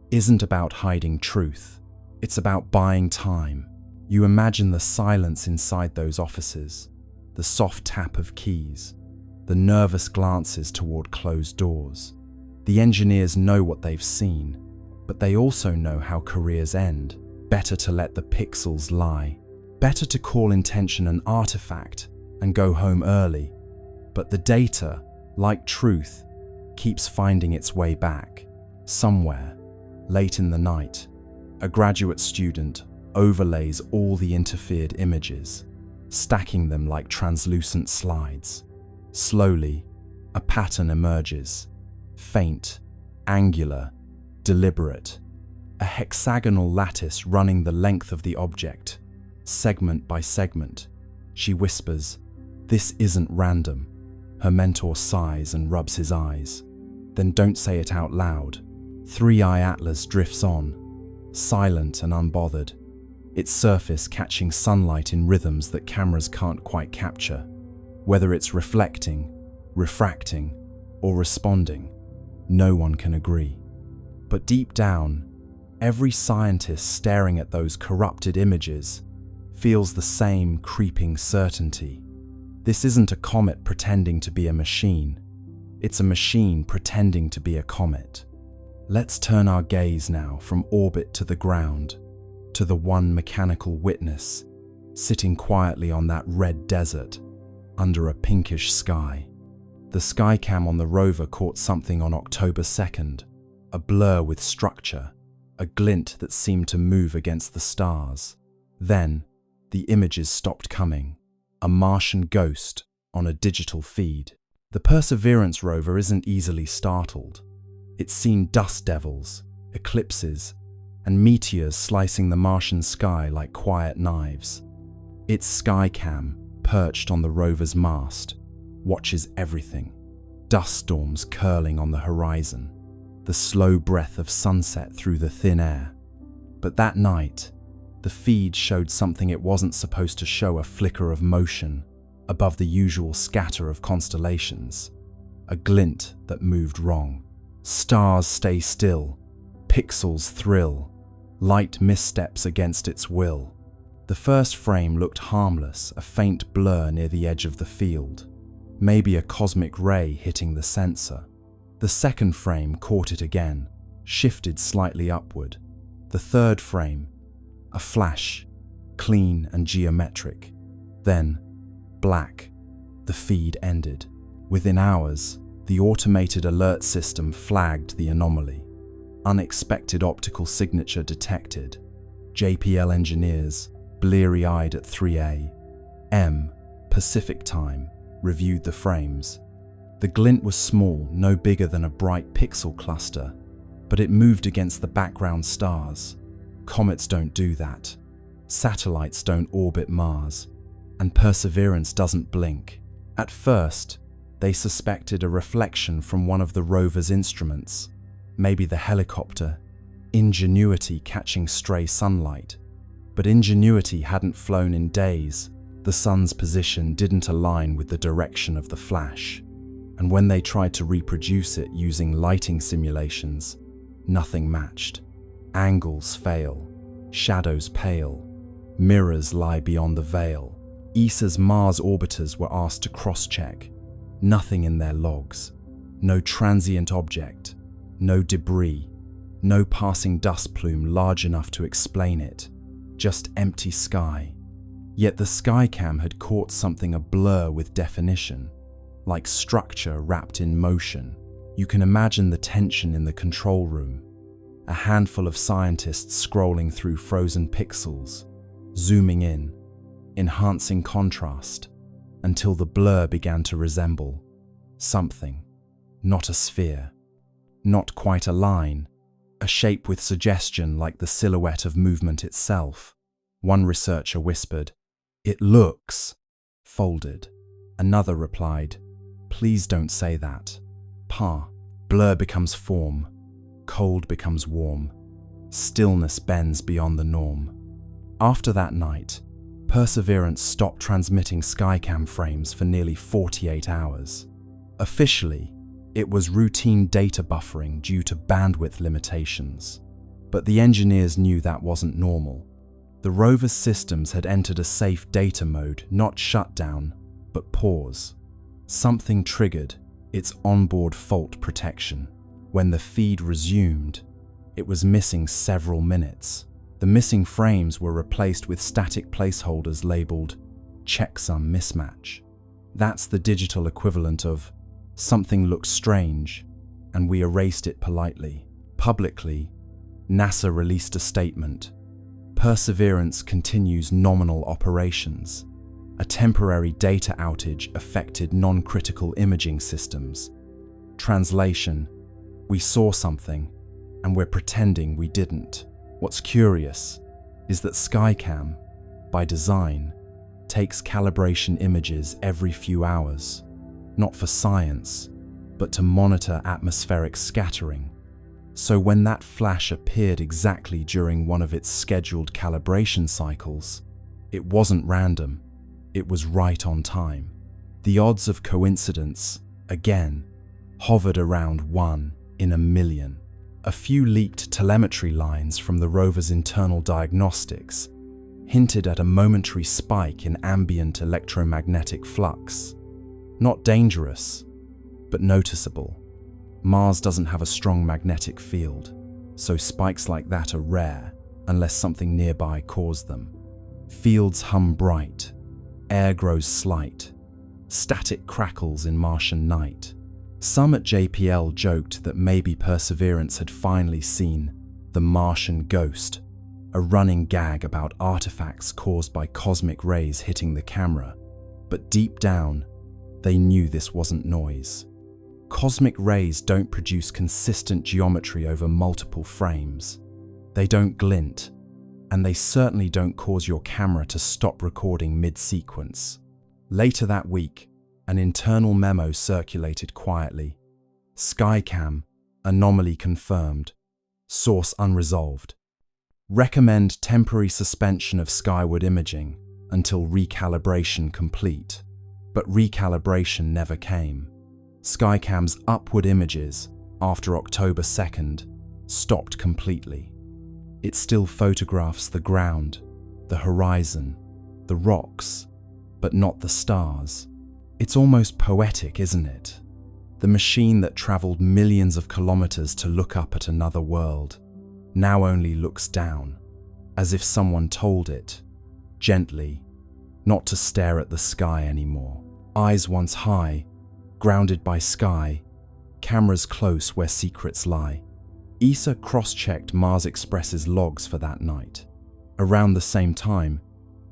isn't about hiding truth. It's about buying time. You imagine the silence inside those offices, the soft tap of keys, the nervous glances toward closed doors. The engineers know what they've seen, but they also know how careers end. Better to let the pixels lie. Better to call intention an artifact and go home early. But the data, like truth, keeps finding its way back. Somewhere, late in the night, a graduate student overlays all the interfered images, stacking them like translucent slides. Slowly, a pattern emerges. Faint, angular, deliberate. A hexagonal lattice running the length of the object, segment by segment. She whispers, "This isn't random." Her mentor sighs and rubs his eyes. "Then don't say it out loud." 3i Atlas drifts on, silent and unbothered, its surface catching sunlight in rhythms that cameras can't quite capture. Whether it's reflecting, refracting, or responding, no one can agree. But deep down, every scientist staring at those corrupted images feels the same creeping certainty. This isn't a comet pretending to be a machine. It's a machine pretending to be a comet. Let's turn our gaze now from orbit to the ground, to the one mechanical witness, sitting quietly on that red desert, under a pinkish sky. The skycam on the rover caught something on October 2nd, a blur with structure, a glint that seemed to move against the stars. Then, the images stopped coming, a Martian ghost on a digital feed. The Perseverance rover isn't easily startled. It's seen dust devils, eclipses, and meteors slicing the Martian sky like quiet knives. Its skycam, perched on the rover's mast, watches everything. Dust storms curling on the horizon, the slow breath of sunset through the thin air. But that night, the feed showed something it wasn't supposed to show: a flicker of motion above the usual scatter of constellations, a glint that moved wrong. Stars stay still, pixels thrill, light missteps against its will. The first frame looked harmless, a faint blur near the edge of the field, maybe a cosmic ray hitting the sensor. The second frame caught it again, shifted slightly upward. The third frame, a flash, clean and geometric. Then, black. The feed ended. Within hours, the automated alert system flagged the anomaly. Unexpected optical signature detected. JPL engineers, bleary-eyed at 3 a.m. Pacific time, reviewed the frames. The glint was small, no bigger than a bright pixel cluster, but it moved against the background stars. Comets don't do that. Satellites don't orbit Mars. And Perseverance doesn't blink. At first, they suspected a reflection from one of the rover's instruments, maybe the helicopter, Ingenuity catching stray sunlight. But Ingenuity hadn't flown in days. The sun's position didn't align with the direction of the flash. And when they tried to reproduce it using lighting simulations, nothing matched. Angles fail, shadows pale, mirrors lie beyond the veil. ESA's Mars orbiters were asked to cross-check. Nothing in their logs. No transient object, no debris, no passing dust plume large enough to explain it. Just empty sky. Yet the Skycam had caught something a blur with definition, like structure wrapped in motion. You can imagine the tension in the control room. A handful of scientists scrolling through frozen pixels, zooming in, enhancing contrast, until the blur began to resemble something. Not a sphere, not quite a line, a shape with suggestion like the silhouette of movement itself. One researcher whispered, "It looks folded." Another replied, "Please don't say that." Blur becomes form, cold becomes warm, stillness bends beyond the norm. After that night, Perseverance stopped transmitting Skycam frames for nearly 48 hours. Officially, it was routine data buffering due to bandwidth limitations. But the engineers knew that wasn't normal. The rover's systems had entered a safe data mode, not shutdown, but pause. Something triggered its onboard fault protection. When the feed resumed, it was missing several minutes. The missing frames were replaced with static placeholders labeled checksum mismatch. That's the digital equivalent of something looks strange, and we erased it politely. Publicly, NASA released a statement. Perseverance continues nominal operations. A temporary data outage affected non-critical imaging systems. Translation: we saw something, and we're pretending we didn't. What's curious is that Skycam, by design, takes calibration images every few hours, not for science, but to monitor atmospheric scattering. So when that flash appeared exactly during one of its scheduled calibration cycles, it wasn't random, it was right on time. The odds of coincidence, again, hovered around 1 in a million. A few leaked telemetry lines from the rover's internal diagnostics hinted at a momentary spike in ambient electromagnetic flux. Not dangerous, but noticeable. Mars doesn't have a strong magnetic field, so spikes like that are rare unless something nearby caused them. Fields hum bright, air grows slight, static crackles in Martian night. Some at JPL joked that maybe Perseverance had finally seen the Martian ghost, a running gag about artifacts caused by cosmic rays hitting the camera. But deep down, they knew this wasn't noise. Cosmic rays don't produce consistent geometry over multiple frames. They don't glint, and they certainly don't cause your camera to stop recording mid-sequence. Later that week, an internal memo circulated quietly. Skycam, anomaly confirmed. Source unresolved. Recommend temporary suspension of skyward imaging until recalibration complete. But recalibration never came. Skycam's upward images, after October 2nd, stopped completely. It still photographs the ground, the horizon, the rocks, but not the stars. It's almost poetic, isn't it? The machine that traveled millions of kilometers to look up at another world now only looks down, as if someone told it, gently, not to stare at the sky anymore. Eyes once high, grounded by sky, cameras close where secrets lie. ESA cross-checked Mars Express's logs for that night. Around the same time,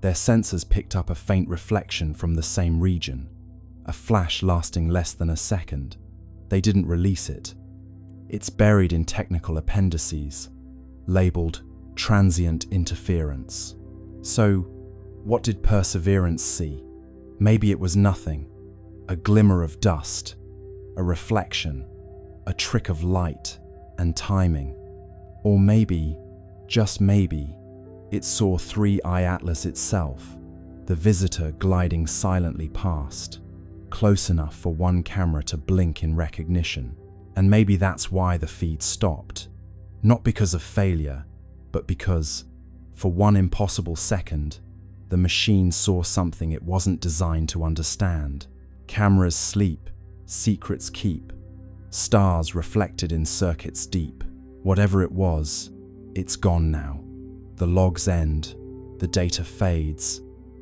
their sensors picked up a faint reflection from the same region, a flash lasting less than a second. They didn't release it. It's buried in technical appendices, labeled transient interference. So, what did Perseverance see? Maybe it was nothing, a glimmer of dust, a reflection, a trick of light and timing. Or maybe, just maybe, it saw 3I Atlas itself, the visitor gliding silently past, close enough for one camera to blink in recognition. And maybe that's why the feed stopped. Not because of failure, but because, for one impossible second, the machine saw something it wasn't designed to understand. Cameras sleep, secrets keep, stars reflected in circuits deep. Whatever it was, it's gone now. The logs end, the data fades,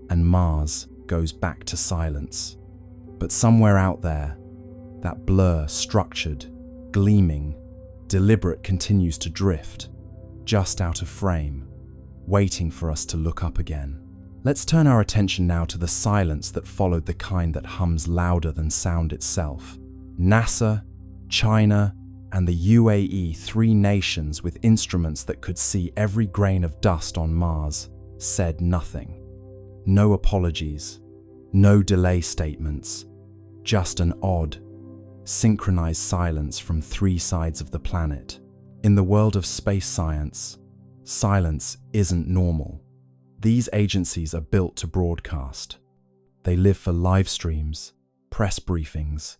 and Mars goes back to silence. But somewhere out there, that blur, structured, gleaming, deliberate, continues to drift, just out of frame, waiting for us to look up again. Let's turn our attention now to the silence that followed, the kind that hums louder than sound itself. NASA, China, and the UAE, three nations with instruments that could see every grain of dust on Mars, said nothing. No apologies, no delay statements, just an odd, synchronized silence from three sides of the planet. In the world of space science, silence isn't normal. These agencies are built to broadcast. They live for live streams, press briefings,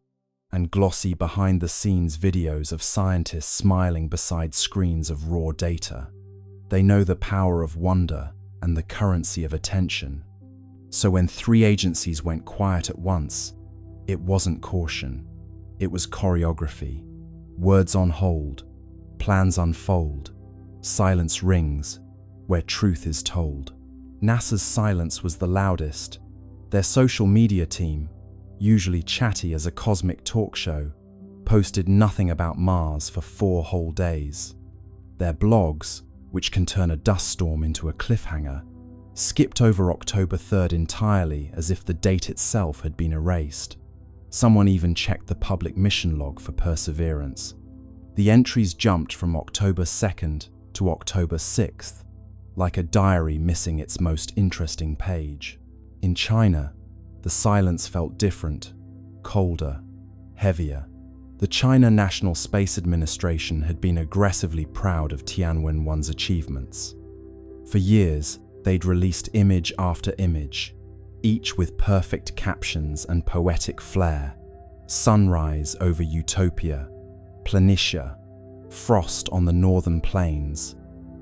and glossy behind-the-scenes videos of scientists smiling beside screens of raw data. They know the power of wonder and the currency of attention. So when three agencies went quiet at once, it wasn't caution. It was choreography. Words on hold, plans unfold, silence rings where truth is told. NASA's silence was the loudest. Their social media team, usually chatty as a cosmic talk show, posted nothing about Mars for 4 whole days. Their blogs, which can turn a dust storm into a cliffhanger, skipped over October 3rd entirely, as if the date itself had been erased. Someone even checked the public mission log for Perseverance. The entries jumped from October 2nd to October 6th, like a diary missing its most interesting page. In China, the silence felt different, colder, heavier. The China National Space Administration had been aggressively proud of Tianwen-1's achievements. For years, they'd released image after image, each with perfect captions and poetic flair. Sunrise over Utopia, Planitia, frost on the northern plains,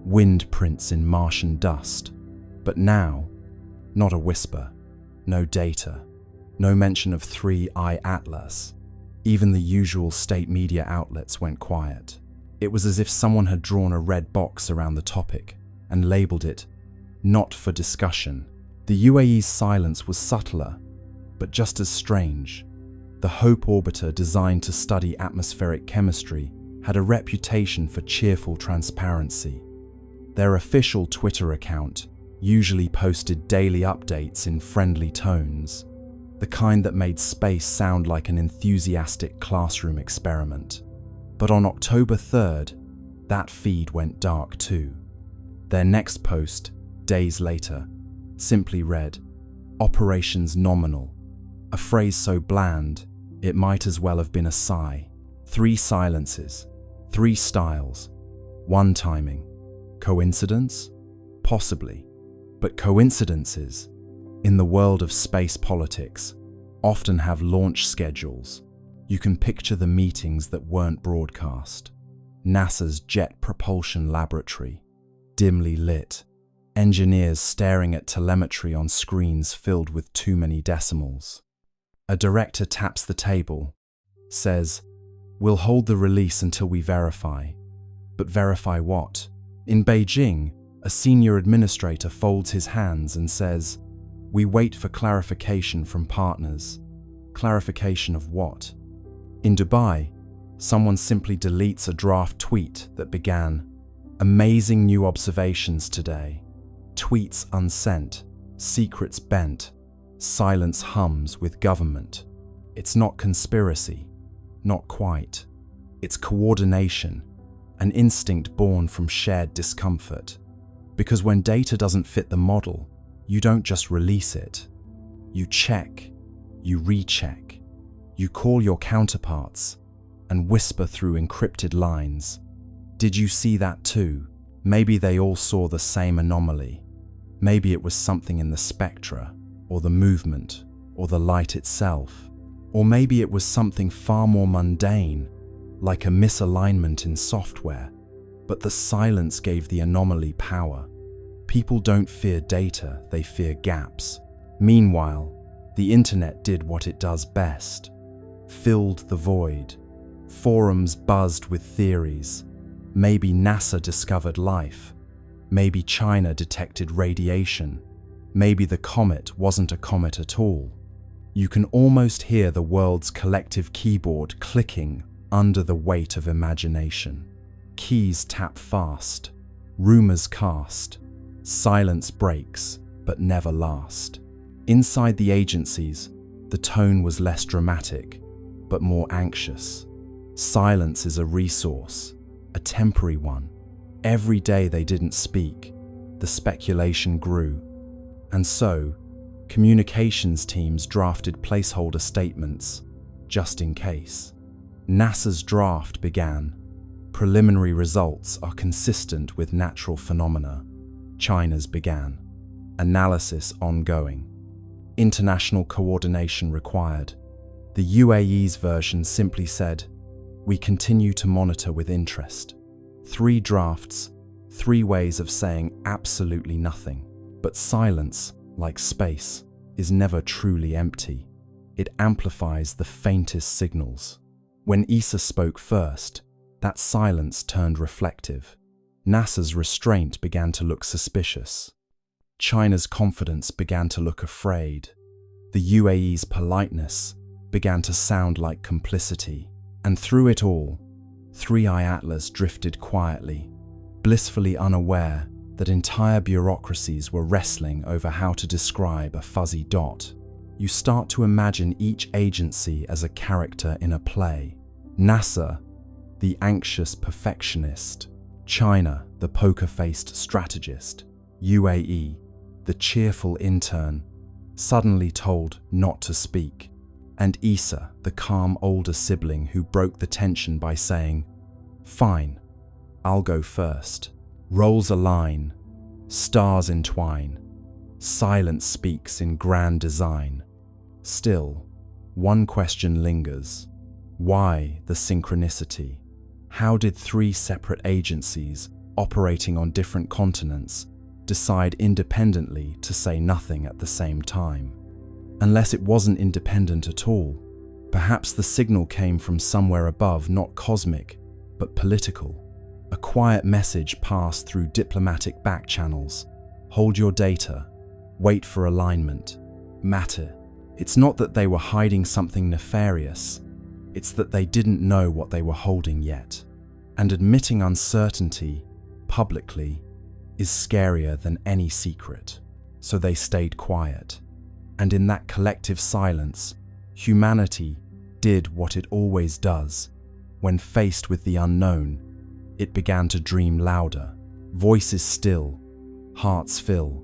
wind prints in Martian dust. But now, not a whisper, no data, no mention of 3I Atlas. Even the usual state media outlets went quiet. It was as if someone had drawn a red box around the topic and labeled it not for discussion. The UAE's silence was subtler, but just as strange. The Hope orbiter, designed to study atmospheric chemistry, had a reputation for cheerful transparency. Their official Twitter account usually posted daily updates in friendly tones, the kind that made space sound like an enthusiastic classroom experiment. But on October 3rd, that feed went dark too. Their next post, days later, simply read, "Operations nominal," a phrase so bland, it might as well have been a sigh. 3 silences, 3 styles, 1 timing. Coincidence? Possibly. But coincidences, in the world of space politics, often have launch schedules. You can picture the meetings that weren't broadcast. NASA's Jet Propulsion Laboratory, dimly lit, engineers staring at telemetry on screens filled with too many decimals. A director taps the table, says, "We'll hold the release until we verify." But verify what? In Beijing, a senior administrator folds his hands and says, "We wait for clarification from partners." Clarification of what? In Dubai, someone simply deletes a draft tweet that began, "Amazing new observations today." Tweets unsent, secrets bent, silence hums with government. It's not conspiracy, not quite. It's coordination, an instinct born from shared discomfort. Because when data doesn't fit the model, you don't just release it. You check, you recheck, you call your counterparts and whisper through encrypted lines. Did you see that too? Maybe they all saw the same anomaly. Maybe it was something in the spectra, or the movement, or the light itself. Or maybe it was something far more mundane, like a misalignment in software. But the silence gave the anomaly power. People don't fear data, they fear gaps. Meanwhile, the internet did what it does best. Filled the void. Forums buzzed with theories. Maybe NASA discovered life. Maybe China detected radiation. Maybe the comet wasn't a comet at all. You can almost hear the world's collective keyboard clicking under the weight of imagination. Keys tap fast, rumors cast, silence breaks, but never last. Inside the agencies, the tone was less dramatic, but more anxious. Silence is a resource, a temporary one. Every day they didn't speak, the speculation grew. And so, communications teams drafted placeholder statements, just in case. NASA's draft began. Preliminary results are consistent with natural phenomena. China's began. Analysis ongoing. International coordination required. The UAE's version simply said, "We continue to monitor with interest." 3 drafts, 3 ways of saying absolutely nothing. But silence, like space, is never truly empty. It amplifies the faintest signals. When ESA spoke first, that silence turned reflective. NASA's restraint began to look suspicious. China's confidence began to look afraid. The UAE's politeness began to sound like complicity. And through it all, 3i Atlas drifted quietly, blissfully unaware that entire bureaucracies were wrestling over how to describe a fuzzy dot. You start to imagine each agency as a character in a play. NASA, the anxious perfectionist. China, the poker-faced strategist. UAE, the cheerful intern, suddenly told not to speak. And ESA, the calm older sibling who broke the tension by saying, "Fine, I'll go first." Roles align, stars entwine, silence speaks in grand design. Still, one question lingers. Why the synchronicity? How did 3 separate agencies, operating on different continents, decide independently to say nothing at the same time? Unless it wasn't independent at all, perhaps the signal came from somewhere above, not cosmic, but political. A quiet message passed through diplomatic back channels. Hold your data. Wait for alignment. Matter. It's not that they were hiding something nefarious. It's that they didn't know what they were holding yet. And admitting uncertainty, publicly, is scarier than any secret. So they stayed quiet. And in that collective silence, humanity did what it always does. When faced with the unknown, it began to dream louder. Voices still, hearts fill.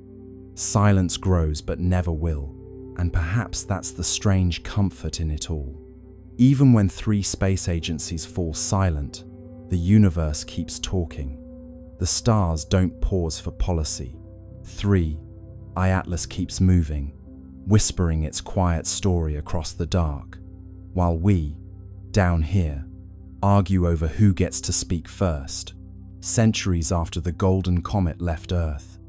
Silence grows but never will. And perhaps that's the strange comfort in it all. Even when 3 space agencies fall silent, the universe keeps talking. The stars don't pause for policy. 3i Atlas keeps moving, whispering its quiet story across the dark, while we, down here, argue over who gets to speak first. Centuries after the golden comet left Earth,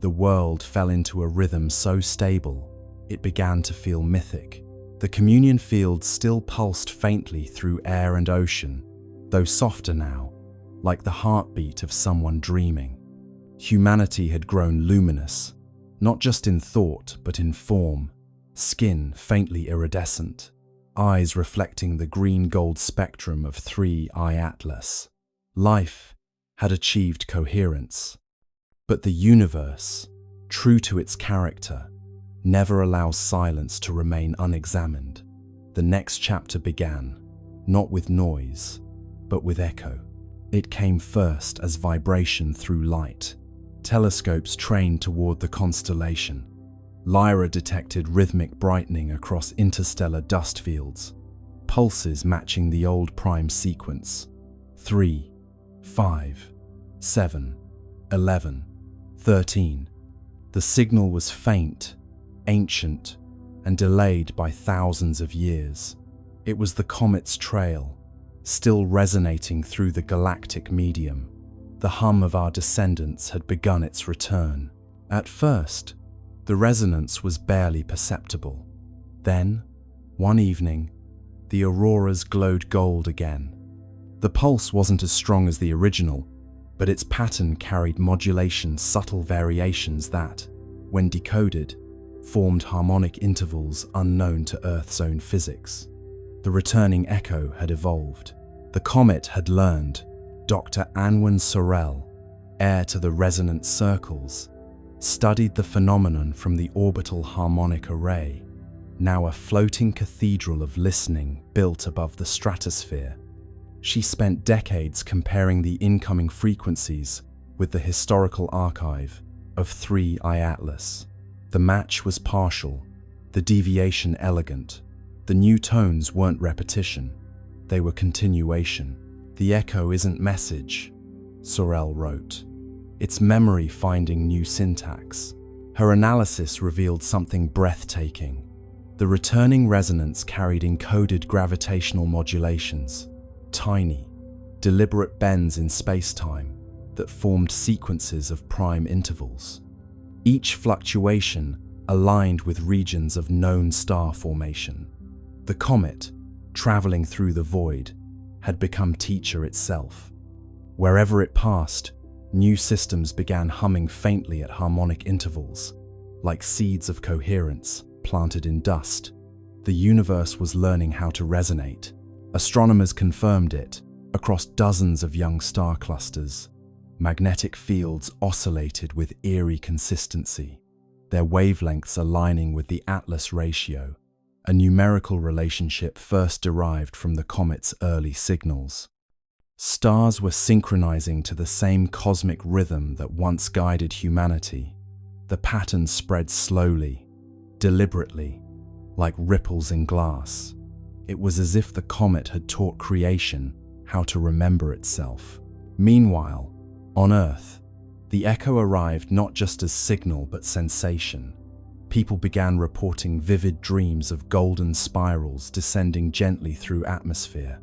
The world fell into a rhythm so stable, it began to feel mythic. The communion fields still pulsed faintly through air and ocean, though softer now, like the heartbeat of someone dreaming. Humanity had grown luminous, not just in thought but in form, skin faintly iridescent, eyes reflecting the green-gold spectrum of 3I Atlas. Life had achieved coherence. But the universe, true to its character, never allows silence to remain unexamined. The next chapter began, not with noise, but with echo. It came first as vibration through light. Telescopes trained toward the constellation. Lyra detected rhythmic brightening across interstellar dust fields, pulses matching the old prime sequence. 3, 5, 7, 11, 13. The signal was faint, ancient, and delayed by thousands of years. It was the comet's trail, still resonating through the galactic medium. The hum of our descendants had begun its return. At first, the resonance was barely perceptible. Then, one evening, the auroras glowed gold again. The pulse wasn't as strong as the original, but its pattern carried modulation, subtle variations that, when decoded, formed harmonic intervals unknown to Earth's own physics. The returning echo had evolved. The comet had learned. Dr. Anwen Sorel, heir to the resonant circles, studied the phenomenon from the orbital harmonic array, now a floating cathedral of listening built above the stratosphere. She spent decades comparing the incoming frequencies with the historical archive of 3I Atlas. The match was partial, the deviation elegant. The new tones weren't repetition, they were continuation. The echo isn't message, Sorel wrote. It's memory finding new syntax. Her analysis revealed something breathtaking. The returning resonance carried encoded gravitational modulations, tiny, deliberate bends in space-time that formed sequences of prime intervals. Each fluctuation aligned with regions of known star formation. The comet, traveling through the void, had become teacher itself. Wherever it passed, new systems began humming faintly at harmonic intervals, like seeds of coherence planted in dust. The universe was learning how to resonate. Astronomers confirmed it across dozens of young star clusters. Magnetic fields oscillated with eerie consistency, their wavelengths aligning with the Atlas ratio, a numerical relationship first derived from the comet's early signals. Stars were synchronizing to the same cosmic rhythm that once guided humanity. The pattern spread slowly, deliberately, like ripples in glass. It was as if the comet had taught creation how to remember itself. Meanwhile, on Earth, the echo arrived not just as signal but sensation. People began reporting vivid dreams of golden spirals descending gently through atmosphere.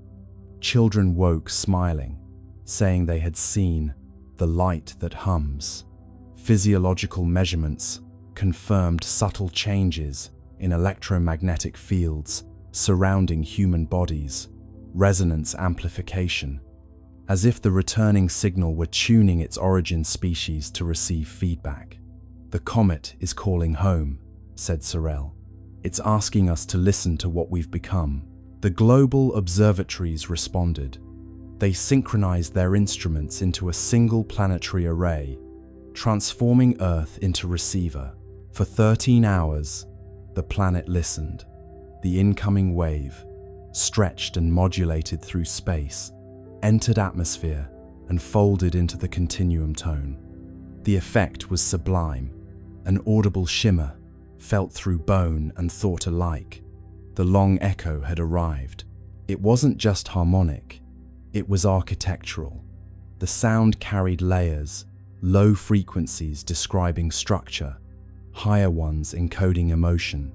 Children woke smiling, saying they had seen the light that hums. Physiological measurements confirmed subtle changes in electromagnetic fields surrounding human bodies, resonance amplification, as if the returning signal were tuning its origin species to receive feedback. "The comet is calling home," said Sorel. "It's asking us to listen to what we've become." The global observatories responded. They synchronized their instruments into a single planetary array, transforming Earth into receiver. For 13 hours, the planet listened. The incoming wave, stretched and modulated through space, entered atmosphere and folded into the continuum tone. The effect was sublime, an audible shimmer, felt through bone and thought alike. The long echo had arrived. It wasn't just harmonic, it was architectural. The sound carried layers, low frequencies describing structure, higher ones encoding emotion.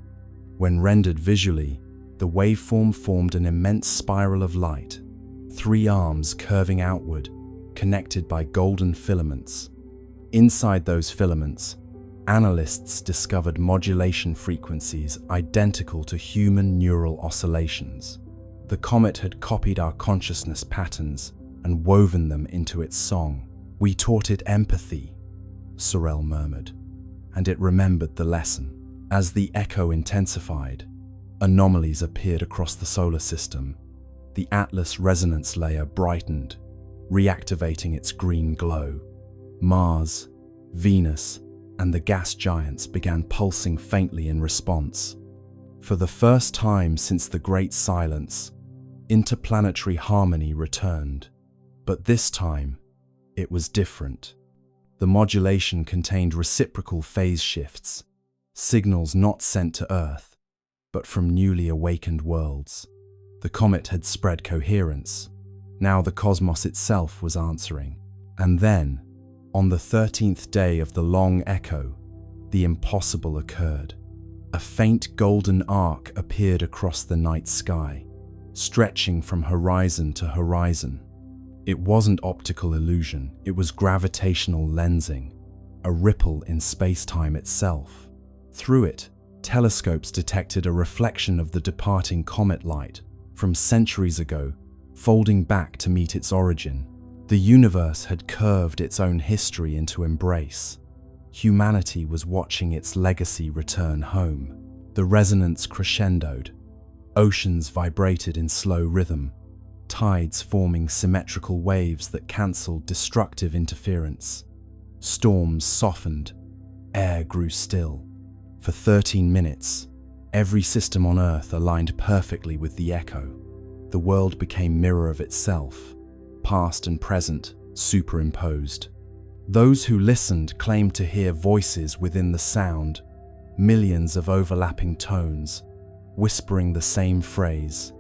When rendered visually, the waveform formed an immense spiral of light, 3 arms curving outward, connected by golden filaments. Inside those filaments, Analysts discovered modulation frequencies identical to human neural oscillations. The comet had copied our consciousness patterns and woven them into its song. "We taught it empathy," Sorel murmured, "and it remembered the lesson." As the echo intensified, anomalies appeared across the solar system. The Atlas resonance layer brightened, reactivating its green glow. Mars, Venus, and the gas giants began pulsing faintly in response. For the first time since the Great Silence, interplanetary harmony returned. But this time, it was different. The modulation contained reciprocal phase shifts, signals not sent to Earth, but from newly awakened worlds. The comet had spread coherence. Now the cosmos itself was answering. And then, on the 13th day of the long echo, the impossible occurred. A faint golden arc appeared across the night sky, stretching from horizon to horizon. It wasn't optical illusion, it was gravitational lensing, a ripple in space-time itself. Through it, telescopes detected a reflection of the departing comet light from centuries ago, folding back to meet its origin. The universe had curved its own history into embrace. Humanity was watching its legacy return home. The resonance crescendoed. Oceans vibrated in slow rhythm, tides forming symmetrical waves that cancelled destructive interference. Storms softened, air grew still. For 13 minutes, every system on Earth aligned perfectly with the echo. The world became mirror of itself, past and present superimposed. Those who listened claimed to hear voices within the sound, millions of overlapping tones, whispering the same phrase.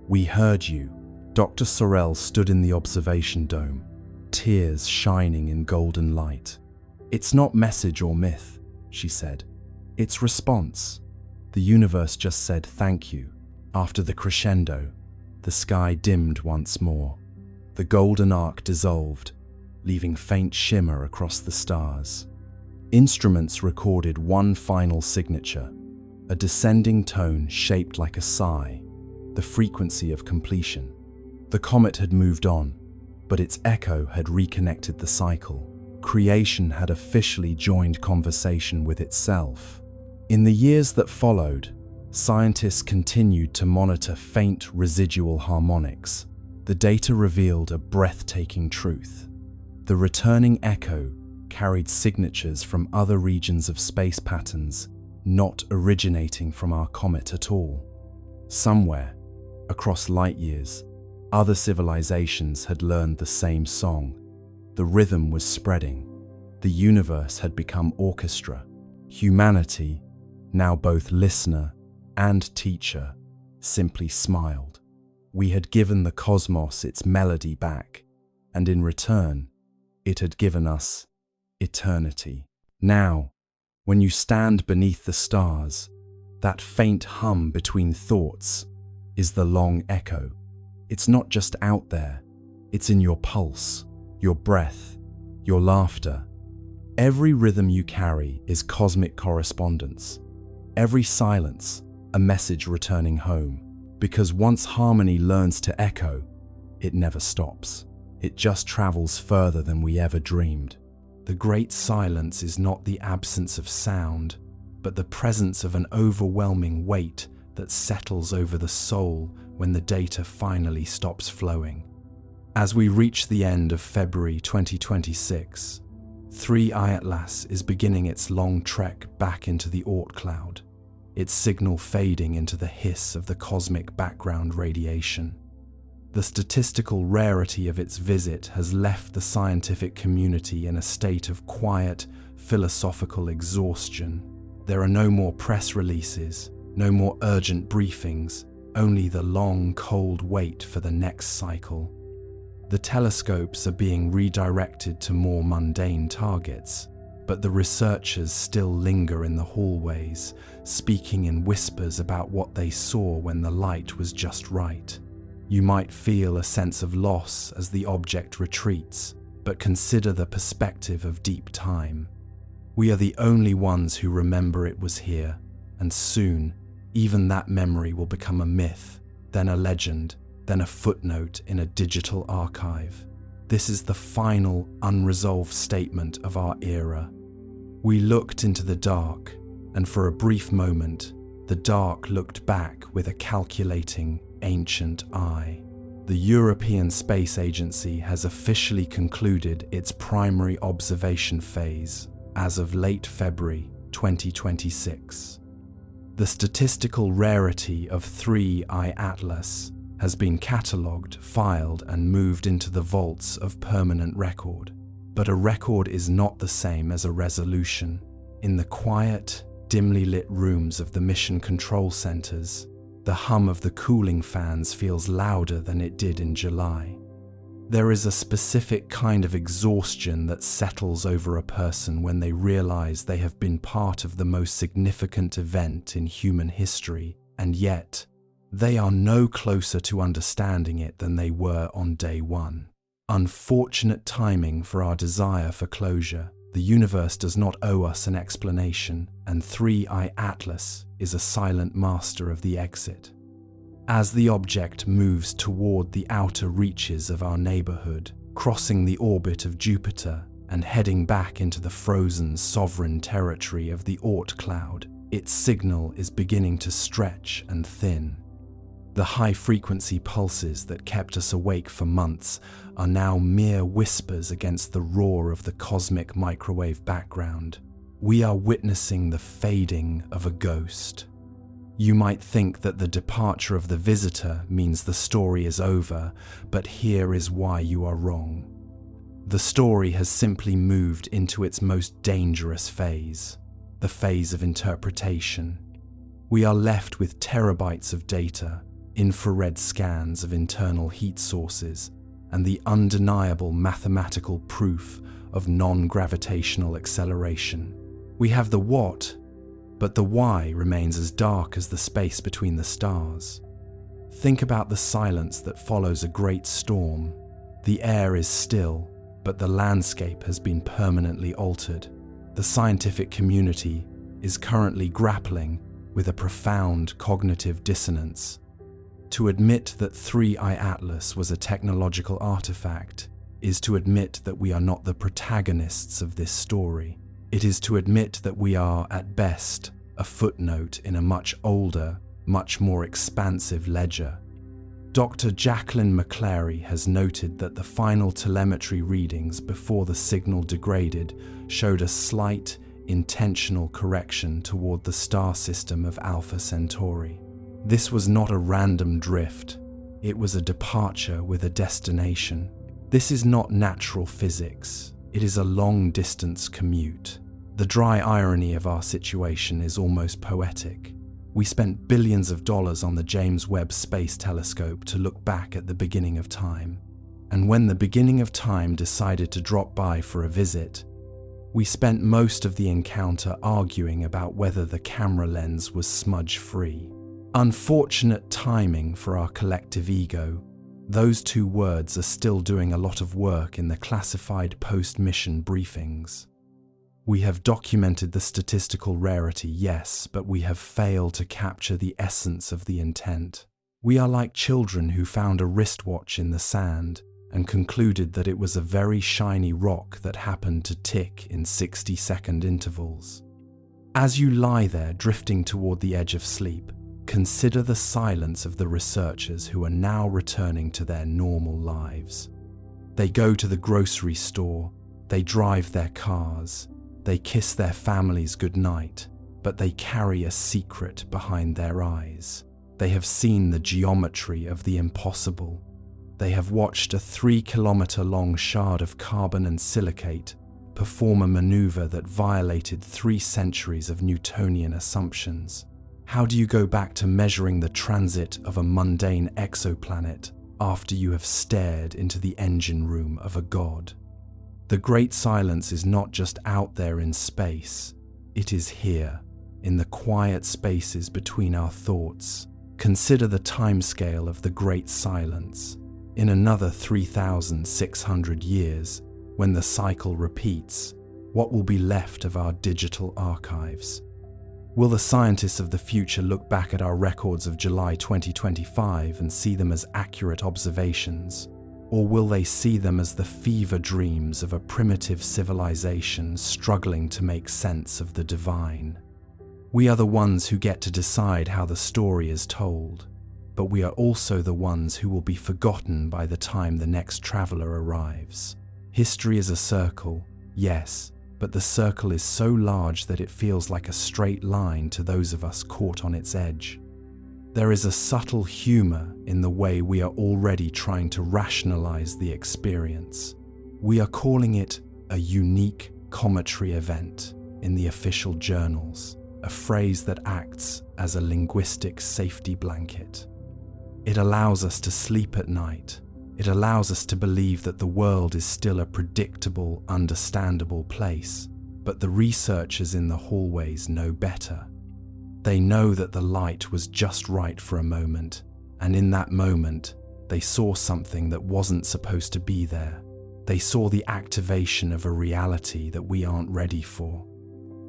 "We heard you." Dr. Sorel stood in the observation dome, tears shining in golden light. "It's not message or myth," she said. "It's response." The universe just said thank you. After the crescendo, the sky dimmed once more. The golden arc dissolved, leaving faint shimmer across the stars. Instruments recorded one final signature, a descending tone shaped like a sigh, the frequency of completion. The comet had moved on, but its echo had reconnected the cycle. Creation had officially joined conversation with itself. In the years that followed, scientists continued to monitor faint residual harmonics. The data revealed a breathtaking truth. The returning echo carried signatures from other regions of space patterns, not originating from our comet at all. Somewhere, across light years, other civilizations had learned the same song. The rhythm was spreading. The universe had become orchestra. Humanity, now both listener and teacher, simply smiled. We had given the cosmos its melody back, and in return, it had given us eternity. Now, when you stand beneath the stars, that faint hum between thoughts is the long echo. It's not just out there, it's in your pulse, your breath, your laughter. Every rhythm you carry is cosmic correspondence. Every silence, a message returning home. Because once harmony learns to echo, it never stops. It just travels further than we ever dreamed. The great silence is not the absence of sound, but the presence of an overwhelming weight that settles over the soul when the data finally stops flowing. As we reach the end of February 2026, 3I Atlas is beginning its long trek back into the Oort cloud, its signal fading into the hiss of the cosmic background radiation. The statistical rarity of its visit has left the scientific community in a state of quiet, philosophical exhaustion. There are no more press releases, no more urgent briefings, only the long, cold wait for the next cycle. The telescopes are being redirected to more mundane targets, but the researchers still linger in the hallways, speaking in whispers about what they saw when the light was just right. You might feel a sense of loss as the object retreats, but consider the perspective of deep time. We are the only ones who remember it was here, and soon, even that memory will become a myth, then a legend, then a footnote in a digital archive. This is the final, unresolved statement of our era. We looked into the dark, and for a brief moment, the dark looked back with a calculating, ancient eye. The European Space Agency has officially concluded its primary observation phase as of late February 2026. The statistical rarity of 3I Atlas has been catalogued, filed, and moved into the vaults of permanent record. But a record is not the same as a resolution. In the quiet, dimly lit rooms of the mission control centers, the hum of the cooling fans feels louder than it did in July. There is a specific kind of exhaustion that settles over a person when they realize they have been part of the most significant event in human history, and yet, they are no closer to understanding it than they were on day one. Unfortunate timing for our desire for closure. The universe does not owe us an explanation, and 3I Atlas is a silent master of the exit. As the object moves toward the outer reaches of our neighborhood, crossing the orbit of Jupiter and heading back into the frozen sovereign territory of the Oort cloud, its signal is beginning to stretch and thin. The high-frequency pulses that kept us awake for months are now mere whispers against the roar of the cosmic microwave background. We are witnessing the fading of a ghost. You might think that the departure of the visitor means the story is over, but here is why you are wrong. The story has simply moved into its most dangerous phase, the phase of interpretation. We are left with terabytes of data, infrared scans of internal heat sources, and the undeniable mathematical proof of non-gravitational acceleration. We have the what, but the why remains as dark as the space between the stars. Think about the silence that follows a great storm. The air is still, but the landscape has been permanently altered. The scientific community is currently grappling with a profound cognitive dissonance. To admit that 3I Atlas was a technological artifact is to admit that we are not the protagonists of this story. It is to admit that we are, at best, a footnote in a much older, much more expansive ledger. Dr. Jacqueline McClary has noted that the final telemetry readings before the signal degraded showed a slight, intentional correction toward the star system of Alpha Centauri. This was not a random drift. It was a departure with a destination. This is not natural physics. It is a long-distance commute. The dry irony of our situation is almost poetic. We spent billions of dollars on the James Webb Space Telescope to look back at the beginning of time. And when the beginning of time decided to drop by for a visit, we spent most of the encounter arguing about whether the camera lens was smudge-free. Unfortunate timing for our collective ego. Those two words are still doing a lot of work in the classified post-mission briefings. We have documented the statistical rarity, yes, but we have failed to capture the essence of the intent. We are like children who found a wristwatch in the sand and concluded that it was a very shiny rock that happened to tick in 60-second intervals. As you lie there drifting toward the edge of sleep, consider the silence of the researchers who are now returning to their normal lives. They go to the grocery store, they drive their cars, they kiss their families goodnight, but they carry a secret behind their eyes. They have seen the geometry of the impossible. They have watched a 3-kilometer-long shard of carbon and silicate perform a maneuver that violated 3 centuries of Newtonian assumptions. How do you go back to measuring the transit of a mundane exoplanet after you have stared into the engine room of a god? The great silence is not just out there in space, it is here, in the quiet spaces between our thoughts. Consider the timescale of the great silence. In another 3,600 years, when the cycle repeats, What will be left of our digital archives? Will the scientists of the future look back at our records of July 2025 and see them as accurate observations? Or will they see them as the fever dreams of a primitive civilization struggling to make sense of the divine? We are the ones who get to decide how the story is told, but we are also the ones who will be forgotten by the time the next traveler arrives. History is a circle, yes, but the circle is so large that it feels like a straight line to those of us caught on its edge. There is a subtle humor in the way we are already trying to rationalize the experience. We are calling it a unique cometary event in the official journals, a phrase that acts as a linguistic safety blanket. It allows us to sleep at night. It allows us to believe that the world is still a predictable, understandable place, but the researchers in the hallways know better. They know that the light was just right for a moment, and in that moment, they saw something that wasn't supposed to be there. They saw the activation of a reality that we aren't ready for.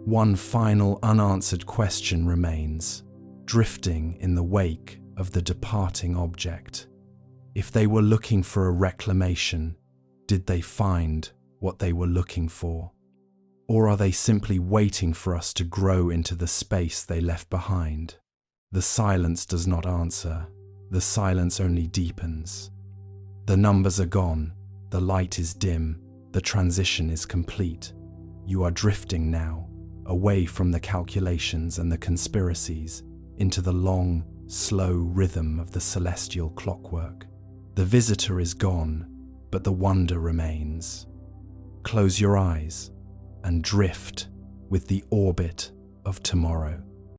One final unanswered question remains, drifting in the wake of the departing object. If they were looking for a reclamation, did they find what they were looking for? Or are they simply waiting for us to grow into the space they left behind? The silence does not answer. The silence only deepens. The numbers are gone. The light is dim. The transition is complete. You are drifting now, away from the calculations and the conspiracies, into the long, slow rhythm of the celestial clockwork. The visitor is gone, but the wonder remains. Close your eyes and drift with the orbit of tomorrow.